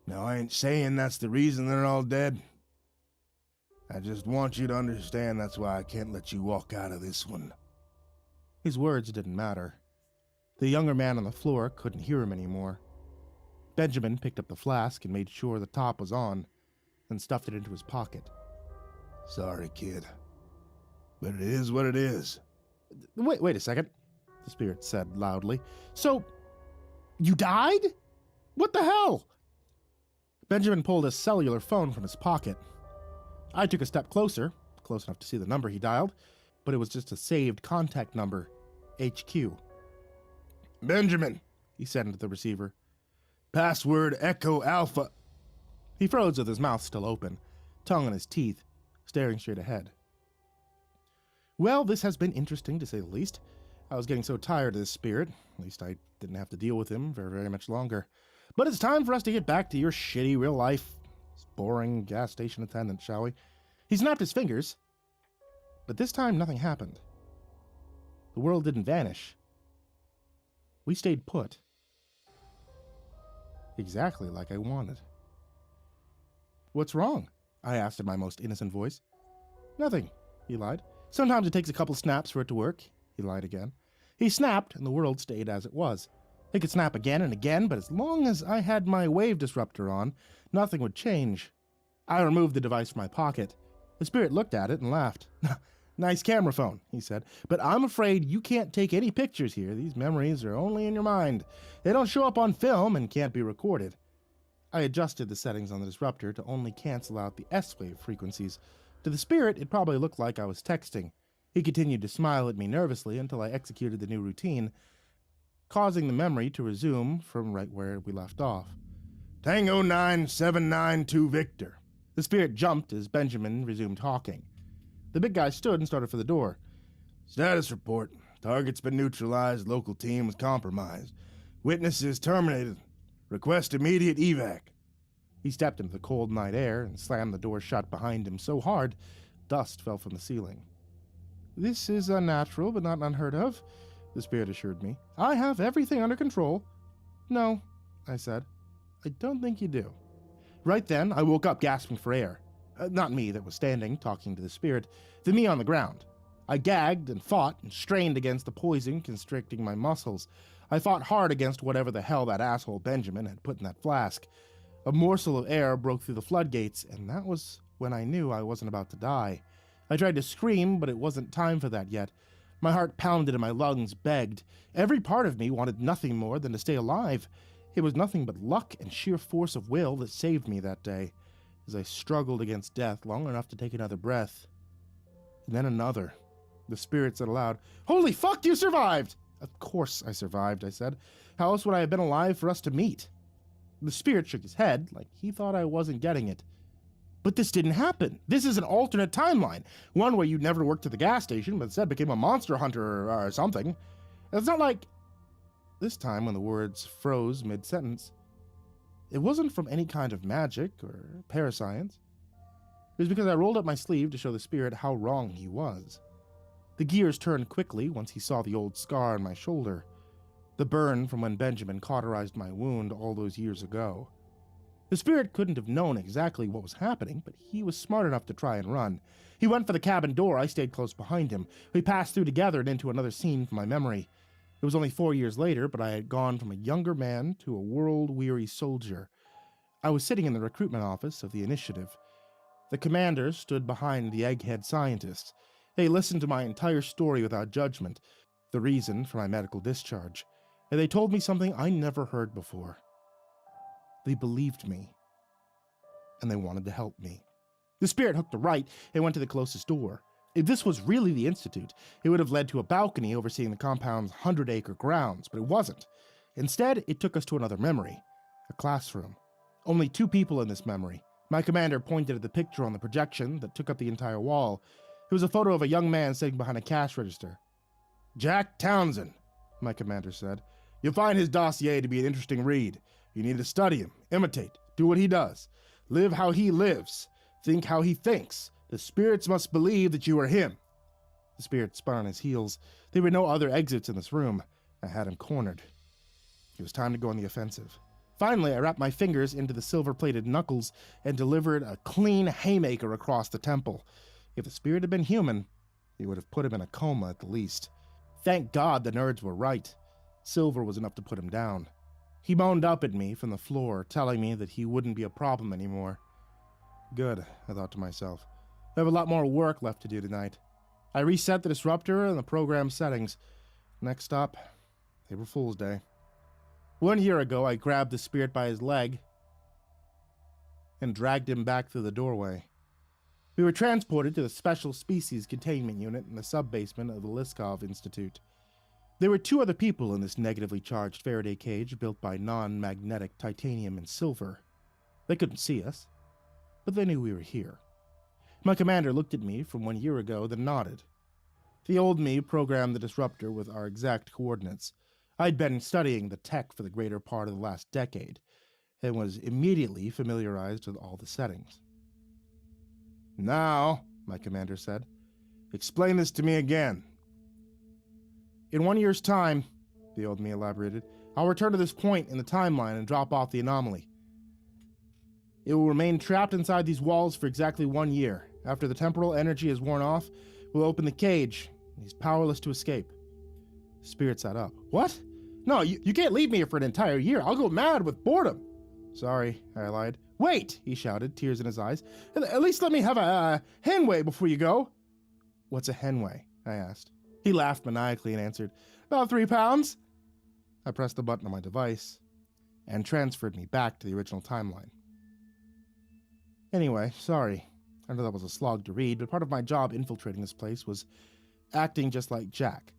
Speaker 7: Now, I ain't saying that's the reason they're all dead. I just want you to understand that's why I can't let you walk out of this one.
Speaker 5: His words didn't matter. The younger man on the floor couldn't hear him anymore. Benjamin picked up the flask and made sure the top was on, then stuffed it into his pocket.
Speaker 7: Sorry, kid. But it is what it is.
Speaker 5: Wait a second, the spirit said loudly. So, you died? What the hell? Benjamin pulled his cellular phone from his pocket. I took a step closer, close enough to see the number he dialed, but it was just a saved contact number, HQ.
Speaker 7: Benjamin,
Speaker 5: he said into the receiver.
Speaker 7: Password Echo Alpha.
Speaker 5: He froze with his mouth still open, tongue in his teeth, staring straight ahead. Well, this has been interesting, to say the least. I was getting so tired of this spirit. At least I didn't have to deal with him for very much longer. But it's time for us to get back to your shitty real-life, boring gas station attendant, shall we? He snapped his fingers, but this time nothing happened. The world didn't vanish. We stayed put. Exactly like I wanted. What's wrong? I asked in my most innocent voice. Nothing, he lied. Sometimes it takes a couple snaps for it to work, he lied again. He snapped, and the world stayed as it was. It could snap again and again, but as long as I had my wave disruptor on, nothing would change. I removed the device from my pocket. The spirit looked at it and laughed. Nice camera phone, he said, but I'm afraid you can't take any pictures here. These memories are only in your mind. They don't show up on film and can't be recorded. I adjusted the settings on the disruptor to only cancel out the S-wave frequencies. To the spirit, it probably looked like I was texting. He continued to smile at me nervously until I executed the new routine, causing the memory to resume from right where we left off.
Speaker 7: Tango 9792 Victor.
Speaker 5: The spirit jumped as Benjamin resumed talking. The big guy stood and started for the door.
Speaker 7: Status report. Target's been neutralized. Local team was compromised. Witnesses terminated. Request immediate evac.
Speaker 5: He stepped into the cold night air and slammed the door shut behind him so hard, dust fell from the ceiling. This is unnatural, but not unheard of, the spirit assured me. I have everything under control. No, I said. I don't think you do. Right then, I woke up gasping for air. Not me that was standing, talking to the spirit, the me on the ground. I gagged and fought and strained against the poison constricting my muscles. I fought hard against whatever the hell that asshole Benjamin had put in that flask. A morsel of air broke through the floodgates, and that was when I knew I wasn't about to die. I tried to scream, but it wasn't time for that yet. My heart pounded and my lungs begged. Every part of me wanted nothing more than to stay alive. It was nothing but luck and sheer force of will that saved me that day, as I struggled against death long enough to take another breath. And then another. The spirit said aloud, "Holy fuck, you survived!" "Of course I survived," I said. "How else would I have been alive for us to meet?" The spirit shook his head, like he thought I wasn't getting it. "But this didn't happen. This is an alternate timeline. One where you never worked at the gas station, but instead became a monster hunter or something. It's not like..." This time, when the words froze mid-sentence, it wasn't from any kind of magic or parascience. It was because I rolled up my sleeve to show the spirit how wrong he was. The gears turned quickly once he saw the old scar on my shoulder, the burn from when Benjamin cauterized my wound all those years ago. The spirit couldn't have known exactly what was happening, but he was smart enough to try and run. He went for the cabin door. I stayed close behind him. We passed through together and into another scene from my memory. It was only 4 years later, but I had gone from a younger man to a world-weary soldier. I was sitting in the recruitment office of the initiative. The commanders stood behind the egghead scientists. They listened to my entire story without judgment, the reason for my medical discharge, and they told me something I never heard before. They believed me, and they wanted to help me. The spirit hooked a right and went to the closest door. If this was really the Institute, it would have led to a balcony overseeing the compound's 100-acre grounds, but it wasn't. Instead, it took us to another memory, a classroom. Only 2 people in this memory. My commander pointed at the picture on the projection that took up the entire wall. It was a photo of a young man sitting behind a cash register. "Jack Townsend," my commander said. "You'll find his dossier to be an interesting read. You need to study him, imitate, do what he does, live how he lives, think how he thinks. The spirits must believe that you are him." The spirit spun on his heels. There were no other exits in this room. I had him cornered. It was time to go on the offensive. Finally, I wrapped my fingers into the silver-plated knuckles and delivered a clean haymaker across the temple. If the spirit had been human, he would have put him in a coma at the least. Thank God the nerds were right. Silver was enough to put him down. He moaned up at me from the floor, telling me that he wouldn't be a problem anymore. Good, I thought to myself. I have a lot more work left to do tonight. I reset the disruptor and the program settings. Next stop, April Fool's Day. 1 year ago, I grabbed the spirit by his leg and dragged him back through the doorway. We were transported to the Special Species Containment Unit in the sub-basement of the Liskov Institute. There were 2 other people in this negatively charged Faraday cage built by non-magnetic titanium and silver. They couldn't see us, but they knew we were here. My commander looked at me from 1 year ago, then nodded. The old me programmed the disruptor with our exact coordinates. I'd been studying the tech for the greater part of the last decade, and was immediately familiarized with all the settings. "Now," my commander said, "explain this to me again." "In 1 year's time," the old me elaborated, "I'll return to this point in the timeline and drop off the anomaly. It will remain trapped inside these walls for exactly 1 year. After the temporal energy is worn off, we'll open the cage. He's powerless to escape." The spirit sat up. "What? No, you can't leave me here for an entire year. I'll go mad with boredom." "Sorry," I lied. "Wait," he shouted, tears in his eyes. "At least let me have a henway before you go." "What's a henway?" I asked. He laughed maniacally and answered, "About 3 pounds." I pressed the button on my device and transferred me back to the original timeline. Anyway, sorry. I know that was a slog to read, but part of my job infiltrating this place was acting just like Jack.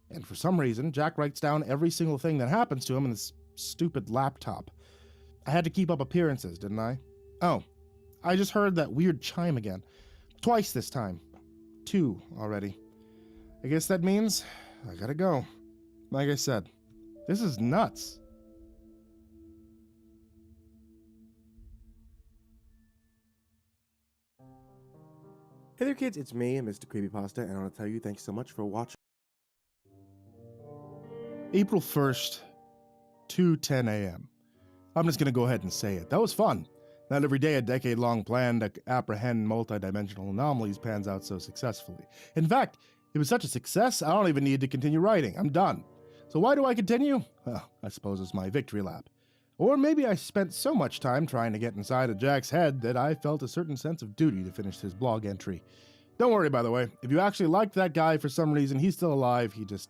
Speaker 5: And for some reason, Jack writes down every single thing that happens to him in this stupid laptop. I had to keep up appearances, didn't I? Oh, I just heard that weird chime again. Twice this time. 2 already. I guess that means I gotta go. Like I said, this is nuts.
Speaker 6: Hey there kids, it's me, Mr. Creepypasta, and I want to tell you thanks so much for watching.
Speaker 5: April 1st, 2:10 a.m. I'm just going to go ahead and say it. That was fun. Not every day a decade-long plan to apprehend multidimensional anomalies pans out so successfully. In fact, it was such a success, I don't even need to continue writing. I'm done. So why do I continue? Well, I suppose it's my victory lap. Or maybe I spent so much time trying to get inside of Jack's head that I felt a certain sense of duty to finish his blog entry. Don't worry, by the way, if you actually liked that guy for some reason, he's still alive. He's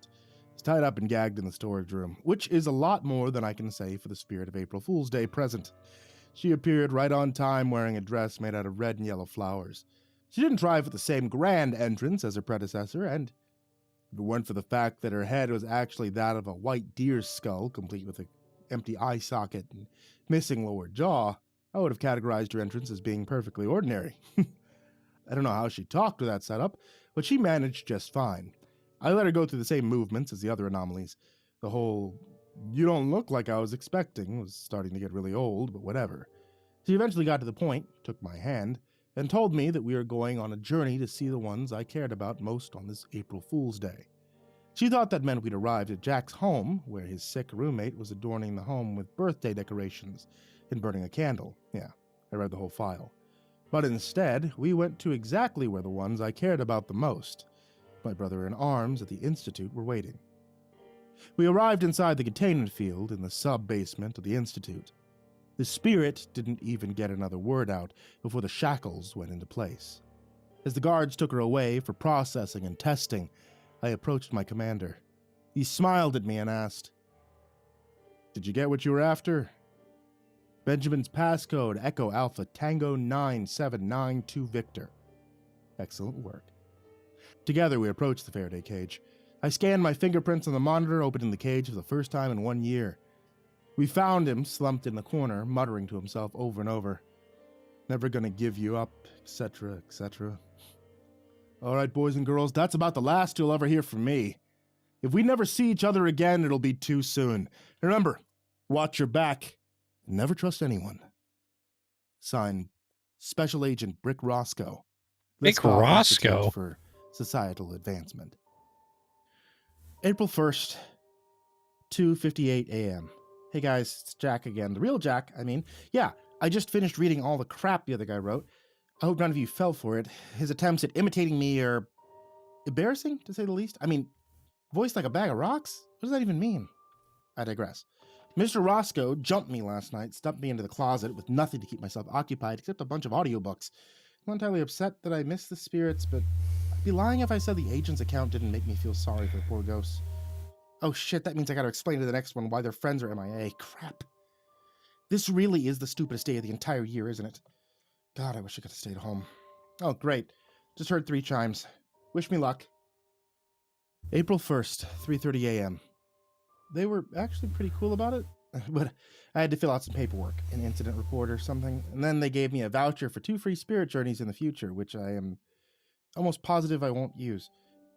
Speaker 5: tied up and gagged in the storage room, which is a lot more than I can say for the Spirit of April Fool's Day present. She appeared right on time wearing a dress made out of red and yellow flowers. She didn't try for the same grand entrance as her predecessor, and if it weren't for the fact that her head was actually that of a white deer's skull, complete with an empty eye socket and missing lower jaw, I would have categorized her entrance as being perfectly ordinary. I don't know how she talked with that setup, but she managed just fine. I let her go through the same movements as the other anomalies. The whole, "you don't look like I was expecting," was starting to get really old, but whatever. She eventually got to the point, took my hand, and told me that we were going on a journey to see the ones I cared about most on this April Fool's Day. She thought that meant we'd arrived at Jack's home, where his sick roommate was adorning the home with birthday decorations and burning a candle. Yeah, I read the whole file. But instead, we went to exactly where the ones I cared about the most. My brother-in-arms at the Institute were waiting. We arrived inside the containment field in the sub-basement of the Institute. The Spirit didn't even get another word out before the shackles went into place. As the guards took her away for processing and testing, I approached my commander. He smiled at me and asked, "Did you get what you were after?" "Benjamin's passcode, Echo Alpha Tango 9792 Victor." "Excellent work." Together we approached the Faraday cage. I scanned my fingerprints on the monitor, opening the cage for the first time in 1 year. We found him slumped in the corner, muttering to himself over and over, "Never gonna give you up, etc., etc." "All right, boys and girls, that's about the last you'll ever hear from me. If we never see each other again, it'll be too soon. Remember, watch your back and never trust anyone." Signed, Special Agent Brick Roscoe.
Speaker 1: Brick
Speaker 5: Liskov Institute
Speaker 1: Roscoe?
Speaker 5: for Societal Advancement. April 1st, 2:58 a.m. Hey guys, it's Jack again. The real Jack, I mean. Yeah, I just finished reading all the crap the other guy wrote. I hope none of you fell for it. His attempts at imitating me are embarrassing, to say the least. I mean, voiced like a bag of rocks? What does that even mean? I digress. Mr. Roscoe jumped me last night, stuffed me into the closet with nothing to keep myself occupied except a bunch of audiobooks. I'm not entirely upset that I missed the spirits, but I'd be lying if I said the agent's account didn't make me feel sorry for the poor ghosts. Oh shit, that means I gotta explain to the next one why their friends are MIA. Crap. This really is the stupidest day of the entire year, isn't it? God, I wish I could have stayed home. Oh, great. Just heard 3 chimes. Wish me luck. April 1st, 3:30 a.m. They were actually pretty cool about it, but I had to fill out some paperwork, an incident report or something, and then they gave me a voucher for 2 free spirit journeys in the future, which I am almost positive I won't use.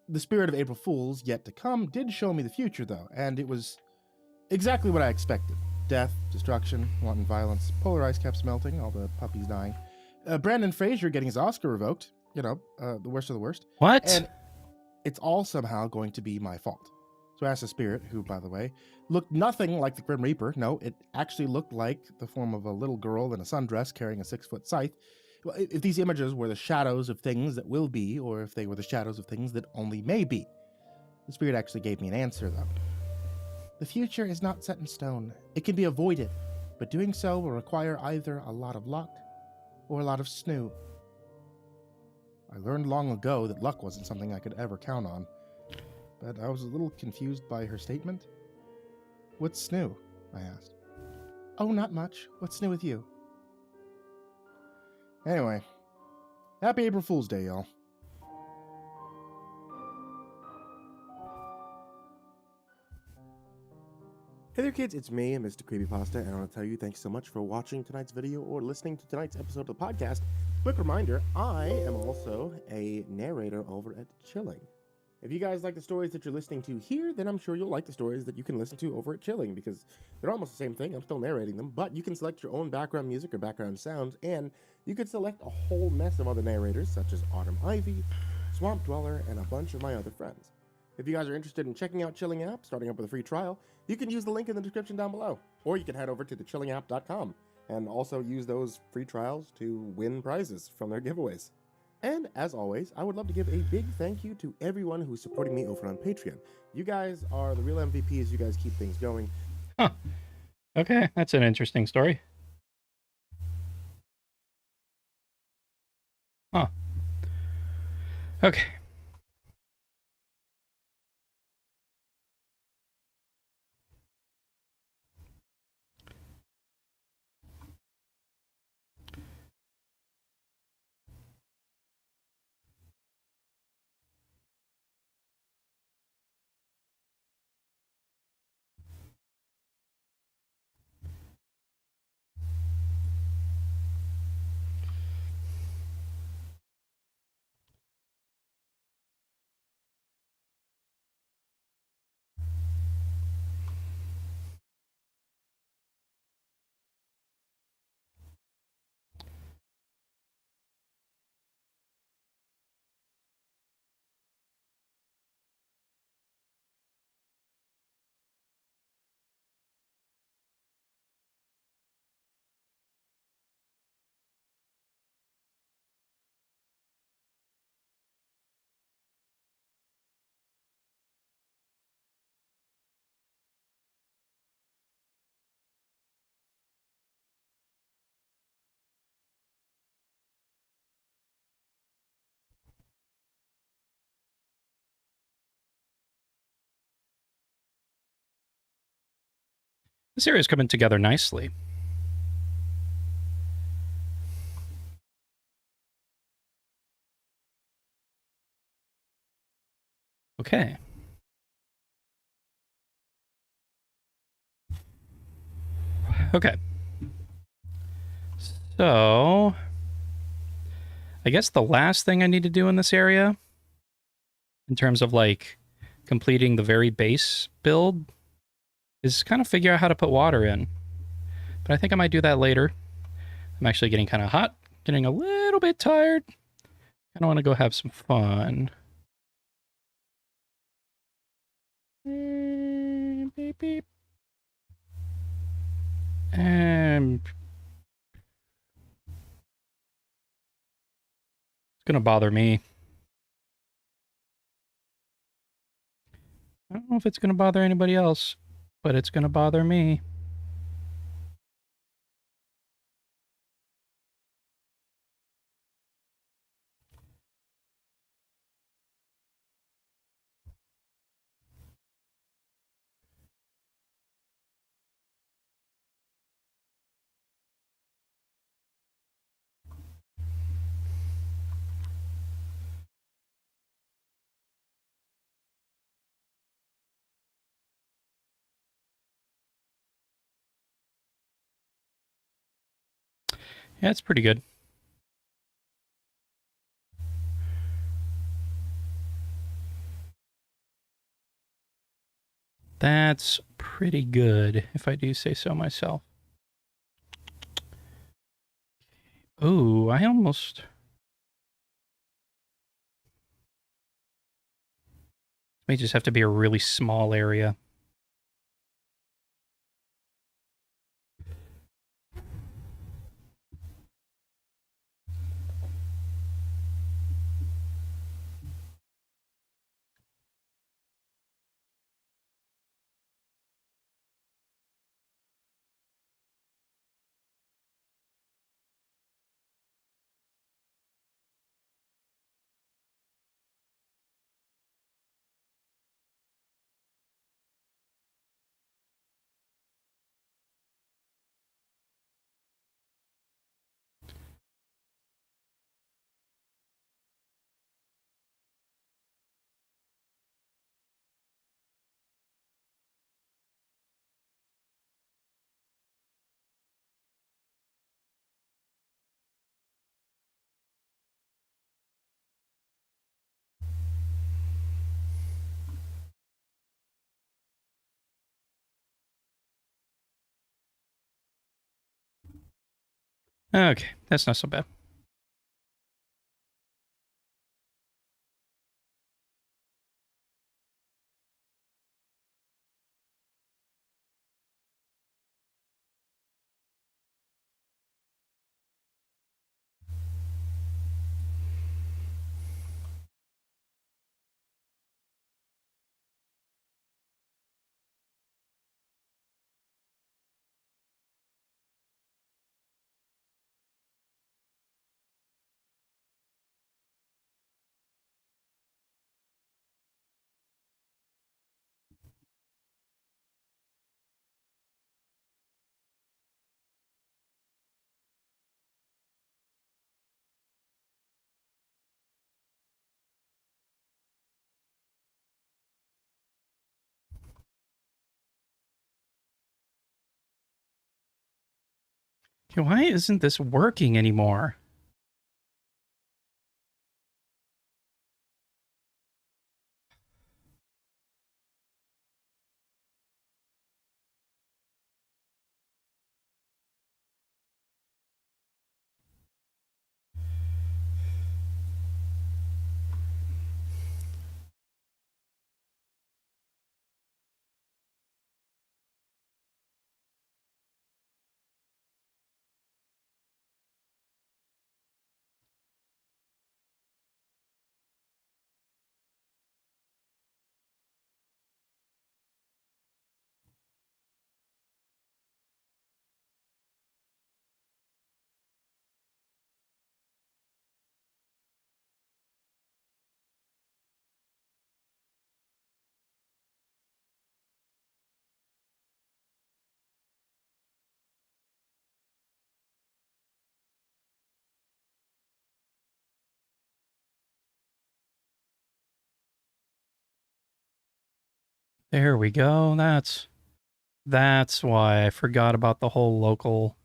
Speaker 5: The Spirit of April Fools, yet to come, did show me the future, though, and it was exactly what I expected. Death, destruction, wanton violence, polar ice caps melting, all the puppies dying. Brandon Fraser getting his Oscar revoked. You know, the worst of the worst.
Speaker 1: What?
Speaker 5: And it's all somehow going to be my fault. So I asked the Spirit, who, by the way, looked nothing like the Grim Reaper. No, it actually looked like the form of a little girl in a sundress carrying a 6-foot scythe. Well, if these images were the shadows of things that will be, or if they were the shadows of things that only may be. The Spirit actually gave me an answer, though. The future is not set in stone. It can be avoided, but doing so will require either a lot of luck or a lot of snoo. I learned long ago that luck wasn't something I could ever count on, but I was a little confused by her statement. "What's snoo?" I asked. "Oh, not much. What's new with you?" Anyway, happy April Fool's Day, y'all.
Speaker 6: Hey there kids, it's me, Mr. Creepypasta, and I want to tell you thanks so much for watching tonight's video or listening to tonight's episode of the podcast. Quick reminder, I am also a narrator over at Chilling. If you guys like the stories that you're listening to here, then I'm sure you'll like the stories that you can listen to over at Chilling, because they're almost the same thing. I'm still narrating them, but you can select your own background music or background sounds, and you can select a whole mess of other narrators, such as Autumn Ivy, Swamp Dweller, and a bunch of my other friends. If you guys are interested in checking out Chilling app, starting up with a free trial, you can use the link in the description down below, or you can head over to thechillingapp.com and also use those free trials to win prizes from their giveaways. And as always, I would love to give a big thank you to everyone who's supporting me over on Patreon. You guys are the real MVPs. You guys keep things going.
Speaker 1: Huh. Okay, that's an interesting story. Huh. Okay. This area is coming together nicely. Okay. Okay. So, I guess the last thing I need to do in this area, in terms of like completing the very base build, is kind of figure out how to put water in. But I think I might do that later. I'm actually getting kind of hot, getting a little bit tired. Kind of want to go have some fun. Beep, beep. And it's going to bother me. I don't know if it's going to bother anybody else, but it's going to bother me. Yeah, it's pretty good. That's pretty good, if I do say so myself. Oh, I almost... May just have to be a really small area. Okay, that's not so bad. Why isn't this working anymore? There we go. That's why I forgot about the whole local.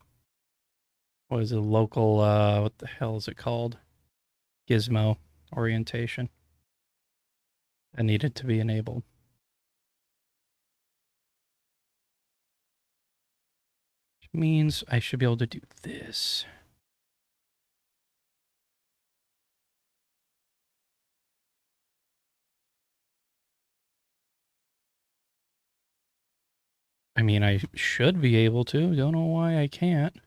Speaker 1: What is it? Local. What the hell is it called? Gizmo orientation. That needed to be enabled. Which means I should be able to do this. I mean, I should be able to. Don't know why I can't.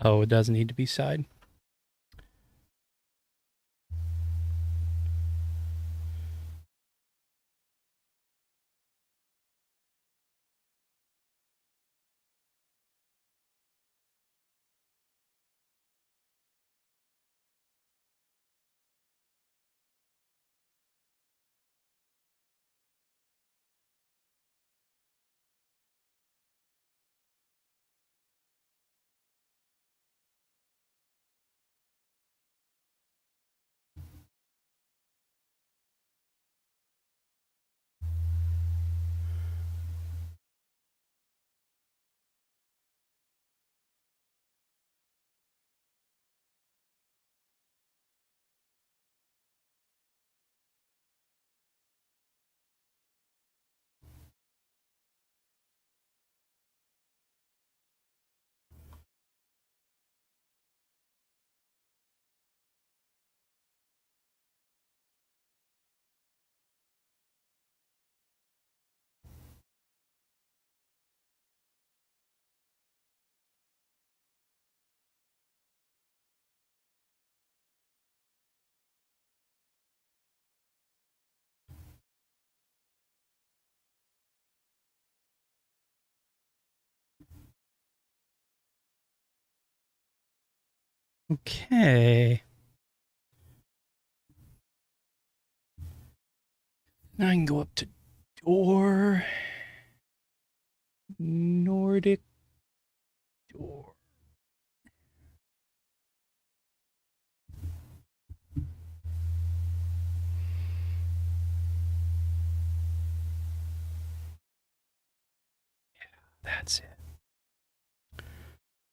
Speaker 1: Oh, it does need to be side. Okay. Now I can go up to door. Nordic door. That's it.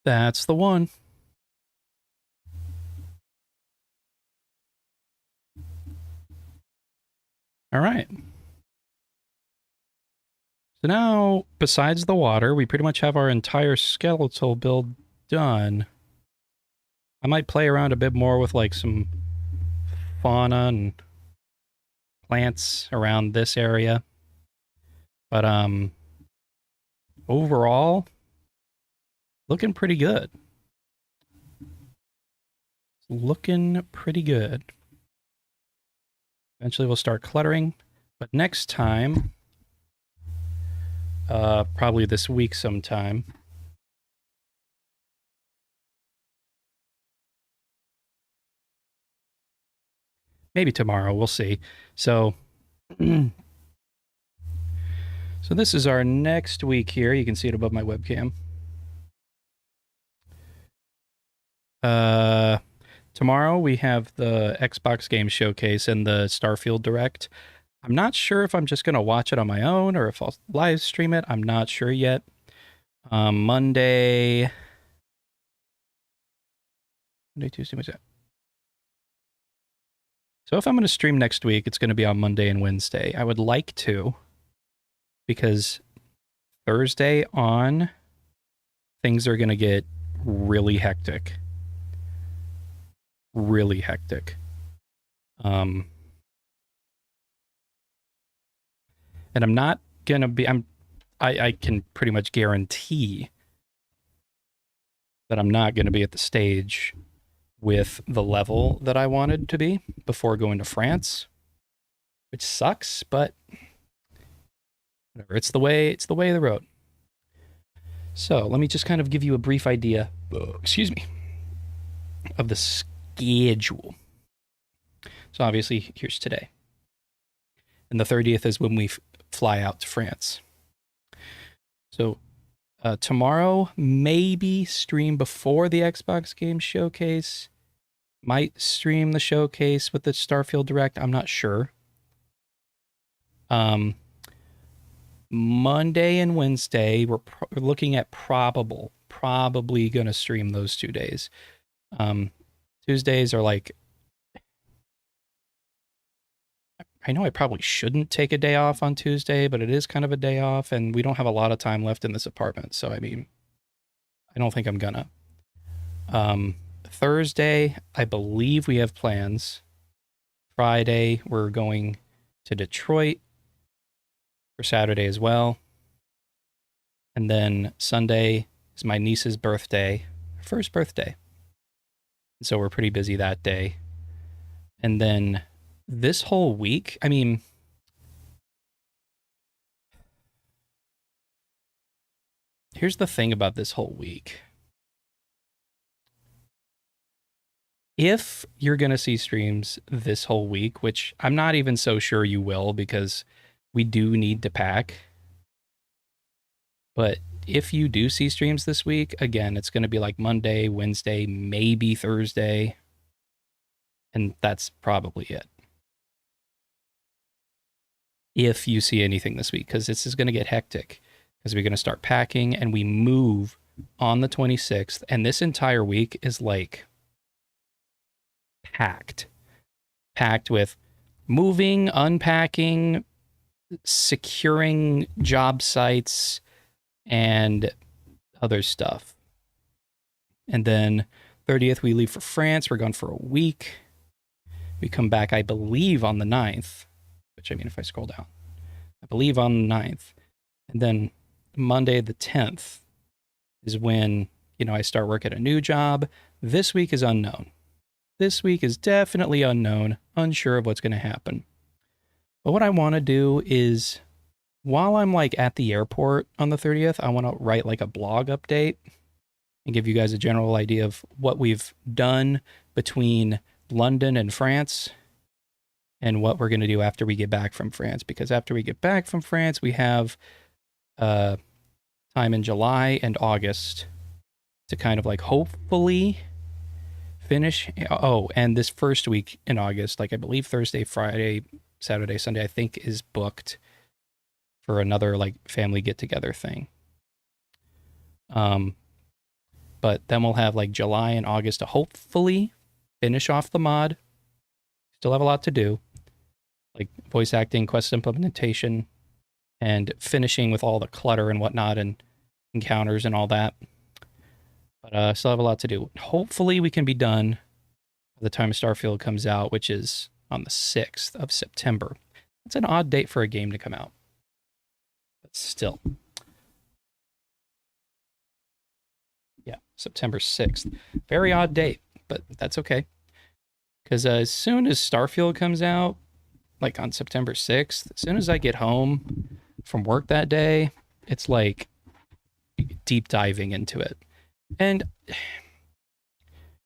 Speaker 1: That's the one. All right. So now, besides the water, we pretty much have our entire skeletal build done. I might play around a bit more with like some fauna and plants around this area. But overall, looking pretty good. Looking pretty good. Eventually we'll start cluttering, but next time, probably this week sometime, maybe tomorrow, we'll see. So, so this is our next week here. You can see it above my webcam. Tomorrow we have the Xbox Game Showcase and the Starfield Direct. I'm not sure if I'm just going to watch it on my own or if I'll live stream it. I'm not sure yet. Monday, Tuesday, Wednesday. So if I'm going to stream next week, it's going to be on Monday and Wednesday. I would like to, because Thursday on, things are going to get really hectic. Really hectic. And I'm not going to be, I can pretty much guarantee that I'm not going to be at the stage with the level that I wanted to be before going to France, which sucks, but whatever. It's the way of the road. So let me just kind of give you a brief idea, excuse me, of the schedule. So obviously here's today. And the 30th is when we fly out to France. So tomorrow, maybe stream before the Xbox Game Showcase. Might stream the showcase with the Starfield Direct. I'm not sure. Monday and Wednesday, we're looking at probably going to stream those 2 days. Tuesdays are like, I know I probably shouldn't take a day off on Tuesday, but it is kind of a day off, and we don't have a lot of time left in this apartment. So, I mean, I don't think I'm gonna. Thursday, I believe we have plans. Friday, we're going to Detroit for Saturday as well. And then Sunday is my niece's birthday, first birthday. So we're pretty busy that day. And then this whole week, I mean, here's the thing about this whole week. If you're going to see streams this whole week, which I'm not even so sure you will because we do need to pack. But if you do see streams this week, again, it's going to be like Monday, Wednesday, maybe Thursday. And that's probably it. If you see anything this week, because this is going to get hectic because we're going to start packing and we move on the 26th. And this entire week is like packed with moving, unpacking, securing job sites, and other stuff. And then 30th, we leave for France. We're gone for a week. We come back, I believe, on the 9th, which I mean, if I scroll down, I believe on the 9th. And then Monday, the 10th is when, I start work at a new job. This week is unknown. This week is definitely unknown, unsure of what's going to happen. But what I want to do is, while I'm like at the airport on the 30th, I want to write like a blog update, and give you guys a general idea of what we've done between London and France and what we're going to do after we get back from France. Because after we get back from France, we have time in July and August to kind of like hopefully finish. Oh, and this first week in August, like I believe Thursday, Friday, Saturday, Sunday, I think is booked for another like family get together thing. But then we'll have like July and August to hopefully finish off the mod. Still have a lot to do, like voice acting, quest implementation, and finishing with all the clutter and whatnot and encounters and all that. But still have a lot to do. Hopefully we can be done by the time Starfield comes out, which is on the 6th of September. It's an odd date for a game to come out. But still. Yeah, September 6th. Very odd date, but that's okay. Because as soon as Starfield comes out, like on September 6th, as soon as I get home from work that day, it's like deep diving into it. And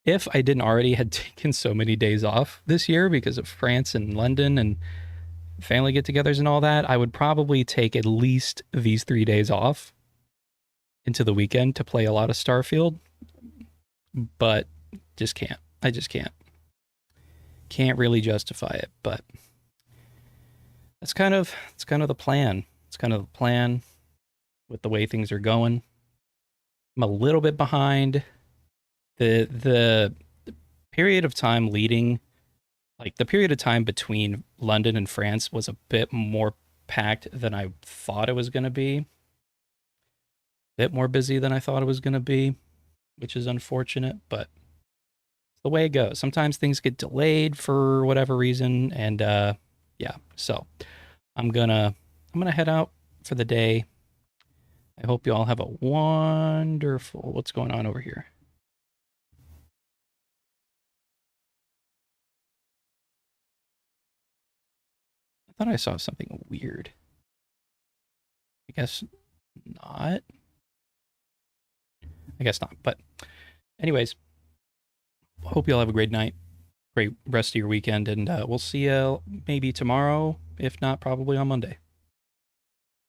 Speaker 1: if I didn't already had taken so many days off this year because of France and London and family get-togethers and all that, I would probably take at least these 3 days off into the weekend to play a lot of Starfield. But just can't. I just can't. Can't really justify it, but it's kind of the plan. It's kind of the plan with the way things are going. I'm a little bit behind. The period of time leading, like the period of time between London and France was a bit more packed than I thought it was going to be. A bit more busy than I thought it was going to be, which is unfortunate, but it's the way it goes. Sometimes things get delayed for whatever reason, and yeah, so I'm gonna head out for the day. I hope you all have a wonderful... What's going on over here? I thought I saw something weird. I guess not. I guess not. But anyways, hope you all have a great night, great rest of your weekend, and we'll see you maybe tomorrow. If not, probably on Monday.